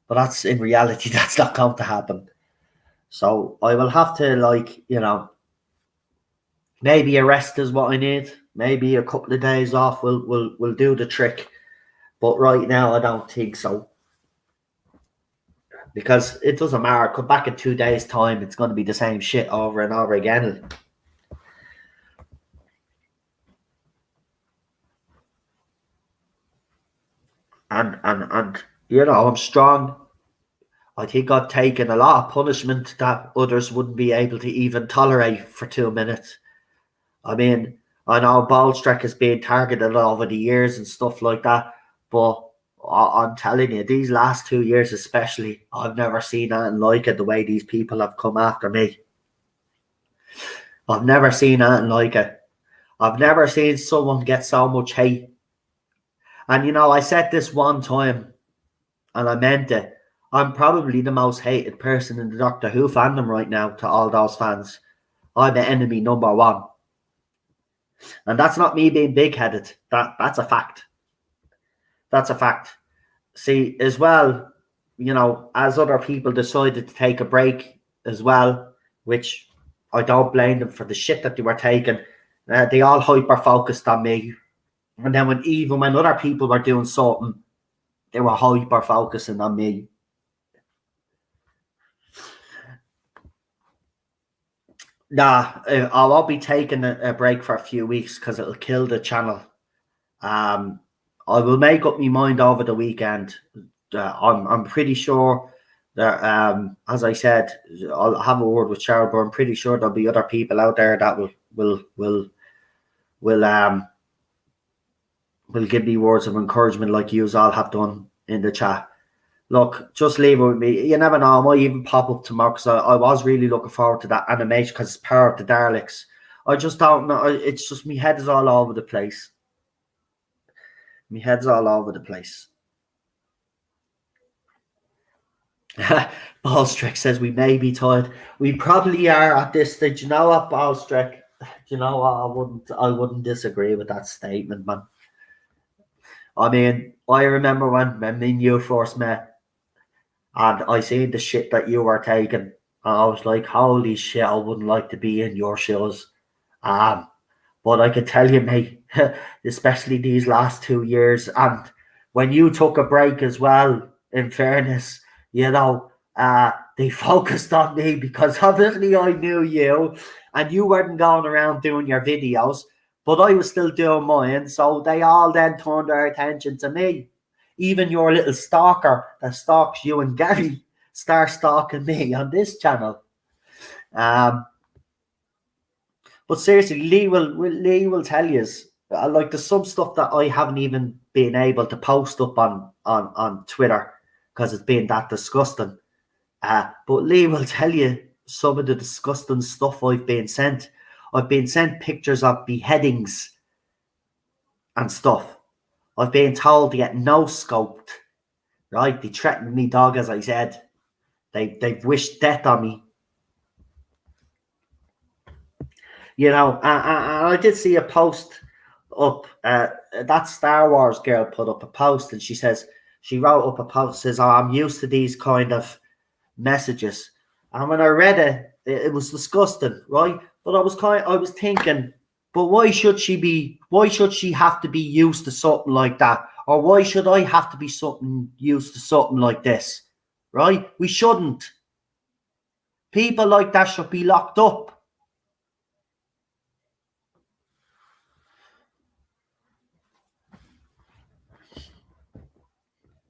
But that's in reality, that's not going to happen. So I will have to, like, you know, maybe a rest is what I need. Maybe a couple of days off will do the trick. But right now, I don't think so. Because it doesn't matter. Come back in 2 days' time, it's going to be the same shit over and over again. And you know, I'm strong. I think I've taken a lot of punishment that others wouldn't be able to even tolerate for 2 minutes. I mean, I know Ballstreck has been targeted over the years and stuff like that, but I'm telling you, these last 2 years especially, I've never seen anything like it, the way these people have come after me. I've never seen anything like it. I've never seen someone get so much hate. And you know, I said this one time, and I meant it. I'm probably the most hated person in the Doctor Who fandom right now to all those fans. I'm the enemy number one. And that's not me being big-headed. That's a fact. That's a fact. See, as well, you know, as other people decided to take a break as well, which I don't blame them for the shit that they were taking, they all hyper-focused on me. And then when other people were doing something, they were hyper-focusing on me. Nah, I won't be taking a break for a few weeks because it'll kill the channel. I will make up my mind over the weekend. I'm pretty sure that, as I said, I'll have a word with Cheryl, but I'm pretty sure there'll be other people out there that will give me words of encouragement like you all have done in the chat. Look, just leave it with me. You never know. I might even pop up tomorrow because I was really looking forward to that animation because it's Power of the Daleks. I just don't know. It's just my head is all over the place. My head's all over the place. Ballstreck says we may be tired. We probably are at this stage. You know what, Ballstreck? You know what? I wouldn't disagree with that statement, man. I mean, I remember when me and you first met. And I seen the shit that you were taking. And I was like, holy shit, I wouldn't like to be in your shoes. But I can tell you, mate, especially these last 2 years, and when you took a break as well, in fairness, you know, they focused on me because obviously I knew you and you weren't going around doing your videos, but I was still doing mine. So they all then turned their attention to me. Even your little stalker that stalks you and Gary start stalking me on this channel. But seriously, Lee will tell you, like there's some stuff that I haven't even been able to post up on Twitter because it's been that disgusting. But Lee will tell you some of the disgusting stuff I've been sent. I've been sent pictures of beheadings and stuff. I've been told to get no scoped. Right? They threatened me, dog, as I said. They've wished death on me. You know, and I did see a post up. That Star Wars girl put up a post, and she wrote up a post says, "Oh, I'm used to these kind of messages." And when I read it, it was disgusting, right? But I was thinking, but why should she have to be used to something like that? Or why should I have to be used to something like this? Right? We shouldn't. People like that should be locked up.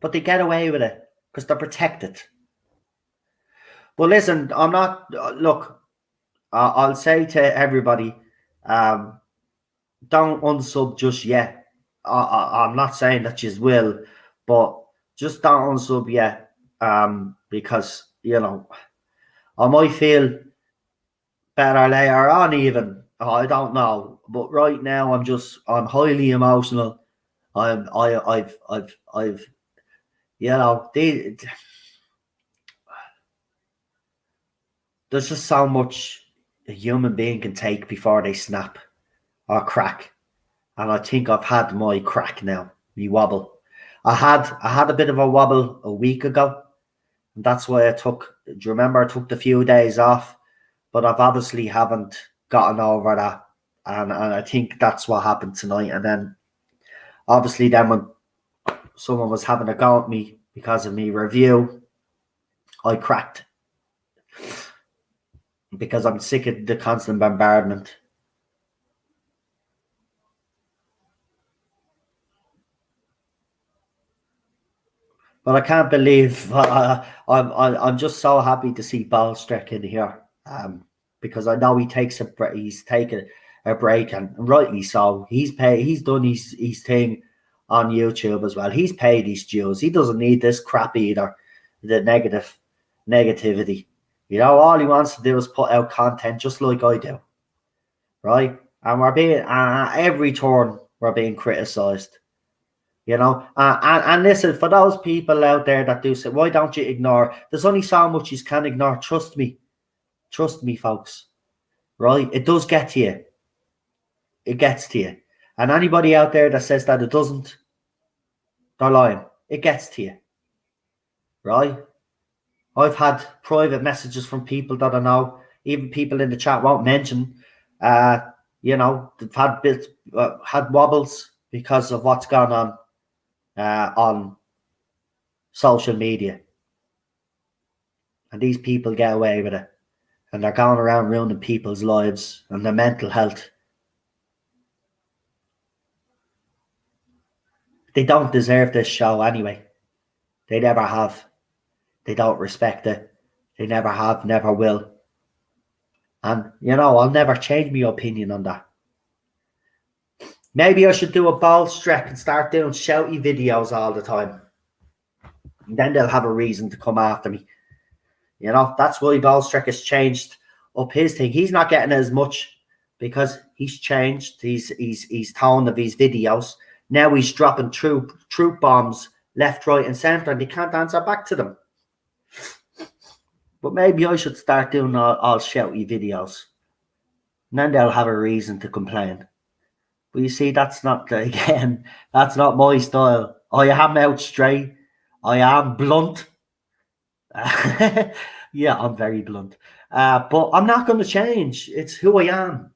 but they get away with it because they're protected. But listen, I'm not. Look, I'll say to everybody, don't unsub just yet. I'm not saying that you will, but just don't unsub yet, because you know I might feel better later on. Even I don't know, but right now I'm highly emotional. I've you know there's just so much a human being can take before they snap or crack. And I think I've had my crack now, me wobble. I had a bit of a wobble a week ago. And that's why do you remember I took the few days off? But I've obviously haven't gotten over that. And I think that's what happened tonight. And then obviously then when someone was having a go at me because of me review, I cracked. Because I'm sick of the constant bombardment. But I can't believe I'm just so happy to see Ballstrick in here, because I know he's taken a break, and rightly so. He's done his thing on YouTube as well. He's paid his dues. He doesn't need this crap either, the negativity. You know, all he wants to do is put out content just like I do, right? And we're being every turn we're being criticised. You know, and listen, for those people out there that do say, why don't you ignore? There's only so much you can ignore. Trust me, folks. Right? It does get to you. It gets to you. And anybody out there that says that it doesn't, they're lying. It gets to you. Right? I've had private messages from people that I know, even people in the chat won't mention. You know, they've had wobbles because of what's gone on social media, and these people get away with it, and they're going around ruining people's lives and their mental health. They don't deserve this show anyway. They never have. They don't respect it. They never have, never will. And you know, I'll never change my opinion on that. Maybe I should do a bold stretch and start doing shouty videos all the time. And then they'll have a reason to come after me. You know, that's why Ballstrick has changed up his thing. He's not getting as much because he's changed. He's tone of his videos. Now he's dropping troop bombs left, right, and centre, and he can't answer back to them. But maybe I should start doing all shouty videos. And then they'll have a reason to complain. But you see, that's not my style. I am out straight. I am blunt. Yeah, I'm very blunt. But I'm not going to change. It's who I am.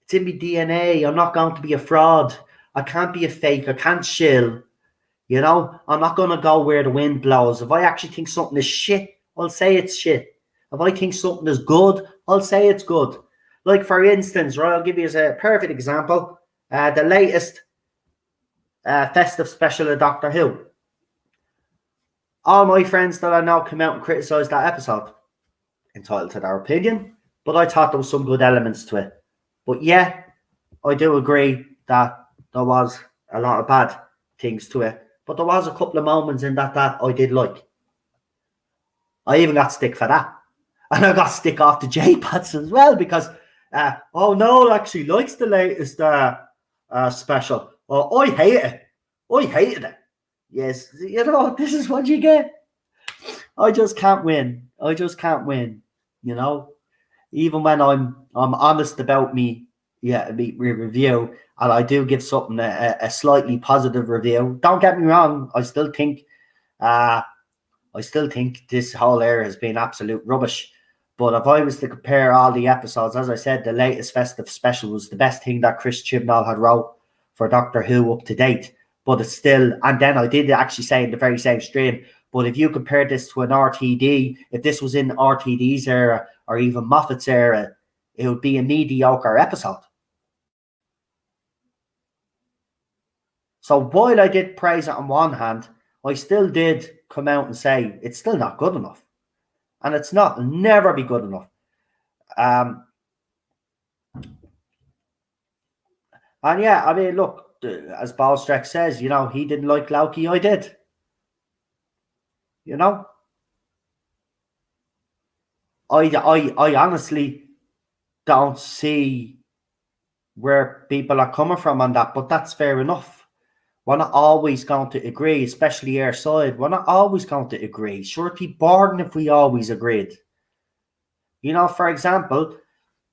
It's in my DNA. I'm not going to be a fraud. I can't be a fake. I can't shill. You know, I'm not going to go where the wind blows. If I actually think something is shit, I'll say it's shit. If I think something is good, I'll say it's good. Like, for instance, right, I'll give you a perfect example. The latest festive special of Doctor Who. All my friends that I know came out and criticised that episode, entitled to their opinion, but I thought there was some good elements to it. But yeah, I do agree that there was a lot of bad things to it, but there was a couple of moments in that I did like. I even got stick for that. And I got stick off the J-Pods as well, because Noel actually likes the latest special. Oh, I hate it. I hated it. Yes, you know, this is what you get. I just can't win. You know, even when I'm honest about me review, and I do give something a slightly positive review. Don't get me wrong. I still think this whole era has been absolute rubbish. But if I was to compare all the episodes, as I said, the latest festive special was the best thing that Chris Chibnall had wrote for Doctor Who up to date. But it's still, and then I did actually say in the very same stream, but if you compare this to an RTD, if this was in RTD's era or even Moffat's era, it would be a mediocre episode. So while I did praise it on one hand, I still did come out and say it's still not good enough. And it's not, never be good enough. And yeah, I mean, look, as Ballstreck says, you know, he didn't like Loki, I did. You know? I honestly don't see where people are coming from on that, but that's fair enough. We're not always going to agree, especially our side. We're not always going to agree. Sure, it'd be boring if we always agreed. You know, for example,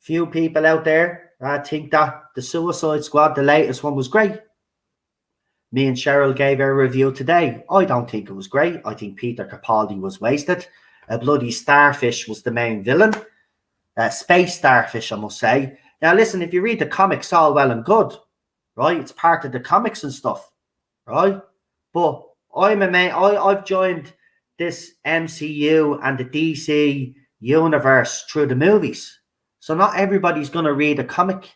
few people out there think that the Suicide Squad, the latest one, was great. Me and Cheryl gave our review today. I don't think it was great. I think Peter Capaldi was wasted. A bloody starfish was the main villain. Space starfish, I must say. Now, listen, if you read the comics, all well and good, right? It's part of the comics and stuff, right? But I've joined this MCU and the DC universe through the movies. So not everybody's going to read a comic.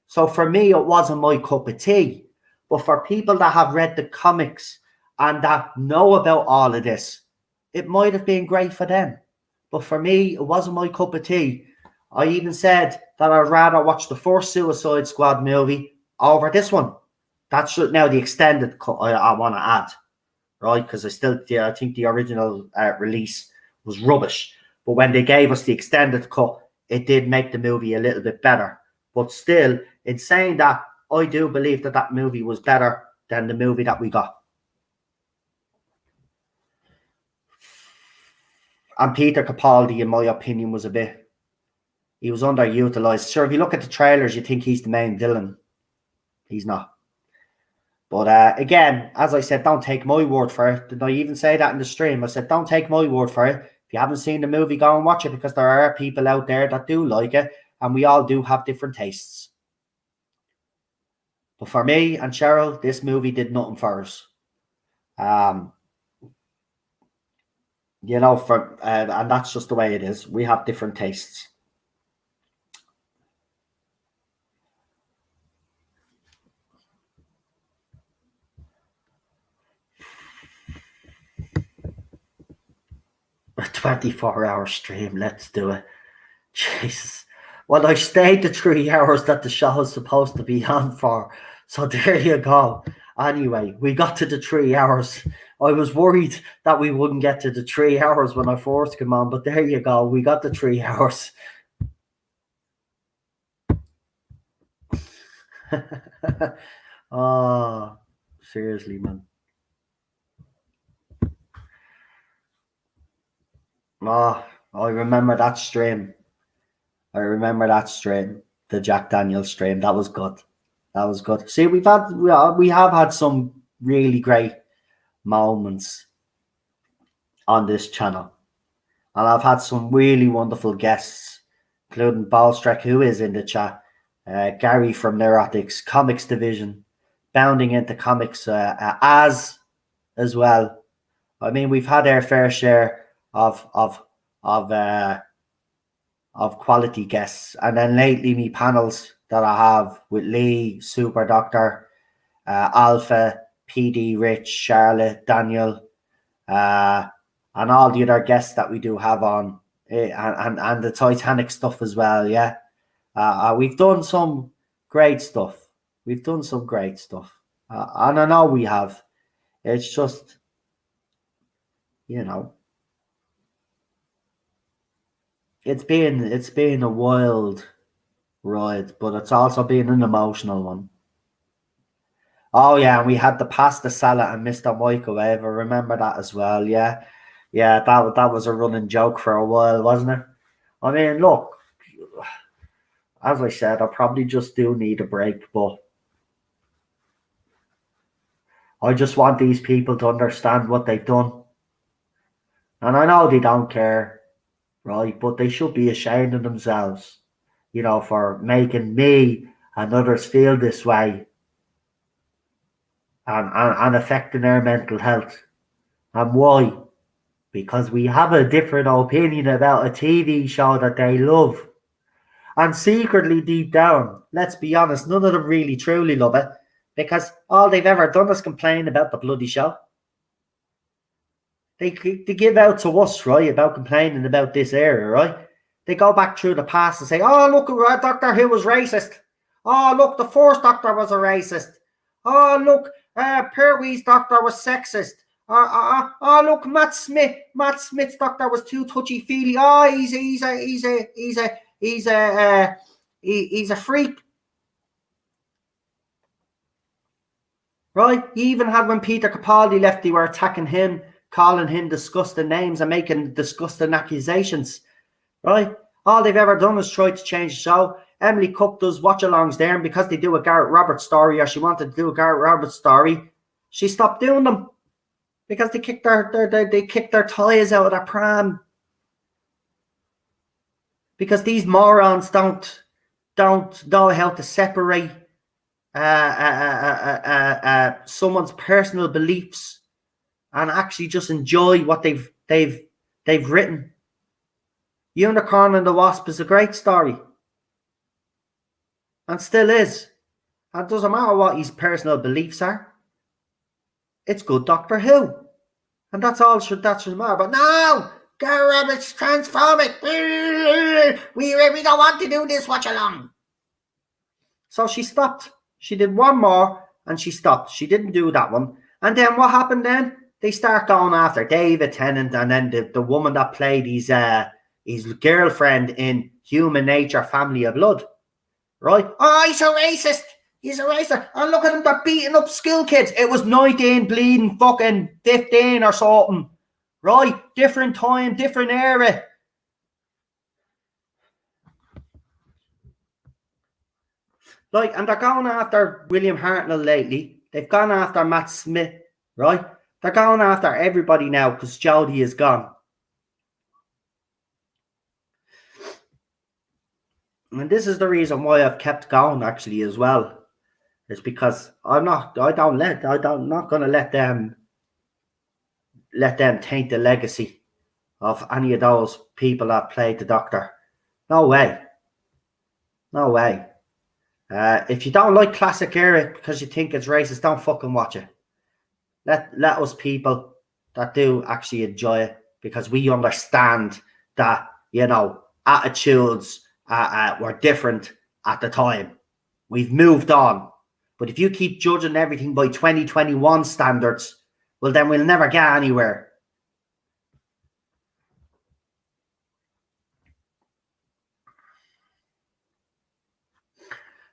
So for me, it wasn't my cup of tea. But for people that have read the comics and that know about all of this, it might have been great for them. But for me, it wasn't my cup of tea. I even said that I'd rather watch the first Suicide Squad movie over this one. That's now the extended cut I want to add, right? Because I think the original release was rubbish. But when they gave us the extended cut, it did make the movie a little bit better. But still, in saying that, I do believe that movie was better than the movie that we got. And Peter Capaldi, in my opinion, he was underutilized. Sure, if you look at the trailers, you think he's the main villain. He's not. But again, as I said, don't take my word for it. Did I even say that in the stream? I said, don't take my word for it. If you haven't seen the movie, go and watch it, because there are people out there that do like it, and we all do have different tastes. But for me and Cheryl, this movie did nothing for us. You know, and that's just the way it is. We have different tastes. A 24-hour stream, let's do it. Jesus. Well, I stayed the 3 hours that the show is supposed to be on for. So there you go. Anyway, we got to the 3 hours. I was worried that we wouldn't get to the 3 hours when I first came on, but there you go. We got the 3 hours. Oh, seriously, man. Oh, I remember that stream. The Jack Daniels stream. That was good. See, we have had some really great moments on this channel, and I've had some really wonderful guests, including Ballstreck, who is in the chat, Gary from Neurotics, Comics Division, bounding into comics, as well. I mean, we've had our fair share of quality guests, and then lately me panels that I have with Lee, Super Doctor, Alpha, PD, Rich, Charlotte, Daniel, and all the other guests that we do have on, and the Titanic stuff as well. Yeah, we've done some great stuff. And I know we have. It's just, you know, it's been a wild ride, but it's also been an emotional one. Oh yeah, and we had the pasta salad and Mr. Microwave. I remember that as well. Yeah, that was a running joke for a while, wasn't it? I mean, look, as I said, I probably just do need a break, but I just want these people to understand what they've done. And I know they don't care, right? But they should be ashamed of themselves, you know, for making me and others feel this way, and affecting their mental health. And why? Because we have a different opinion about a TV show that they love. And secretly, deep down, let's be honest, none of them really truly love it, because all they've ever done is complain about the bloody show. they give out to us, right, about complaining about this area, right? They go back through the past and say, oh, look, Doctor Who was racist. Oh, look, the first Doctor was a racist. Oh, look, Pertwee's Doctor was sexist. Oh, look, Matt Smith's Doctor was too touchy-feely. Oh, he's a freak. Right? You even had when Peter Capaldi left, they were attacking him, calling him disgusting names and making disgusting accusations. Right? All they've ever done is try to change the show. Emily Cook does watch-alongs there, and because they do a Garrett Roberts story, or she wanted to do a Garrett Roberts story, she stopped doing them because they kicked their ties out of their pram. Because these morons don't know how to separate someone's personal beliefs and actually just enjoy what they've written. Unicorn and the Wasp is a great story. And still is. And it doesn't matter what his personal beliefs are. It's good Doctor Who. And that's all that should matter. But no! Garrett Roberts transphobic! We don't want to do this watch along. So she stopped. She did one more and she stopped. She didn't do that one. And then what happened then? They start going after David Tennant and then the woman that played his girlfriend in Human Nature, Family of Blood. Right? Oh, he's a racist. He's a racist. And look at him, they're beating up school kids. It was 19 bleeding fucking 15 or something. Right? Different time, different era. Like, and they're going after William Hartnell lately. They've gone after Matt Smith, right? They're going after everybody now because Jodie is gone. And this is the reason why I've kept going actually as well. It's because I'm not gonna let them taint the legacy of any of those people that played the Doctor. No way. No way. If you don't like classic era because you think it's racist, don't fucking watch it. Let us people that do actually enjoy it, because we understand that, you know, attitudes were different at the time. We've moved on. But if you keep judging everything by 2021 standards, well, then we'll never get anywhere.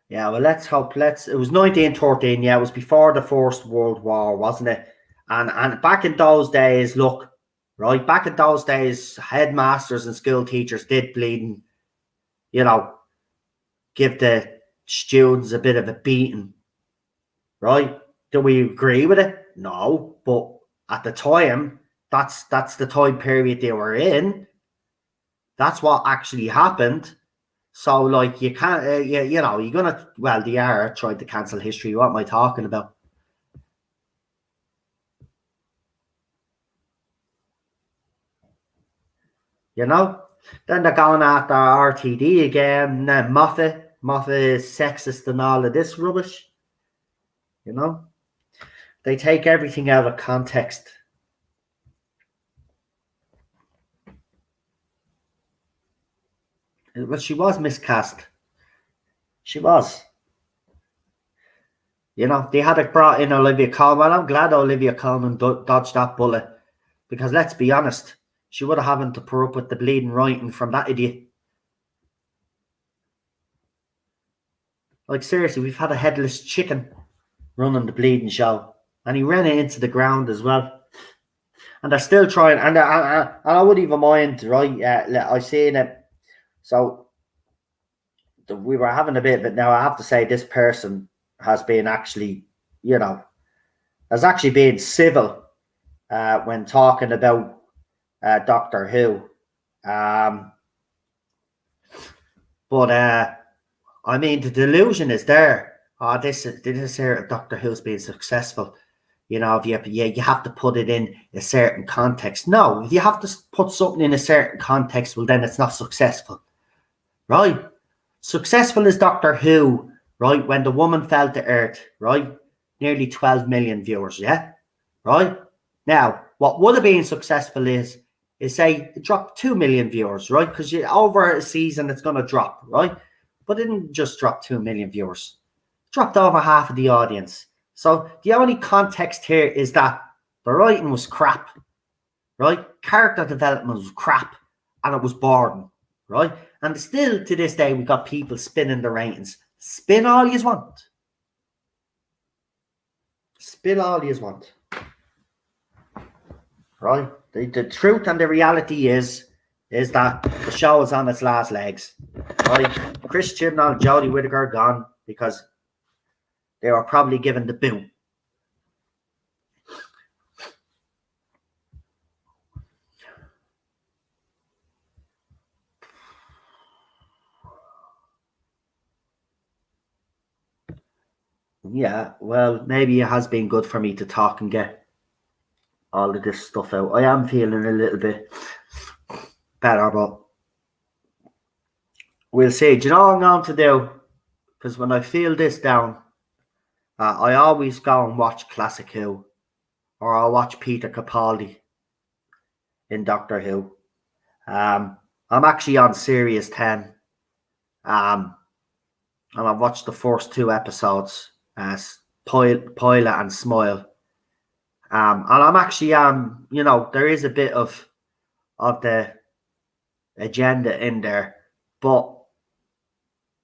Yeah, well, let's hope. It was 1913. Yeah, it was before the First World War, wasn't it? And back in those days, look, right, back in those days, headmasters and school teachers did bleeding, you know, give the students a bit of a beating, right? Do we agree with it? No, but at the time, that's the time period they were in. That's what actually happened. So, like, you can't, you know, you're going to, well, they are trying to cancel history. What am I talking about? You know? Then they're going after RTD again. Then Moffat is sexist and all of this rubbish. You know? They take everything out of context. Well, she was miscast. She was. You know, they had brought in Olivia Colman. I'm glad Olivia Colman dodged that bullet. Because let's be honest, she would have having to put up with the bleeding writing from that idiot. Like, seriously, we've had a headless chicken running the bleeding show. And he ran it into the ground as well. And they're still trying. And I wouldn't even mind, right? I seen it. So we were having a bit of it. Now I have to say this person has been actually, you know, has actually been civil when talking about Doctor Who. But I mean, the delusion is there. Oh, this here Doctor Who's been successful. You know, if you have to put it in a certain context. No, if you have to put something in a certain context, well, then it's not successful. Right? Successful is Doctor Who, right? When the woman fell to earth, right? Nearly 12 million viewers, yeah? Right? Now, what would have been successful is say it dropped 2 million viewers, right? Because over a season it's going to drop, right? But it didn't just drop 2 million viewers. It dropped over half of the audience. So the only context here is that the writing was crap, right? Character development was crap, and it was boring, right? And still to this day, we got people spinning the ratings. Spin all you want. Spin all you want. Right? The truth and the reality is that the show is on its last legs. Right? Chris Chibnall and Jodie Whittaker are gone because they were probably given the boot. Yeah, well, maybe it has been good for me to talk and get all of this stuff out. I am feeling a little bit better, but we'll see. Do you know what I'm going to do? Because when I feel this down, I always go and watch Classic Who, or I'll watch Peter Capaldi in Doctor Who. I'm actually on Series 10, and I've watched the first 2 episodes, Pilot and Smile. And I'm actually, you know, there is a bit of the agenda in there, but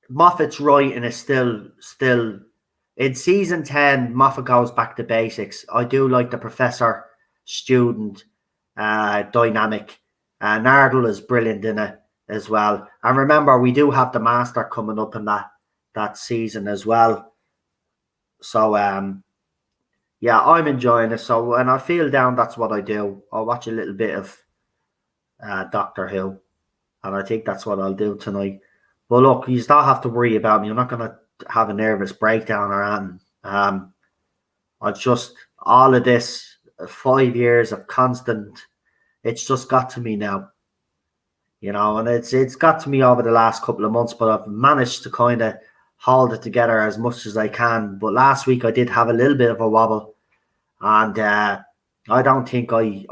Moffat's writing is still in season 10. Moffat goes back to basics. I do like the professor student dynamic. Nardole is brilliant in it as well. And remember, we do have the Master coming up in that season as well. So yeah, I'm enjoying it. So when I feel down, that's what I do. I'll watch a little bit of Doctor Who, and I think that's what I'll do tonight. But look, you don't have to worry about me. I'm not going to have a nervous breakdown or anything. I've just, all of this 5 years of constant, it's just got to me now. You know, and it's got to me over the last couple of months, but I've managed to kind of hold it together as much as I can. But last week I did have a little bit of a wobble, and I don't think I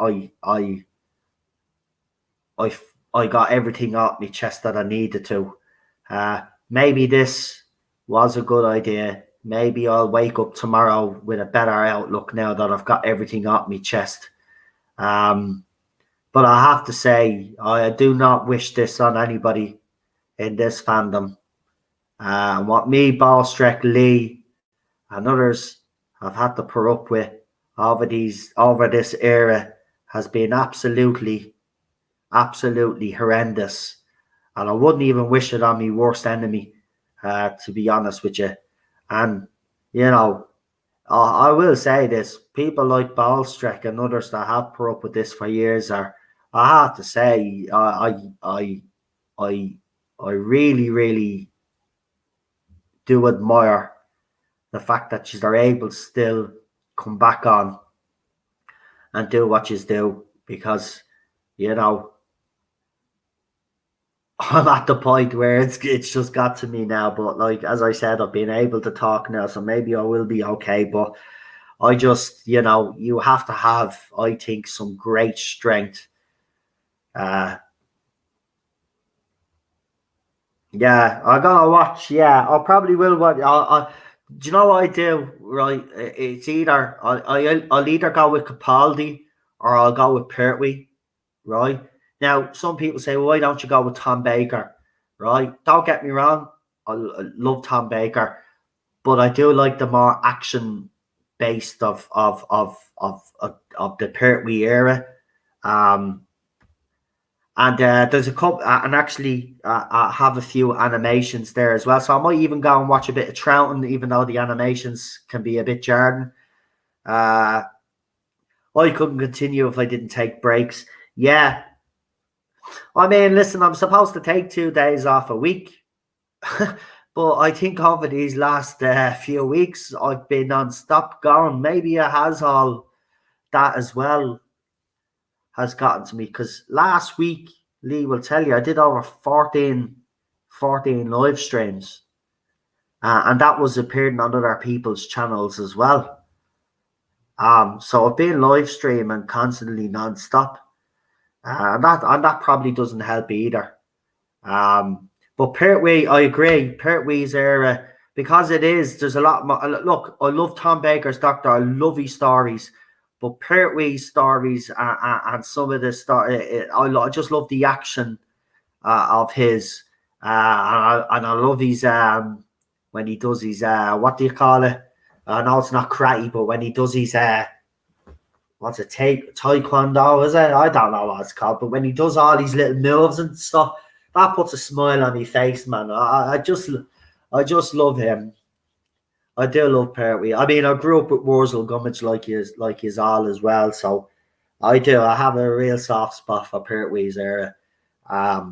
got everything off my chest that I needed to. Maybe this was a good idea. Maybe I'll wake up tomorrow with a better outlook now that I've got everything off my chest. But I have to say, I do not wish this on anybody in this fandom. What me, Ballstreck, Lee, and others have had to put up with over this era has been absolutely horrendous. And I wouldn't even wish it on my worst enemy, to be honest with you. And, you know, I will say this, people like Ballstreck and others that have put up with this for years I have to say, I really do admire the fact that they're able to still come back on and do what you do, because, you know, I'm at the point where it's just got to me now. But like, as I said, I've been able to talk now, so maybe I will be okay. But I just, you know, you have to have, I think, some great strength. Yeah, I'm gonna watch. Yeah, I probably will watch. Do you know what I do? Right, it's either I'll either go with Capaldi or I'll go with Pertwee. Right now, some people say, well, why don't you go with Tom Baker? Right? Don't get me wrong, I love Tom Baker, but I do like the more action based of the Pertwee era. And there's a couple, and actually I have a few animations there as well. So I might even go and watch a bit of Troughton, even though the animations can be a bit jarring. I couldn't continue if I didn't take breaks. Yeah. I mean, listen, I'm supposed to take 2 days off a week. But I think over these last few weeks, I've been non-stop going. Maybe it has all that as well has gotten to me, because last week, Lee will tell you, I did over 14 live streams, and that was appearing on other people's channels as well. So I've been live streaming constantly non-stop. And that probably doesn't help either. But Pertwee, I agree. Pertwee's era, because it is, there's a lot more. Look, I love Tom Baker's Doctor. I love his stories. But Pertwee's stories and some of the story, I just love the action of his. And I love his, when he does his, what do you call it? I know it's not karate, but when he does his, what's it, taekwondo, is it? I don't know what it's called, but when he does all these little moves and stuff, that puts a smile on my face, man. I just love him. I do love Pertwee. I mean, I grew up with Wurzel Gummidge like his all as well, so I do. I have a real soft spot for Pertwee's era. I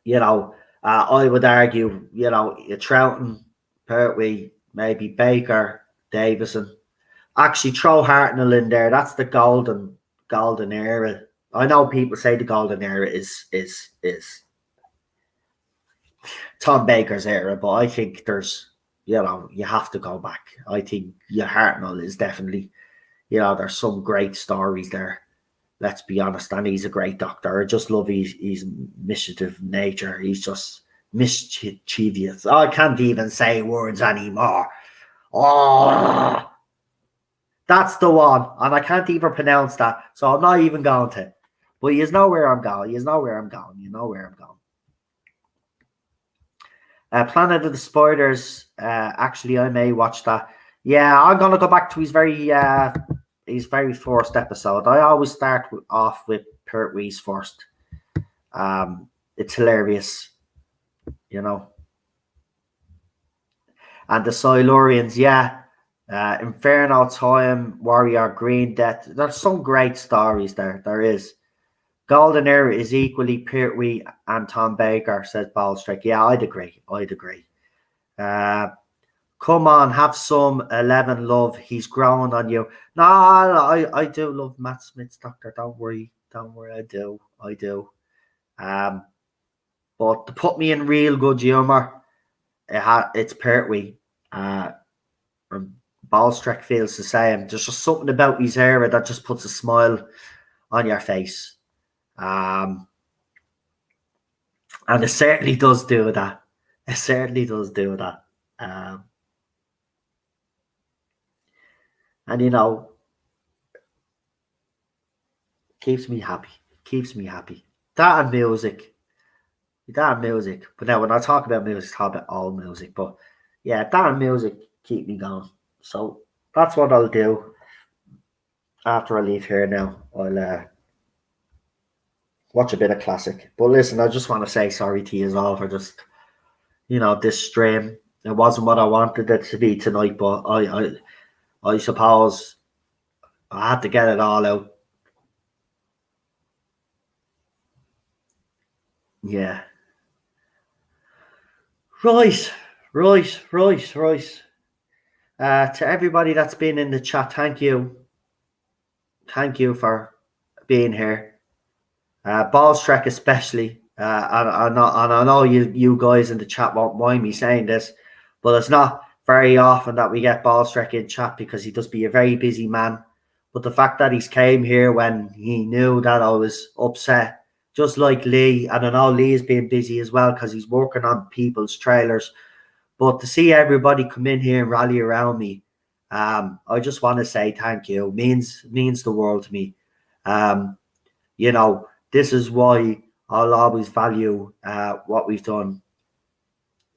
would argue, Troughton, Pertwee, maybe Baker, Davison. Actually, throw Hartnell in there. That's the golden era. I know people say the golden era is Tom Baker's era, but I think there's, you have to go back. I think Hartnell is definitely, there's some great stories there. Let's be honest, and he's a great doctor. I just love his mischievous nature. He's just mischievous. I can't even say words anymore. Oh, that's the one, and I can't even pronounce that, so I'm not even going to. But you know where I'm going. You know where I'm going. Planet of the Spiders. Actually, I may watch that. Yeah, I'm gonna go back to his very first episode. I always start off with Pertwee's first. It's hilarious, And the Silurians, yeah. Inferno Time, Warrior Green Death. There's some great stories there. There is. Golden Era is equally Pertwee and Tom Baker, says Ballstrick. Yeah, I'd agree. Come on, have some 11 love. He's growing on you. No, I do love Matt Smith's Doctor. Don't worry. I do. But to put me in real good humor, it's Pertwee. Ballstrick feels the same. There's just something about his era that just puts a smile on your face. And it certainly does do that. And keeps me happy. That and music. But now when I talk about music, I talk about all music. But yeah, that and music keep me going. So that's what I'll do after I leave here now. I'll watch a bit of classic. But listen, I just want to say sorry to you all for just, this stream. It wasn't what I wanted it to be tonight, but I suppose I had to get it all out. Yeah. Right. To everybody that's been in the chat, thank you. Thank you for being here. Ballstrek especially. And I know you guys in the chat won't mind me saying this, but it's not very often that we get Ballstrek in chat because he does be a very busy man. But the fact that he's came here when he knew that I was upset, just like Lee, and I know Lee is being busy as well because he's working on people's trailers. But to see everybody come in here and rally around me, I just want to say thank you. Means the world to me. This is why I'll always value what we've done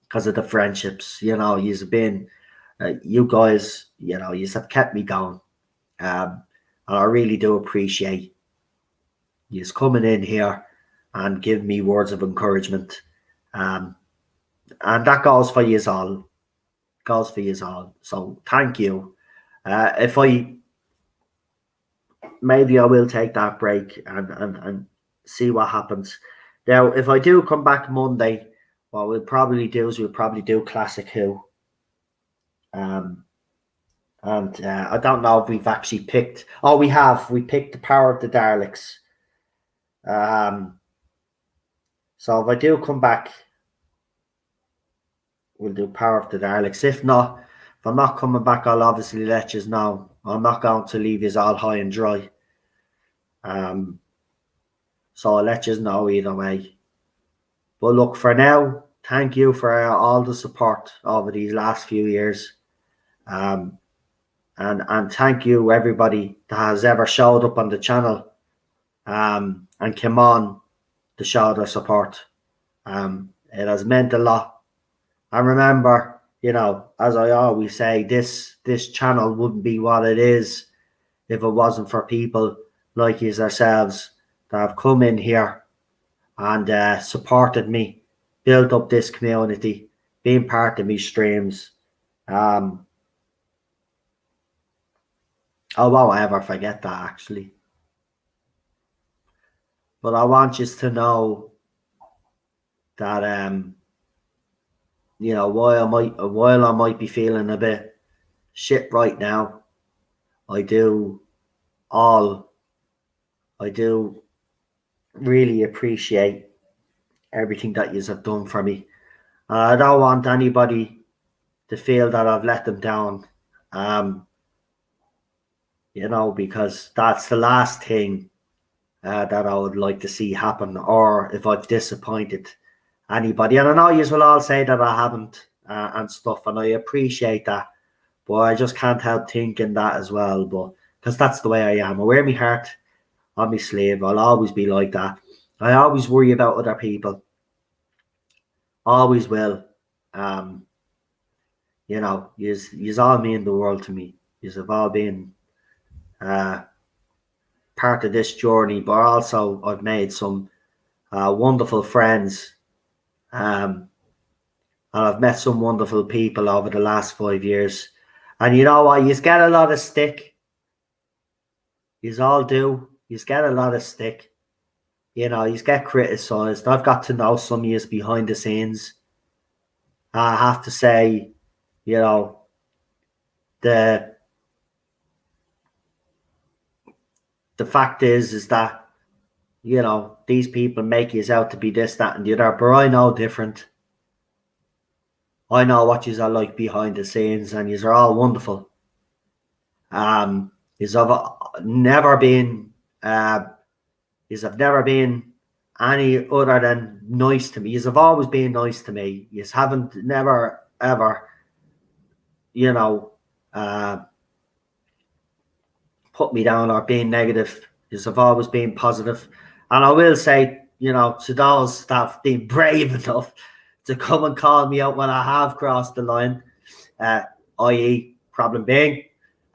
because of the friendships. You've been, you guys, you have kept me going. And I really do appreciate you coming in here and giving me words of encouragement. And that goes for you all. So thank you. Maybe I will take that break and see what happens. Now, if I do come back Monday, what we'll probably do is do Classic Who. And I don't know if we've actually picked. Oh, we have. We picked the Power of the Daleks. So if I do come back, we'll do Power of the Daleks. If not, If I'm not coming back, I'll obviously let you know. I'm not going to leave you all high and dry. So I'll let you know either way. But look, for now, thank you for all the support over these last few years. And thank you everybody that has ever showed up on the channel and came on to show their support. It has meant a lot. I remember, you know, as I always say, this channel wouldn't be what it is if it wasn't for people like yourselves that have come in here and supported me, built up this community, being part of me streams. I won't ever forget that, actually. But I want you to know that you know, while I might be feeling a bit shit right now, I do really appreciate everything that you have done for me. I don't want anybody to feel that I've let them down, you know, because that's the last thing that I would like to see happen, or if I've disappointed anybody. And I know you will all say that I haven't and stuff, and I appreciate that, but I just can't help thinking that as well. But because that's the way I am, I wear my heart on my sleeve. I'll always be like that. I always worry about other people, always will. You know, you's all mean the world to me. You've all been part of this journey, but also I've made some wonderful friends, and I've met some wonderful people over the last 5 years. And you know what? You get a lot of stick. You all do. You get a lot of stick. You know, you get criticised. I've got to know some years behind the scenes. I have to say, you know, the fact is that, you know, these people make you out to be this, that, and the other, but I know different. I know what yous are like behind the scenes, and yous are all wonderful. Yous have never been any other than nice to me. Yous have always been nice to me. Yous haven't never ever, you know, put me down or being negative. Yous have always been positive. And I will say, you know, to those that have been brave enough to come and call me out when I have crossed the line, i.e. problem being,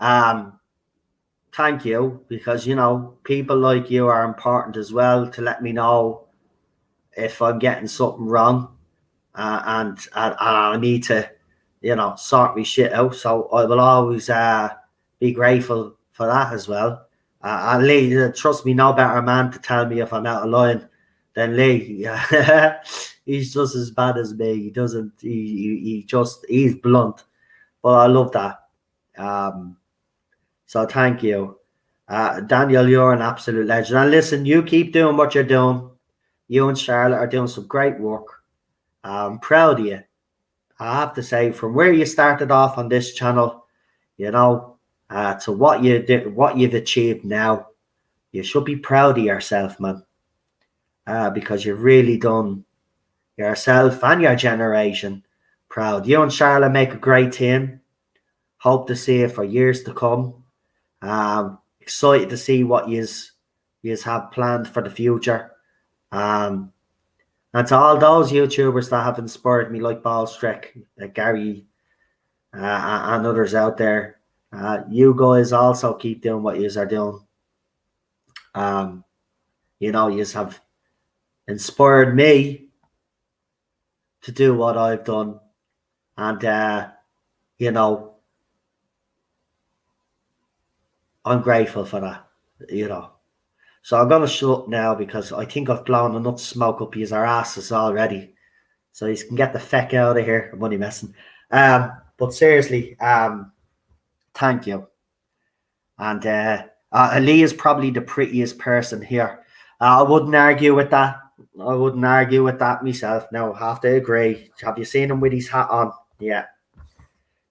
thank you, because, you know, people like you are important as well to let me know if I'm getting something wrong, and I need to, you know, sort my shit out. So I will always be grateful for that as well. And Lee, trust me, no better man to tell me if I'm out of line than Lee. He's just as bad as me. He doesn't. He's blunt, but I love that. So thank you, Daniel. You're an absolute legend. And listen, you keep doing what you're doing. You and Charlotte are doing some great work. I'm proud of you. I have to say, from where you started off on this channel, you know, to what you did, what you've achieved now, you should be proud of yourself, man. Because you've really done yourself and your generation proud. You and Charlotte make a great team. Hope to see it for years to come. Excited to see what yous have planned for the future. And to all those YouTubers that have inspired me, like Ballstreck, Gary, and others out there, you guys also keep doing what yous are doing. You know, yous have inspired me to do what I've done, and you know, I'm grateful for that, you know. So I'm gonna shut up now because I think I've blown enough smoke up his asses already, so you can get the feck out of here. I'm only messing. But seriously, thank you. And Lee is probably the prettiest person here. I wouldn't argue with that. I wouldn't argue with that myself. No, I have to agree. Have you seen him with his hat on? Yeah.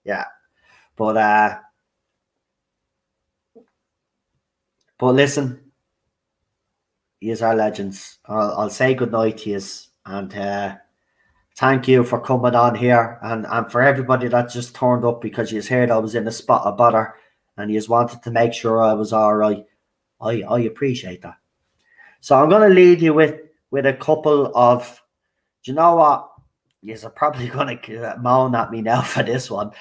Yeah. But listen, yous are legends. I'll say good night to yous, and thank you for coming on here, and for everybody that just turned up because yous heard I was in a spot of bother and yous wanted to make sure I was all right. I appreciate that. So I'm going to leave you with a couple of, do you know what? Yous are probably going to moan at me now for this one,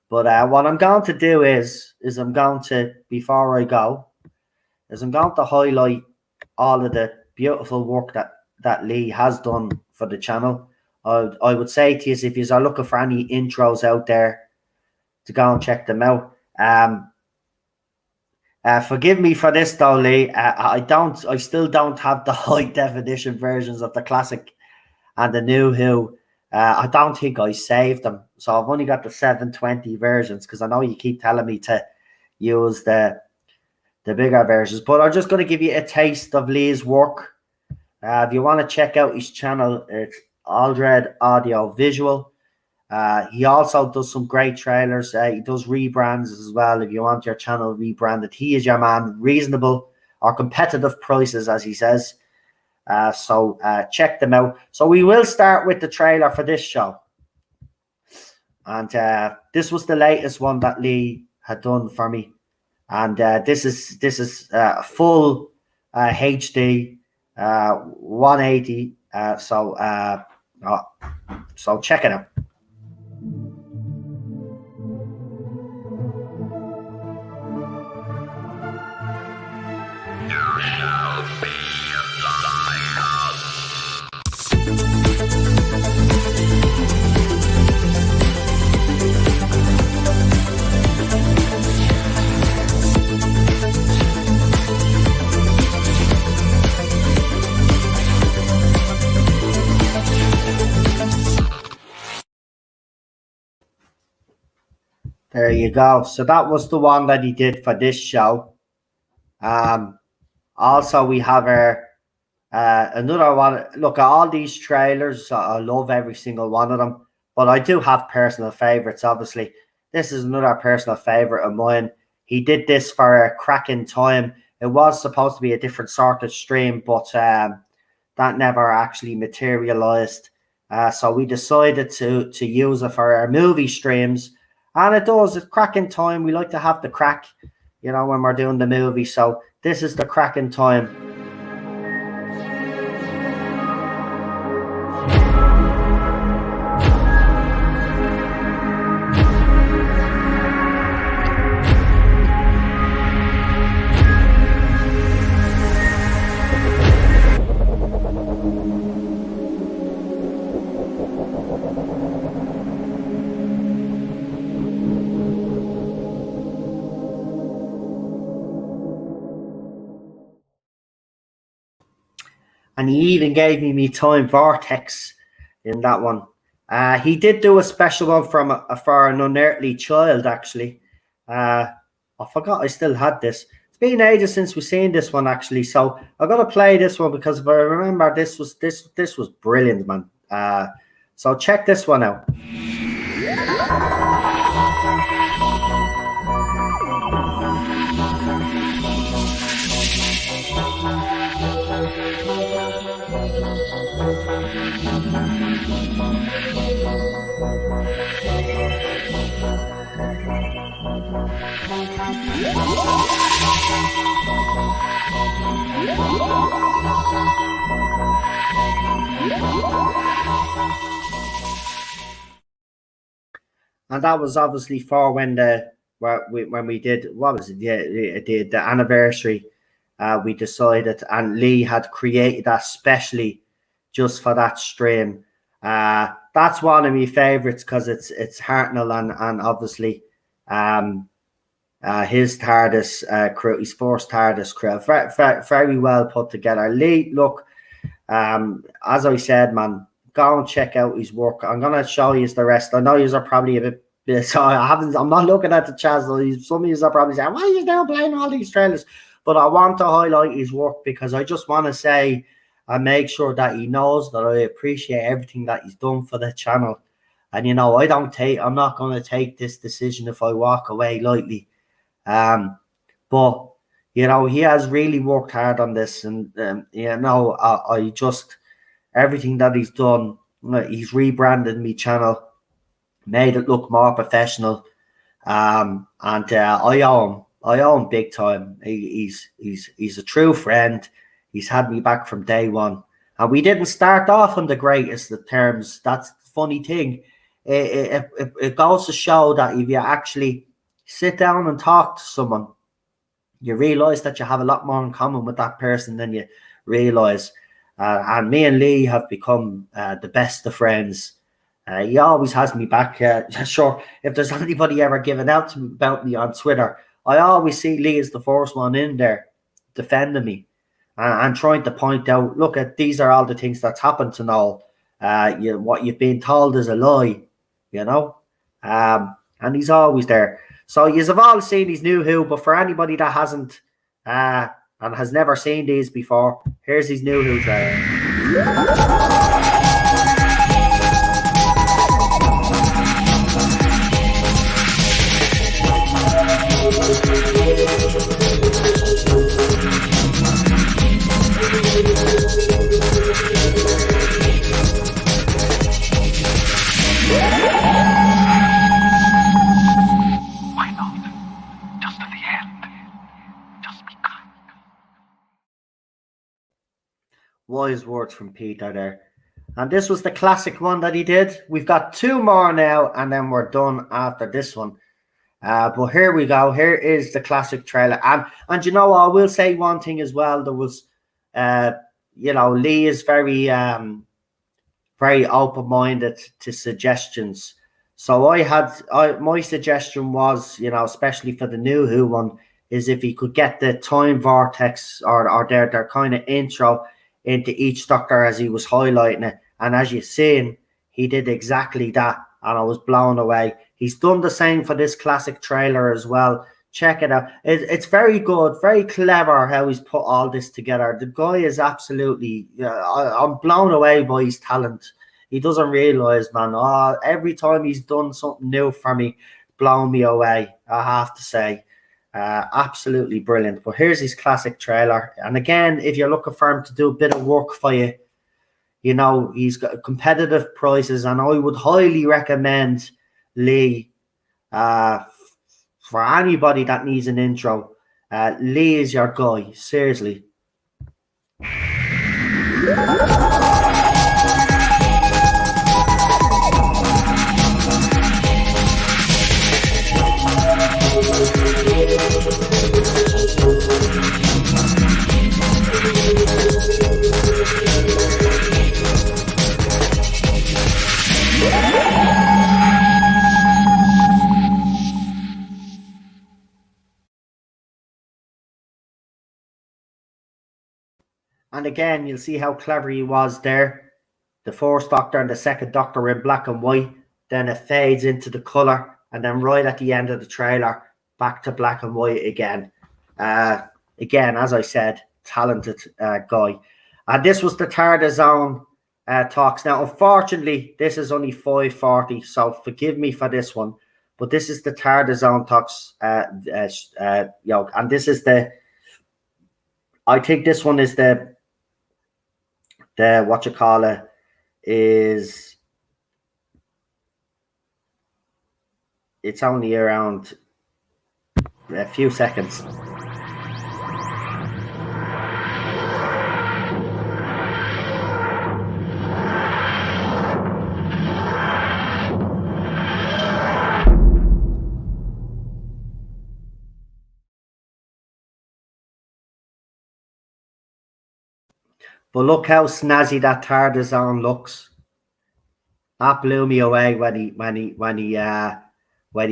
but what I'm going to do is I'm going to, before I go, is I'm going to highlight all of the beautiful work that Lee has done for the channel. I would say to you, if you are looking for any intros out there, to go and check them out. Forgive me for this though, Lee. I still don't have the high definition versions of the classic and the new Who. I don't think I saved them, so I've only got the 720 versions because I know you keep telling me to use the bigger versions. But I'm just going to give you a taste of Lee's work. If you want to check out his channel, it's Aldred Audio Visual. He also does some great trailers. He does rebrands as well. If you want your channel rebranded, he is your man. Reasonable or competitive prices, as he says. So check them out. So we will start with the trailer for this show. And this was the latest one that Lee had done for me. And this is full HD 180. So check it out. There you go. So that was the one that he did for this show. Also, we have another one. Look at all these trailers. I love every single one of them. But I do have personal favorites, obviously. This is another personal favorite of mine. He did this for a cracking time. It was supposed to be a different sort of stream, but that never actually materialized. So we decided to use it for our movie streams. And it does. It's cracking time. We like to have the crack, when we're doing the movie. So this is the cracking time. And he even gave me Time Vortex in that one. He did do a special one for an unearthly child, actually. I forgot I still had this. It's been ages since we've seen this one, actually. So I've got to play this one because if I remember, this was brilliant, man. So check this one out. And that was obviously for when we did, what was it? Yeah, the anniversary. We decided, and Lee had created that specially just for that stream. That's one of my favorites because it's Hartnell and obviously his TARDIS crew, his first TARDIS crew. Very well put together. Lee, look, as I said, man, go and check out his work. I'm gonna show you the rest. I know you are probably a bit so I'm not looking at the chat. So some of you are probably saying, why are you now playing all these trailers? But I want to highlight his work because I just want to say and make sure that he knows that I appreciate everything that he's done for the channel. And I'm not going to take this decision if I walk away lightly. But he has really worked hard on this, and I just, everything that he's done, he's rebranded me channel, made it look more professional, and I owe him big time. He's a true friend. He's had me back from day one, and we didn't start off on the greatest of terms. That's the funny thing. It goes to show that if you actually sit down and talk to someone, you realize that you have a lot more in common with that person than you realize. And me and Lee have become the best of friends. He always has me back. Sure, if there's anybody ever giving out to me about me on Twitter, I always see Lee as the first one in there defending me and trying to point out, look, these are all the things that's happened to Noel. What you've been told is a lie, and he's always there. So you've all seen his new Who, but for anybody that hasn't and has never seen these before, here's his new Who trailer. Wise words from Peter there. And this was the classic one that he did. We've got two more now, and then we're done after this one. But here we go. Here is the classic trailer. And I will say one thing as well. There was, Lee is very, very open-minded to suggestions. So my suggestion was, especially for the new Who one, is if he could get the time vortex or their kind of intro into each Doctor as he was highlighting it. And as you've seen, he did exactly that, and I was blown away. He's done the same for this classic trailer as well. Check it out. It's very good, very clever how he's put all this together. The guy is absolutely, I'm blown away by his talent. He doesn't realise, man. Every time he's done something new for me, blown me away, I have to say. Absolutely brilliant. But here's his classic trailer, and again, if you're looking for him to do a bit of work for you, he's got competitive prices, and I would highly recommend Lee for anybody that needs an intro. Lee is your guy, seriously. And again, you'll see how clever he was there. The first Doctor and the second Doctor were in black and white. Then it fades into the colour. And then right at the end of the trailer, back to black and white again. Again, as I said, talented guy. And this was the Tardis Zone talks. Now, unfortunately, this is only 5:40, so forgive me for this one. But this is the Tardis Zone talks. And this is I think this one is the it's only around a few seconds. But look how snazzy that Tardis Zone looks. That blew me away when he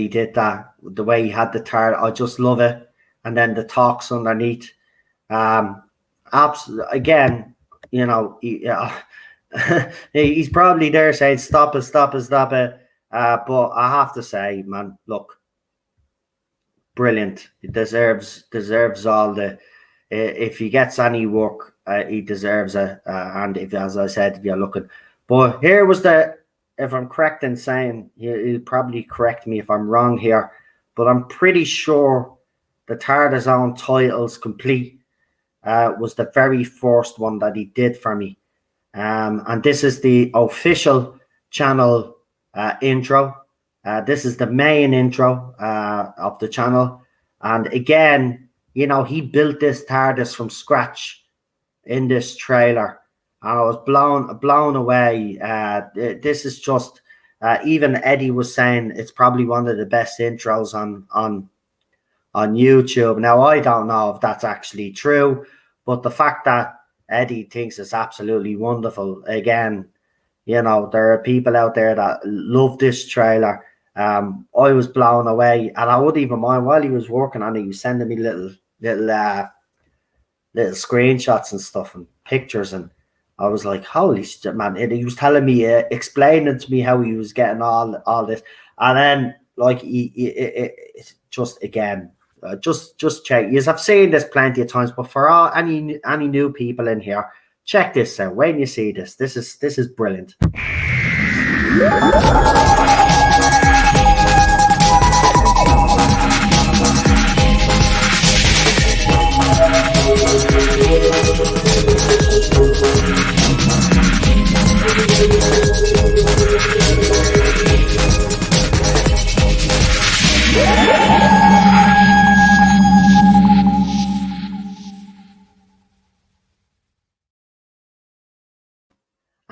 did that. The way he had the Tardis, I just love it. And then the talks underneath. Again, he's probably there saying stop it. But I have to say, man, look, brilliant. He deserves all the. If he gets any work, he deserves it. And if, as I said, if you're looking, but here was the if I'm correct in saying, he'll probably correct me if I'm wrong here, but I'm pretty sure the Tardis Own Titles Complete was the very first one that he did for me. And this is the official channel intro. This is the main intro of the channel. And again, you know, he built this Tardis from scratch in this trailer. And I was blown away. This is just, even Eddie was saying it's probably one of the best intros on YouTube. Now, I don't know if that's actually true, but the fact that Eddie thinks it's absolutely wonderful. Again, you know, there are people out there that love this trailer. I was blown away, and I wouldn't even mind while he was working on it. He was sending me little screenshots and stuff and pictures, and I was like, "Holy shit, man!" And he was telling me, explaining to me how he was getting all this, and then like it's just again. Just check. Yes, I've seen this plenty of times, but for all any new people in here, check this out. When you see this, this is brilliant.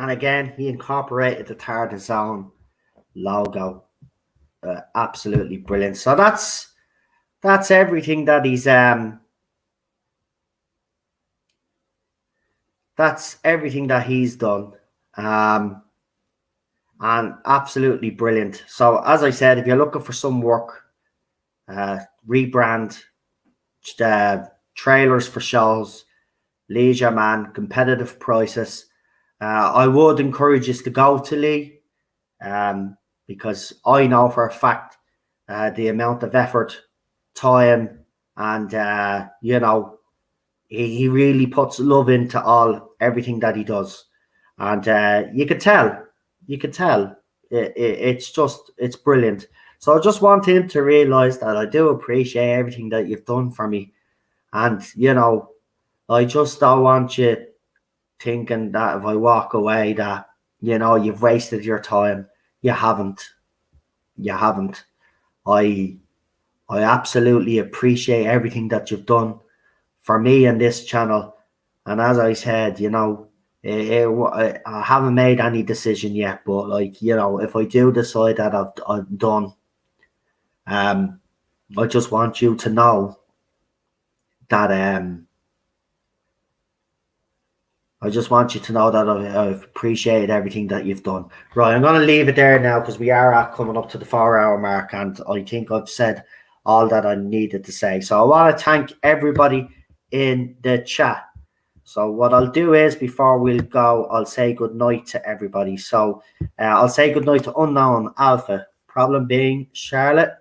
And again, he incorporated the Tardis Own logo. Absolutely brilliant. So that's everything that he's that's everything that he's done. And absolutely brilliant. So as I said, if you're looking for some work, rebrand, trailers for shows, leisure man, competitive prices, I would encourage you to go to Lee, because I know for a fact the amount of effort, time, and you know, he really puts love into everything that he does, and you could tell it's brilliant. So I just want him to realize that I do appreciate everything that you've done for me, and you know, I just don't want you thinking that if I walk away that, you know, you've wasted your time. You haven't. I absolutely appreciate everything that you've done for me and this channel. And as I said, you know, I haven't made any decision yet, but like, you know, if I do decide that I'm done, I just want you to know that I just want you to know that I've appreciated everything that you've done. Right, I'm going to leave it there now because we are coming up to the 4-hour mark, and I think I've said all that I needed to say. So I want to thank everybody in the chat. So what I'll do is, before we'll go, I'll say good night to everybody. So I'll say good night to Unknown, Alpha, Problem Being, Charlotte.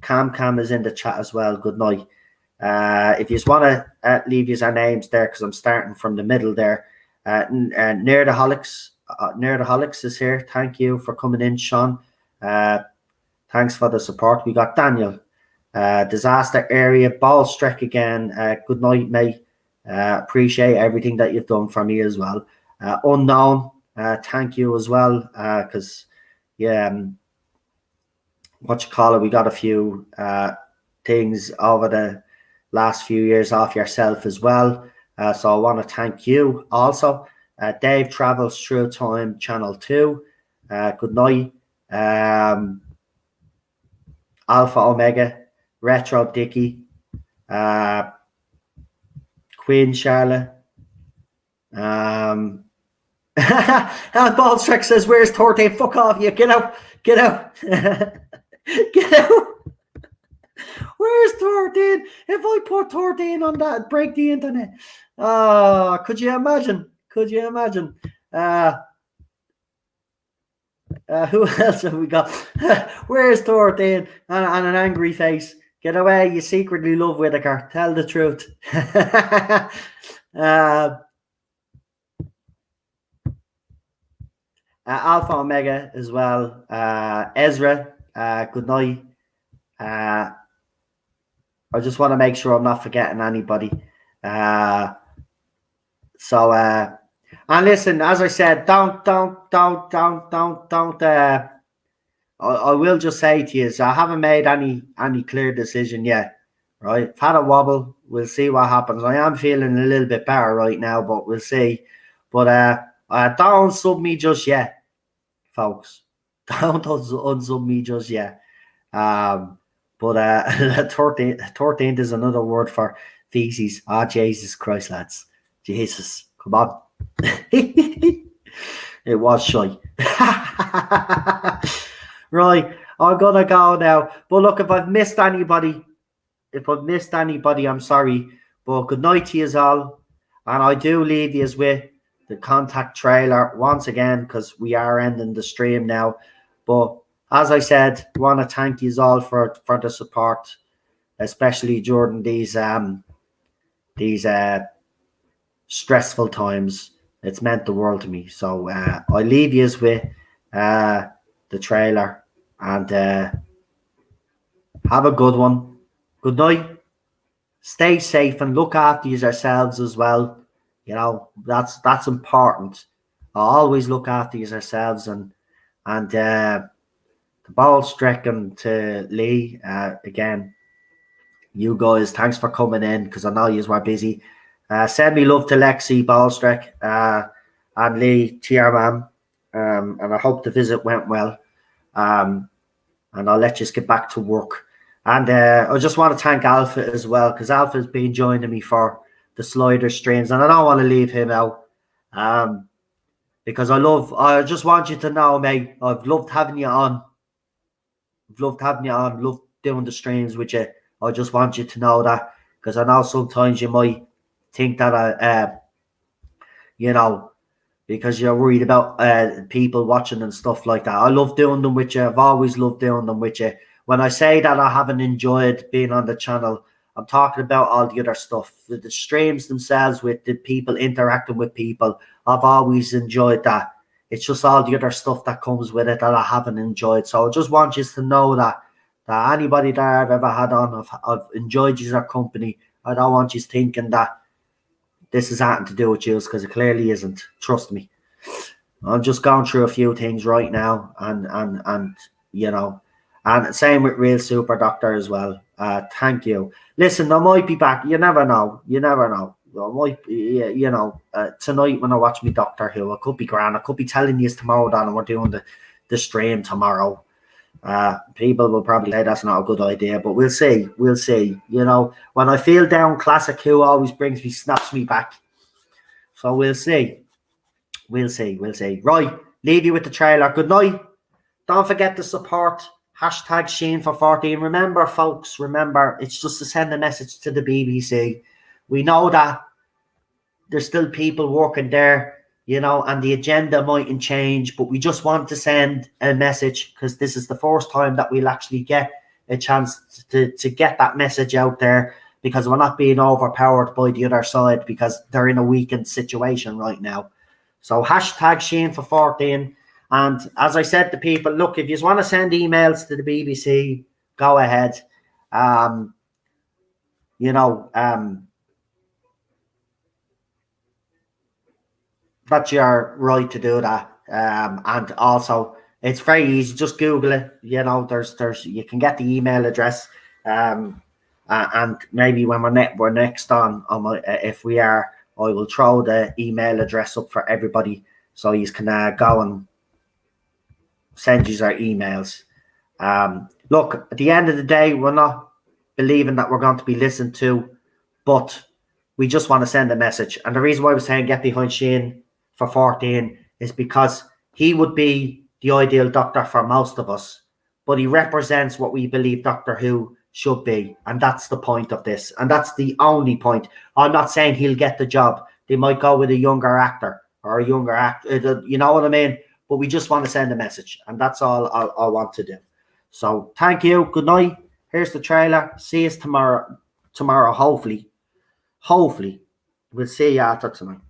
Cam is in the chat as well. Good night. If you just want to leave your names there, because I'm starting from the middle there. Nerdaholics is here. Thank you for coming in, Sean. Thanks for the support. We got Daniel. Disaster Area, Ballstreck again. Good night, mate. Appreciate everything that you've done for me as well. Unknown, thank you as well. Because yeah, what you call it? We got a few things over the last few years off yourself as well. So I want to thank you also. Dave Travels Through Time, Channel 2. Good night. Alpha Omega, Retro Dicky, Queen Charlotte. Ballstreck says, "Where's 13? Fuck off, you. Get out. Get out. Get out. Where's 13? If I put 13 on that, it'd break the internet." Could you imagine? Could you imagine? Who else have we got? Where's 13? And an angry face. Get away, you secretly love Whitaker. Tell the truth. Alpha Omega as well. Ezra, good night. I just want to make sure I'm not forgetting anybody. And listen, as I said, don't. I will just say to you, so I haven't made any clear decision yet. Right, I've had a wobble. We'll see what happens. I am feeling a little bit better right now, but we'll see. But don't sub me just yet, folks. Don't unsub me just yet. But 13th is another word for feces. Ah, Jesus Christ, lads. Jesus, come on. It was shy. Right, I'm gonna go now. But look, if I've missed anybody, I'm sorry. But good night to you all. And I do leave you with the contact trailer once again, because we are ending the stream now. But as I said, I want to thank you all for the support, especially during these stressful times. It's meant the world to me. So I leave you with the trailer, and have a good one. Good night. Stay safe and look after yourselves as well. You know, that's important. Always look after yourselves, and the ball stricken to Lee again. You guys, thanks for coming in, because I know you were busy. Send me love to Lexi Ballstrick and Lee Tierman, and I hope the visit went well. And I'll let you get back to work. And I just want to thank Alpha as well, because Alpha's been joining me for the slider streams, and I don't want to leave him out. Because I just want you to know, mate, I've loved having you on. Loved doing the streams with you. I just want you to know that, because I know sometimes you might think that because you're worried about people watching and stuff like that. I love doing them with you. I've always loved doing them with you. When I say that I haven't enjoyed being on the channel, I'm talking about all the other stuff. The streams themselves, with the people interacting with people, I've always enjoyed that. It's just all the other stuff that comes with it that I haven't enjoyed. So I just want you to know that anybody that I've ever had on, I've enjoyed your company. I don't want you thinking that this is nothing to do with you, because it clearly isn't. Trust me. I'm just going through a few things right now, and same with Real Super Doctor as well. Thank you. Listen, I might be back. You never know. I might be, tonight when I watch me Doctor Who, I could be grand. I could be telling you tomorrow that we're doing the stream tomorrow. People will probably say that's not a good idea, but we'll see. You know, when I feel down, Classic Who always snaps me back. So we'll see. Right, leave you with the trailer. Good night. Don't forget to support #Sheen414. Remember, folks, it's just to send a message to the BBC. We know that there's still people working there, and the agenda mightn't change, but we just want to send a message, because this is the first time that we'll actually get a chance to get that message out there, because we're not being overpowered by the other side, because they're in a weakened situation right now. So #Sheen414. And as I said to people, look, if you just want to send emails to the BBC, go ahead. That's your right to do that. And also, it's very easy. Just Google it. There's you can get the email address. And maybe when we're next on if we are, I will throw the email address up for everybody, so you can go and send you our emails. Look, at the end of the day, we're not believing that we're going to be listened to, but we just want to send a message. And the reason why we're saying get behind Shane for 14 is because he would be the ideal doctor for most of us, but he represents what we believe Doctor Who should be, and that's the point of this, and that's the only point. I'm not saying he'll get the job. They might go with a younger actor or a younger actor, you know what I mean? But we just want to send a message, and that's all I want to do. So thank you. Good night. Here's the trailer. See us tomorrow. Hopefully we'll see you after tonight.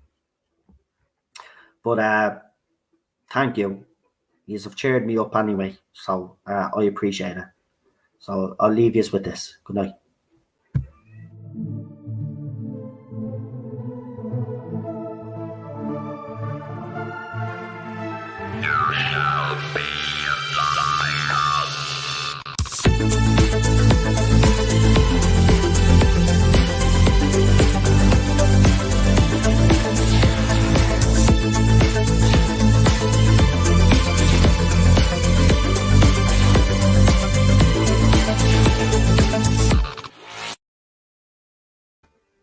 But thank you. You've cheered me up anyway, so I appreciate it. So I'll leave you with this. Good night. You shall be